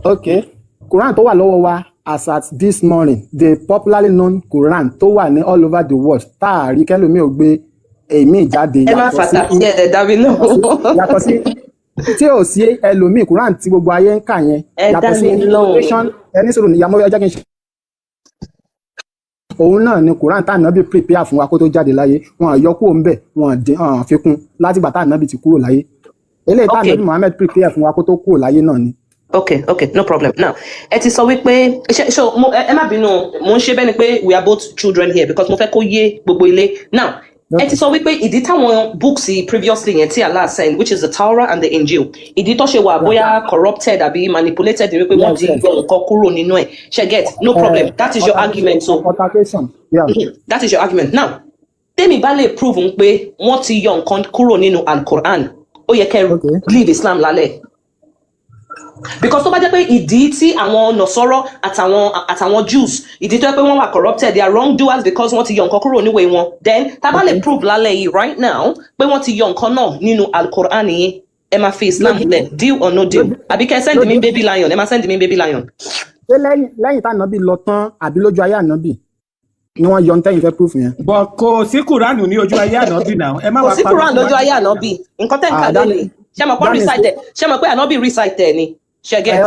Okay. Quran tó wà lọ́wọ́ wa as at this morning, the popularly known Quran tó wà ní all over the world, tá a rí kẹ́lòmíì ò gbé èmi jáde Ẹ má fàtà sí ẹ̀dẹ̀ dàbí náà. yàtọ̀ sí tí ò sí ẹlòmíì Quran tí gbogbo ayé ń kà yẹn Ẹ dá yàtọ̀ sí mi lóhùn. inspiration ẹni sọ̀rọ̀ níyàmọ́ ọjọ́ kí n ṣe. Òun náà ni Quran tá ànábì prepare fún wa kó tó jáde láyé, wọn àyọ kúrò ń bẹ̀, wọn àfikún látìgbà tá ànábì ti kúrò láyé. Eléyìí tá Okay. ànábì Muhammad prepare fún wa kó tó kúrò láyé náà ni. Okay, no problem. Now, ẹ ti sọ wípé ẹ má bínú, mo ń ṣe bẹ́ẹ̀ ni pé we are both children here because mo fẹ́ kó yé gbogbo ilé. Now, ẹ ti sọ wípé ìdí táwọn books previously yẹn tí Allah sent, which is the Torah and the Injil, ìdí tó ṣe wà bóyá corrupted àbí manipulated ni wípé wọ́n ti yọ nǹkan kúrò nínú ẹ̀. Ṣé get? No problem. That is your argument. So Altercation. Yeah. that is your argument. Now, tèmi bá lè prove ń pé wọ́n ti yọ nǹkan kúrò nínú Al-Quran, ó yẹ kẹ́ Okay. leave Islam lálẹ́. Because tó bá jẹ́ pé ìdí tí àwọn nọ̀sọ́rọ́ àtàwọn Jews ìdí tó yẹ pé wọ́n wà corrupted, they are wrongdoers because wọ́n ti yọ nǹkan kúrò níwèé wọn, then tá bá lè prove lálẹ́ yìí right now pé wọ́n ti yọ nǹkan náà nínú Al-Quran yìí, ẹ máa fi Islam lẹ̀, deal or no deal? Àbí kẹ́ send me baby lion, ẹ máa send me baby lion. Ṣé lẹ́yìn tá ànábì lọ tán àbí lójú ayé ànábì ni wọ́n yọ ní tẹ́yìn fẹ́ proof yẹn? But kò sí Quran ní ojú ayé ànábì náà. Ẹ má Kò wá sí pa Quran lójú ayé ànábì, nǹkan tẹ́ ń kà lónìí. Ṣé mo pọ́ recite ẹ̀? Ṣé mo pé ànábì recite ẹ̀ ni? Ṣé get?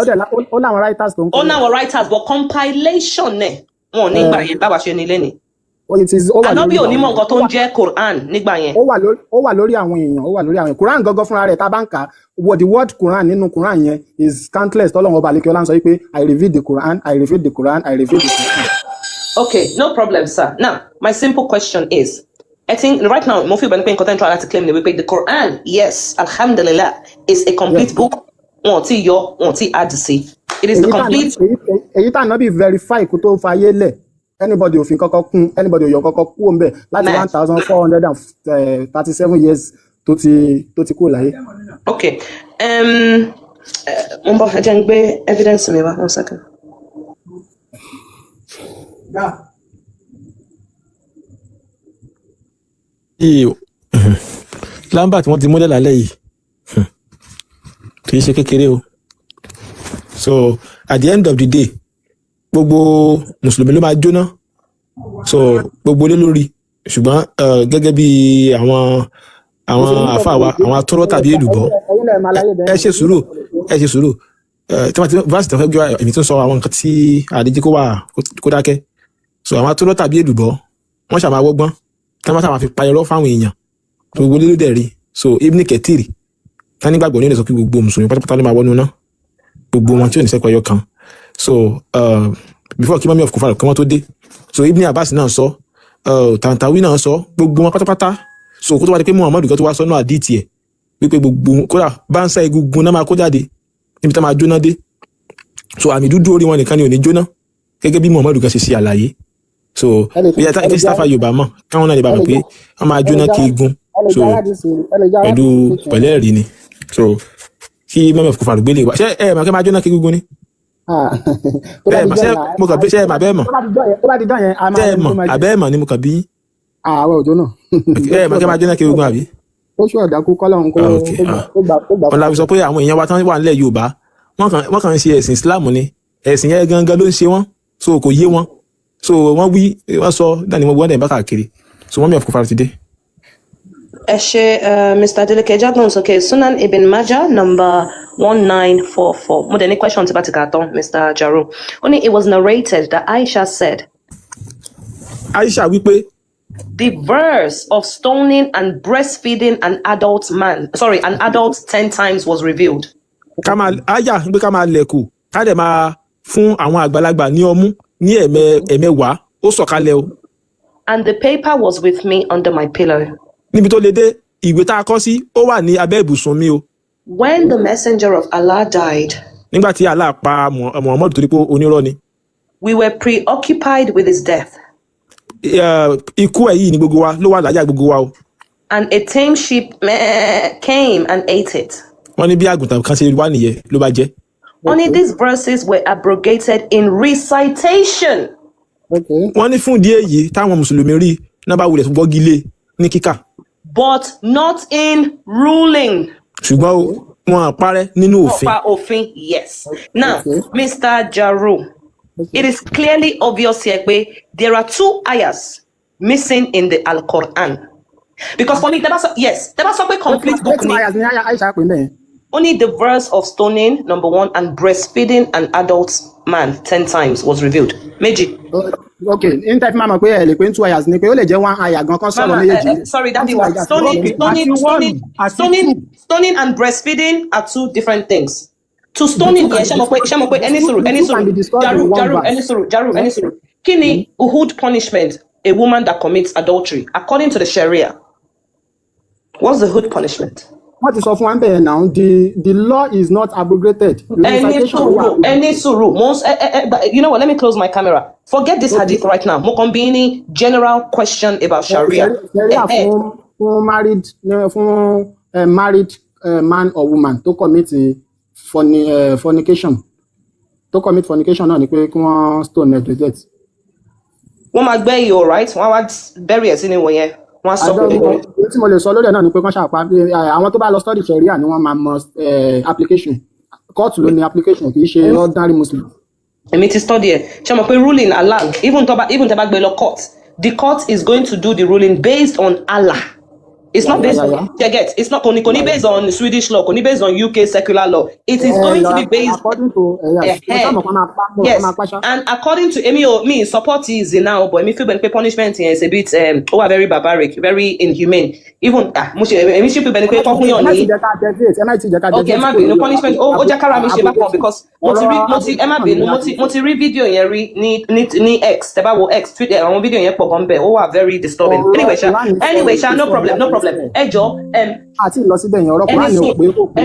Ó láwọn writers tó ń Ó náwọn writers, but compilation ẹ̀ wọn ò ní gbà yẹn báwa ṣe ní lẹ́ni. Ànábì ò ní mọ̀ nǹkan tó ń jẹ́ Quran nígbà yẹn. Ó wà lórí àwọn èèyàn. Quran gangan fúnra rẹ̀ tá a bá ń kà á, the word Quran nínú Quran yẹn is countless. Tọ́lọ́run ọba àlekè ọlá ń sọ pé I reveal the Quran, I reveal the Quran, I reveal the Quran. Okay, no problem, sir. Now, my simple question is, I think right now, mo feel benefit content trial to claim the Quran, yes, alhamdulillah, is a complete book. Wọ́n ti add sí. It is the complete. Èyí tá ànábì verify kó tó fayé lẹ̀, anybody òfin kọ́kọ́ kún, anybody òyọ̀ kọ́kọ́ kú òun bẹ̀ láti 1437 years tó ti kúrò láyé. Okay. Mo ń bọ̀ ẹ jẹ́ n gbé evidence mi wá, 1 second. Lambert wọ́n ti múlẹ̀ lálẹ́ yìí kì í ṣe kékeré o. So at the end of the day gbogbo mùsùlùmí ló máa jóná, so gbogbo lé lórí, ṣùgbọ́n gẹ́gẹ́ bí àwọn àfáà wa, àwọn atọ́rọ́ tàbí èlùbọ́, ẹ ṣe sùúrù tí wọ́n ti verse tó fẹ́ gbé èmi tó ń sọ àwọn nǹkan tí àdéjì kó dákẹ́. So àwọn atọ́rọ́ tàbí èlùbọ́ wọ́n ṣàmà wọ́gbọ́n tí wọ́n ṣàmà fi payọ̀rọ̀ fáwọn èèyàn gbogbo lé ló dẹ̀ rí. So Ibn Kathir tani gbàgbọ́ nínú sọ pé gbogbo mùsùlùmí pátápátá ló máa wọnú náà, gbogbo wọn tí ò ní sẹ́kọ̀ọ́ ẹyọ kan. So before kí mọ́mí of kufar kí wọ́n tó dé, so Ibn Abbas náà sọ, Tantawi náà sọ, gbogbo wọn pátápátá. So kó tó wá di pé Muhammadu kan tó wá sọ́nà àdìtì ẹ̀ wípé gbogbo kódà bá ń sá egungun náà máa kó jáde níbi tá máa jóná dé. So àmì dúdú orí wọn nìkan ni ò ní jóná gẹ́gẹ́ bí Muhammadu kan ṣe ṣe àlàyé. So ìyá tá ìfẹsítáfà Yorùbá mọ̀ káwọn náà lè bá mọ̀ pé wọ́n máa jóná kí egun, so pẹ̀lú ẹ̀rí ni. So kí mọ́mí of kufar gbélé wa ṣé ẹ mọ̀ kí máa jóná kí egungun ni? Mo kàn bí ṣe ẹ mà bẹ́ẹ̀ mọ̀ ṣé ẹ mọ̀ àbẹ́ mọ̀ ni mo kàn bí. Àwọn òjò náà. Ẹ mọ̀ kí máa jóná kí egungun àbí? Ó ṣe ọ̀dàkú kọ́lọ́run kó gbà. Wọ́n la fi sọ pé àwọn èèyàn wa tán wà nílẹ̀ Yorùbá wọ́n kàn ń ṣe ẹ̀sìn Islam ni, ẹ̀sìn yẹn gangan ló ń ṣe wọ́n, so kò yé wọn. So wọ́n wí wọ́n sọ náà ni wọ́n dẹ̀ bá káàkiri. So mọ́mí of kufar ti dé. Ẹ ṣé Mr. Adeleke Jagbon sókè Sunan Ibn Majah number 1944. Mo dẹ̀ ní question tí bá ti kà tán, Mr. Jarur. Ó ní it was narrated that Aisha said. Aisha wípé. The verse of stoning and breastfeeding an adult 10 times was revealed. Aya ń pé ká máa lẹ̀kù ká dẹ̀ máa fún àwọn àgbàlagbà ní ọmú ní ẹ̀mẹ́wàá ó sọ̀kalẹ̀ o. And the paper was with me under my pillow. Níbi tó lè dé ìwé tá a kọ sí ó wà ní abẹ́ ibùsùn mi o. When the messenger of Allah died. Nígbà tí Allah pa Muhammad torí pé onírọ́ ni. We were preoccupied with his death. ikú ẹ̀ yìí ni gbogbo wa ló wà láyà gbogbo wa o. And a tame sheep came and ate it. Wọ́n ní bí àgùntàn kan ṣe wá nìyẹn ló bá jẹ́. Only these verses were abrogated in recitation. Wọ́n ní fún ìdí èyí táwọn mùsùlùmí rí náà bá wulẹ̀ gbọ́gi lé ní kíkà. But not in ruling. Ṣùgbọ́n wọn parẹ́ nínú òfin. Yes. Now, Mr. Jarur, it is clearly obvious here that there are 2 ayahs missing in the Al-Quran. Because for me, yes, there was a complete book. Only the verse of stoning, number 1, and breastfeeding an adult man 10 times was revealed. Meji. Okay, in type mama pé ẹ lè pé 2 ayahs ni pé ó lè jẹ́ 1 ayah gan kan sọ̀rọ̀ méjèèjì. Sorry, Daddy, stoning and breastfeeding are 2 different things. To stoning, any suru. Kini uhud punishment a woman that commits adultery according to the Sharia. What's the hood punishment? What is of one day now? The law is not abrogated. Any suru. Most, you know what? Let me close my camera. Forget this hadith right now. Mokombini general question about Sharia. For married man or woman to commit fornication. To commit fornication, no, ni pé kí wọ́n stone to death. Wọ́n máa gbẹ́ yìí, all right? Wọ́n wá bury ẹ̀ sínú ìwọ̀n yẹn. Wọ́n sọ pé tí mo lè sọ lórí ẹ̀ náà ni pé kán ṣàpá àwọn tó bá lọ study Sharia ni wọ́n máa mọ application. Court ló ní application kì í ṣe ordinary Muslim. Èmi ti study ẹ̀. Ṣé mo pé ruling Allah, even tó bá gbé lọ court, the court is going to do the ruling based on Allah. It's not based on it's not only based on Swedish law, only based on UK secular law. It is going to be based according to yes. And according to me, support is now, but me feel when punishment is a bit very barbaric, very inhumane. Even me feel when okay, no punishment. Jakara me sheba because moti read video yẹn ní X, teba wo X tweet àwọn video yẹn pọ̀ gan be. Very disturbing. Anyway, no problem. Ẹjọ́ àti lọ síbẹ̀ yẹn ọ̀rọ̀ Quran ni ó pé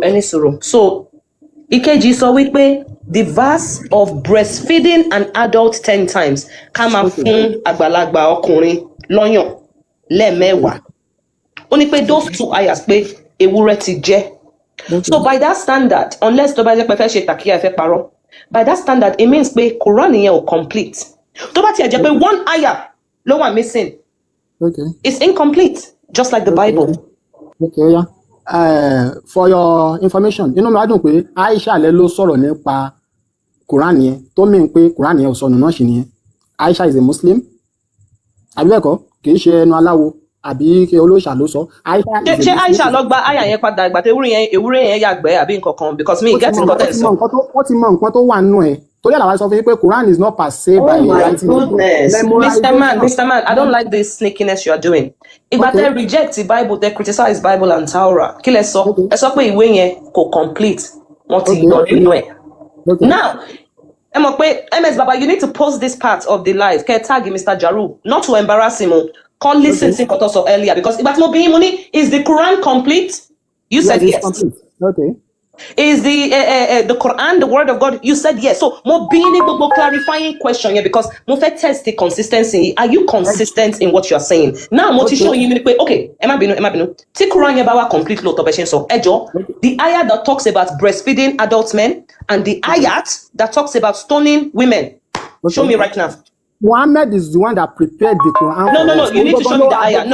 ẹni sùúrù. So ìkejì sọ wípé the verse of breastfeeding an adult 10 times ká máa fún àgbàlagbà ọkùnrin lọ́yàn lẹ́ẹ̀mẹ́wàá. Ó ní pé those 2 ayahs pé ewúrẹ́ ti jẹ́. So by that standard, unless tó bá jẹ́ pé fẹ́ ṣe tàkíyà fẹ́ parọ́, by that standard it means pé Quran yẹn ò complete. Tó bá tiẹ̀ jẹ́ pé 1 ayah ló wà missing. Okay. It's incomplete, just like the Bible. Okay, yeah. For your information, inú mi wá dùn pé Aisha lẹ ló sọ̀rọ̀ nípa Quran yẹn tó mean pé Quran yẹn ò sọnù náà ṣì nìyẹn. Aisha is a Muslim. Àbí bẹ́ẹ̀ kọ́, kì í ṣe ẹnu aláwo àbí kí olóòṣà ló sọ. Ṣé Aisha lọ gba aya yẹn padà ìgbà tí ewúrẹ́ yẹn yàgbẹ́ àbí nǹkan kan because me get nǹkan tẹ̀ sọ. Wọ́n ti mọ nǹkan tó wà nínú ẹ̀. Torí àlàwà sọ fún yín pé Quran is not per se by writing. Mr. Man, I don't like this sneakiness you are doing. Ìgbà tẹ́ reject the Bible, they criticize Bible and Torah. Kí lẹ sọ? Ẹ sọ pé ìwé yẹn kò complete. Wọ́n ti yọ nínú ẹ̀. Now, ẹ mọ̀ pé MSBABA, you need to post this part of the live. Kẹ́ tag Mr. Jarur, not to embarrass him. Call listen sí nǹkan tó sọ earlier because ìgbà tí mo bí yín mo ní, is the Quran complete? You said yes. Okay. Is the Quran the word of God? You said yes. So mo being able to clarifying question here because mo fẹ́ test the consistency. Are you consistent in what you are saying? Now mo ti show you okay. Ẹ má bínú. Tí Quran yẹn bá wà complete lóòótọ́ bẹ́ẹ̀ ṣe ń sọ. Ẹ jọ̀ọ́, the ayat that talks about breastfeeding adult men and the ayat that talks about stoning women. Show me right now. Muhammad is the one that prepared the Quran. No. You need to show me the ayat.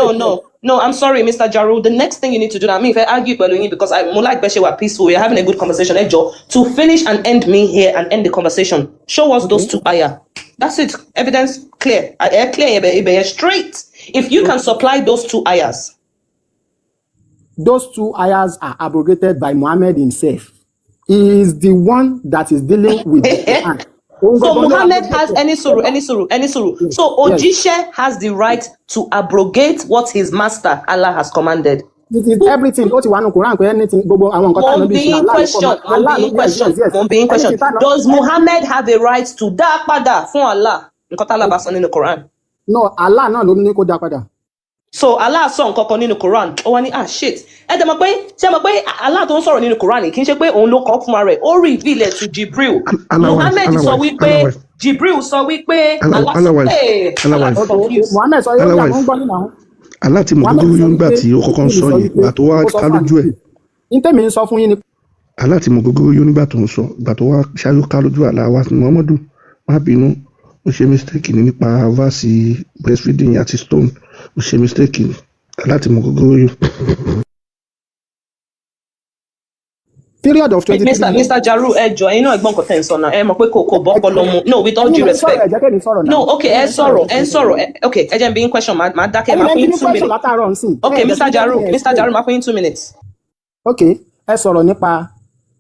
No, I'm sorry, Mr. Jarur. The next thing you need to do, I mean, if I argue because I'm more like Beshe, we're peaceful, we're having a good conversation, to finish and end me here and end the conversation. Show us those 2 ayah. That's it. Evidence clear. Clear, straight. If you can supply those 2 ayahs. Those 2 ayahs are abrogated by Muhammad himself. He is the one that is dealing with the Quran. So Muhammad has any suru. So Ojishe has the right to abrogate what his master Allah has commanded. It is everything. What you want to Quran, anything. Being question. Does Muhammad have a right to da pada fún Allah? Nǹkan Allah bá sọ nínú Quran. No, Allah náà ló ní kó dá padà. So Allah sọ nǹkan kan nínú Quran. Ó wá ní shit. Ẹ dẹ̀ mọ̀ pé Allah tó ń sọ̀rọ̀ nínú Quran kì í ṣe pé òun ló kọ fún ara rẹ̀. Ó reveal it to Jibril. Muhammad sọ wípé Jibril sọ wípé Mohammed sọ yóò yà wọ́n gbọ́ nínú àwọn. aláti mọ̀ gbogbo yóò nígbà tí ó kọ́kọ́ ń sọ yìí ìgbà tó wá ká lójú ẹ̀. ní tèmi ń sọ fún yín ni. aláti mọ̀ gbogbo yóò nígbà tó ń sọ ìgbà tó wá ṣáájú ká lójú àlá wa Muhammadu má bínú ó ṣe mistake ní nípa verse breastfeeding àti stone ó ṣe mistake ní aláti mọ̀ gbogbo yóò. Period of 23 Mr Jarur ẹjọ ẹ̀yin náà ẹ̀gbọ́n nǹkan tẹ́ ń sọ náà ẹ mọ̀ pé kò bọ́ ọpọlọ mu no with all due respect no okay ẹ sọ̀rọ̀ okay ẹ jẹ́ n bi yín question máa dákẹ́ máa fún yín 2 minutes okay Mr Jarur máa fún yín 2 minutes. Okay ẹ sọ̀rọ̀ nípa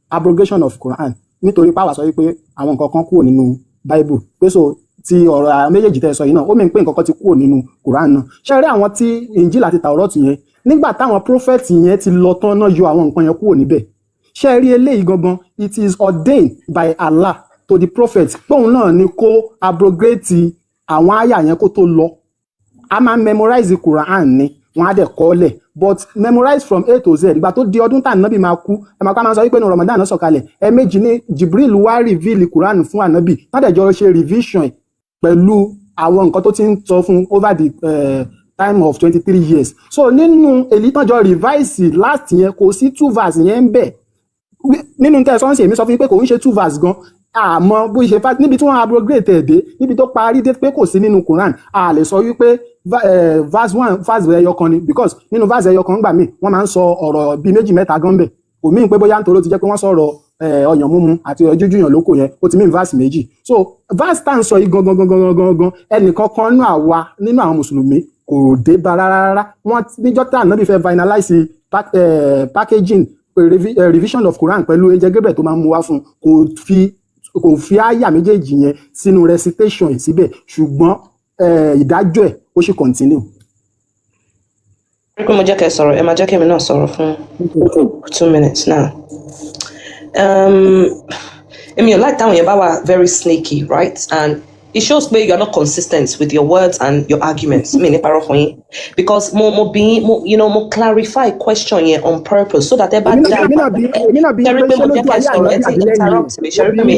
abrogation of Quran nítorí pàwọ́ sọ wípé àwọn nǹkan kan kúrò nínú Bible pé so ti ọ̀rọ̀ méjèèjì tẹ́ sọ yìí náà ó mìíràn pé nǹkan kan ti kúrò nínú Quran náà ṣe rí àwọn tí Injil àti Taurat yẹn nígbà táwọn prophet yẹn ti lọ tán náà yọ àwọn nǹkan yẹn kúrò níbẹ̀ ṣe rí eléyìí gangan it is ordained by Allah to the prophet póun náà ni kó abrogate àwọn àyà yẹn kó tó lọ a máa memorize Quran ni wọn á dẹ̀ kọ́lẹ̀ but memorize from A to Z ìgbà tó di ọdún tá ànábì máa kú ẹ máa ká máa sọ wípé ní Ramadan náà sọ̀kalẹ̀ ẹ̀ẹ̀mejì ní Jibril wá reveal Quran fún ànábì wọ́n dẹ̀ jọ ṣe revision pẹ̀lú àwọn nǹkan tó ti ń sọ fún over the time of 23 years so nínú èyí tán jọ revise last yẹn kò sí 2 verse yẹn ń bẹ nínú tẹ́ sọ́nsì èmi sọ fún yín pé kò ń ṣe 2 verse gan àmọ́ bó ṣe níbi tí wọ́n abrogate ẹ̀ dé níbi tó parí dé pé kò sí nínú Quran a lè sọ wípé verse 1 verse ẹyọ kan ni because nínú verse ẹyọ kan gbà míì wọ́n máa ń sọ ọ̀rọ̀ bíi méjì mẹ́ta gan bẹ̀ kò mí pé bóyá nítorí ó ti jẹ́ pé wọ́n sọ̀rọ̀ ọyàn múmu àti ojújúyàn lóko yẹn ó ti mí verse méjì so verse tá à ń sọ yìí gangan ẹnìkan kan nínú àwọn mùsùlùmí kò dé bá rárá wọ́n níjọ́ tá ànábì fẹ́ finalize packaging revision of Quran pẹ̀lú ẹjẹ gẹ́bẹ̀ tó máa ń mú wá fún kò fi àyà méjèèjì yẹn sínú recitation yìí síbẹ̀ ṣùgbọ́n ìdájọ́ ẹ̀ ó sì continue. mo jẹ́ kẹ́ sọ̀rọ̀ ẹ máa jẹ́ kí èmi náà sọ̀rọ̀ fún 2 minutes now. Èmi ò like táwọn yẹn bá wà very sneaky right and it shows pé you are not consistent with your words and your arguments mi ní parọ́ fún yín because mo clarify question yẹn on purpose so that ẹ bá dá ṣẹ́rí pé mo jẹ́ kẹ́ sọ̀rọ̀ ẹ ti interrupt mi ṣẹ́rí pé mi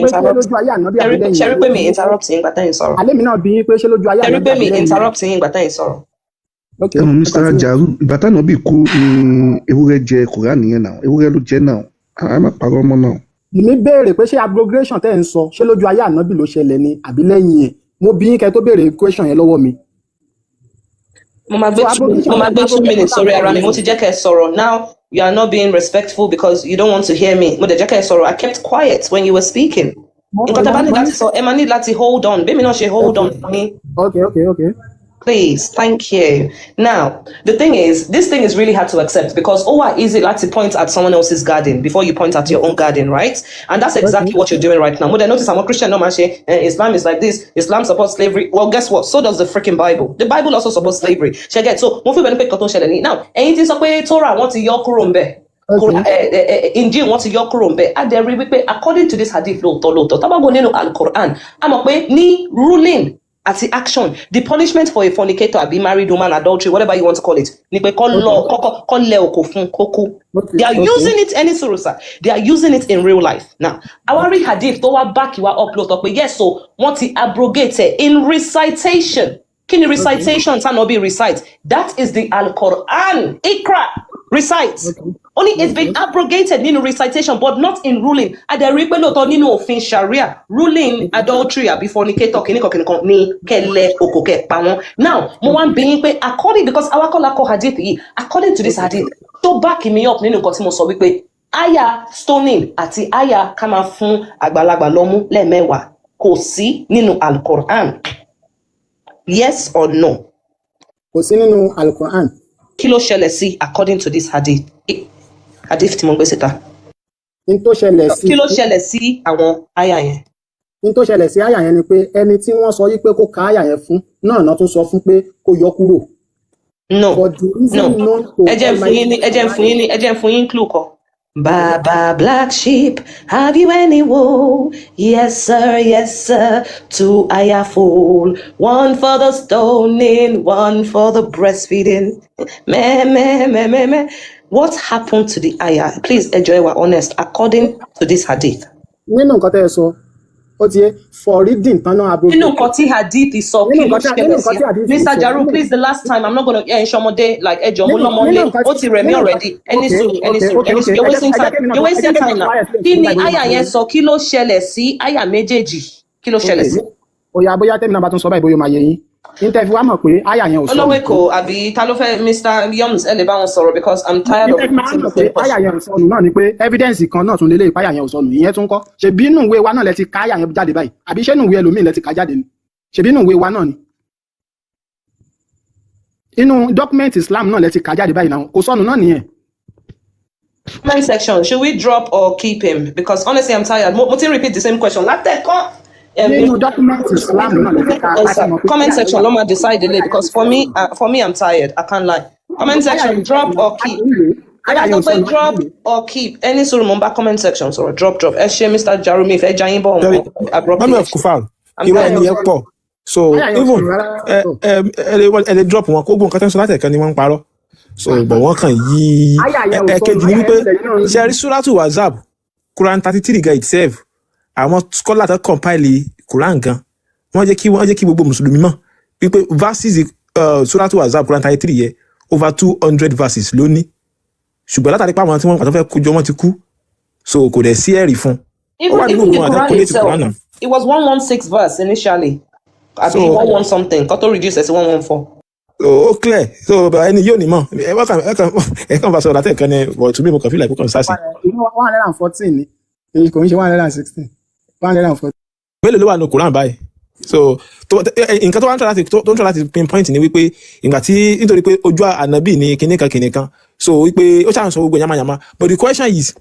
interrupt yín gbàtà yín sọ̀rọ̀ ṣẹ́rí pé mi interrupt yín gbàtà yín sọ̀rọ̀. Mr Jarur ìgbà táwọn bí kú ni ewúrẹ́ jẹ Quran yẹn náà ewúrẹ́ ló jẹ náà a máa parọ́ ọmọ náà. Èmi béèrè pé ṣé abrogation tẹ́ ń sọ ṣé lójú ayé ànábì ló ṣẹlẹ̀ ni àbí lẹ́yìn ẹ̀ mo bí yín kẹ́ tó béèrè question yẹn lọ́wọ́ mi. mo máa gbé 2 minutes sórí ara mi mo ti jẹ́ kẹ́ sọ̀rọ̀ now you are not being respectful because you don't want to hear me mo dẹ̀ jẹ́ kẹ́ sọ̀rọ̀ I kept quiet when you were speaking. nǹkan tá a bá ní láti sọ ẹ máa ní láti hold on bẹ́ẹ̀ mi náà ṣe hold on fún mi. Okay. Please, thank you. Now, the thing is, this thing is really hard to accept because easy like to point at someone else's garden before you point at your own garden, right? And that's exactly what you're doing right now. When I notice I'm a Christian, no man say Islam is like this, Islam supports slavery. Well, guess what? So does the freaking Bible. The Bible also supports slavery. So, mo fi benefit koto shele now. Anything so pe Torah want to yọ kúrò ńbẹ̀. Injil want to yọ kúrò ńbẹ̀. And they wípé according to this hadith lóòótọ́ tá bá go nínú Al-Quran, a mọ̀ pé ní ruling àti action the punishment for a fornicator àbí married woman adultery whatever you want to call it ni pé kó lẹ òkò fún kókó. They are using it any sort sir they are using it in real life now our hadith tó wá back wa up lóòótọ́ pé yes so wọ́n ti abrogate in recitation kí ni recitation tá no be recite that is the Al-Quran Iqra recite only it's been abrogated nínú recitation but not in ruling adẹ̀rí pé lóòótọ́ nínú òfin sharia ruling adultery àbí fornicator kìnnìkan ní kẹlẹ òkò kẹpa wọn now mo wá ń bí yín pé according because awakọ̀lá kọ hadith yìí according to this hadith tó back me up nínú nǹkan tí mo sọ wípé aya stoning àti aya ká máa fún àgbàlagbà lọ́mú lẹ́ẹ̀mẹ́wàá kò sí nínú Al-Quran yes or no. Kò sí nínú Al-Quran. Kí ló ṣẹlẹ̀ sí according to this hadith tí mo gbé síta. N tó ṣẹlẹ̀ sí. Kí ló ṣẹlẹ̀ sí àwọn àyà yẹn. N tó ṣẹlẹ̀ sí àyà yẹn ni pé ẹni tí wọ́n sọ yí pé kó ka àyà yẹn fún náà tún sọ fún pé kó yọ kúrò. No ẹ jẹ́ fún yín clue kan. Baba black sheep, have you any wool? Yes sir, 2 aya full. 1 for the stoning, 1 for the breastfeeding. Me. What happened to the aya? Please enjoy our honest according to this hadith. Nínú nǹkan tẹ́ ẹ sọ, ó ti yé for reading tán náà abrogate. nínú nǹkan tí hadith sọ kí ló ṣẹlẹ̀ sí Mr Jarur, please, the last time I'm not gonna ṣọmọdé like ẹjọ mo lọmọdé ó ti rẹ̀ mí already ẹni sùn you're wasting time now. Kí ni àyà yẹn sọ, kí ló ṣẹlẹ̀ sí àyà méjèèjì, kí ló ṣẹlẹ̀ sí. bóyá tẹ́mi náà bá tún sọ báyìí bóyá máa yẹ yín interview wa mọ̀ pé àyà yẹn ò sọ. olówó èkó àbí ta ló fẹ́ Mr Yoms ẹ lè bá wọn sọ̀rọ̀ because I'm tired of it. àyà yẹn ò sọnù náà ni pé evidence kan náà tún lélẹ̀ ìpáyà yẹn ò sọnù ìyẹn tún kọ́ ṣebí inú ìwé wa náà lẹ ti ká àyà yẹn jáde báyìí àbí ṣé inú ìwé ẹlòmíì lẹ ti ká jáde ni ṣebí inú ìwé wa náà ni inú document Islam náà lẹ ti ká jáde báyìí náà kò sọnù náà nìyẹn. Comment section, should we drop or keep him? Because honestly I'm tired. Mo ti repeat the same question látẹ̀kọ́. Comment section ló máa decide delay because for me I'm tired, I can't lie. Comment section, drop or keep. Drop or keep. Any sort of comment section, so drop. Ẹ ṣé Mr Jarur mi fẹ́ jayin bọ̀ mami of kufal irú ẹni yẹn pọ̀ so even ẹ drop wọn kó gbọ́n nǹkan tẹ́ ń sọ látẹ̀kan ni wọ́n ń parọ́ so bọ̀ wọ́n kàn yí ẹ̀kejì ní wípé ṣẹ́rí suratu wazab Quran 33 ga itself àwọn scholar tó compile Quran gan wọ́n jẹ́ kí gbogbo mùsùlùmí mọ̀ wípé verses suratu wazab Quran 33 yẹ over 200 verses lónìí ṣùgbọ́n látàrí pé àwọn tí wọ́n fẹ́ kójọ wọ́n ti kú so kò dẹ̀ sí ẹ̀rí fún. Even the Quran itself, it was 116 verse initially. I think 11 something. Got to reduce it to 114. Oh, clear. So, but any you ni mo. E kan ba so that kan ni but to me mo kan feel like we kan sasi. 114 ni. E ko nse 116. 114. Mélòó ló wà ní Quran báyìí. So, nǹkan tó wá ń try láti pinpoint ni wípé ìgbà tí nítorí pé ojú Ànábì ni kìnìkan. So, wípé ó ṣàn sọ gbogbo yama. But the question is,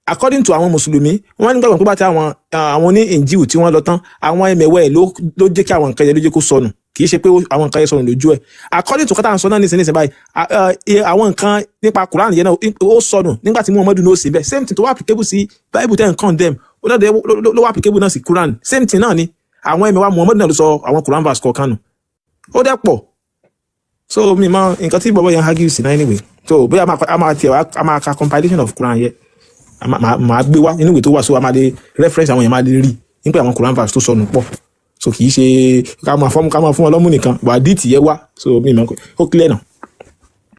according to àwọn mùsùlùmí wọ́n ní gbàgbọ́ pé bá ti àwọn ní Injil tí wọ́n lọ tán àwọn ẹ̀mẹ̀wẹ̀ ló jẹ́ kí àwọn nǹkan yẹn ló jẹ́ kó sọnù kì í ṣe pé àwọn nǹkan yẹn sọnù lójú ẹ̀ according to kọ́tà ń sọ náà nísìnyí báyìí àwọn nǹkan nípa Quran yẹn náà ó sọnù nígbà tí Muhammadu náà ó sì bẹ́ẹ̀ same thing tó wà applicable sí Bible ten condemn ó náà ló wà applicable náà sí Quran same thing náà ni àwọn ẹ̀mẹ̀wà Muhammadu náà ló sọ àwọn Quran verse kọ̀ọ̀kan nù ó dẹ́ pọ̀ so mi mọ nǹkan tí bọ́bọ́ yẹn argue sí náà anyway so bóyá a máa ka compilation of Quran yẹn máa gbé wá nínú ìwé tó wà so a máa lè reference àwọn èèyàn máa lè rí nípa àwọn Quran verse tó sọnù pọ̀ so kì í ṣe ká máa fún ọlọ́mú nìkan wà á dìtì yẹ wá so mi mọ̀ ó clear náà.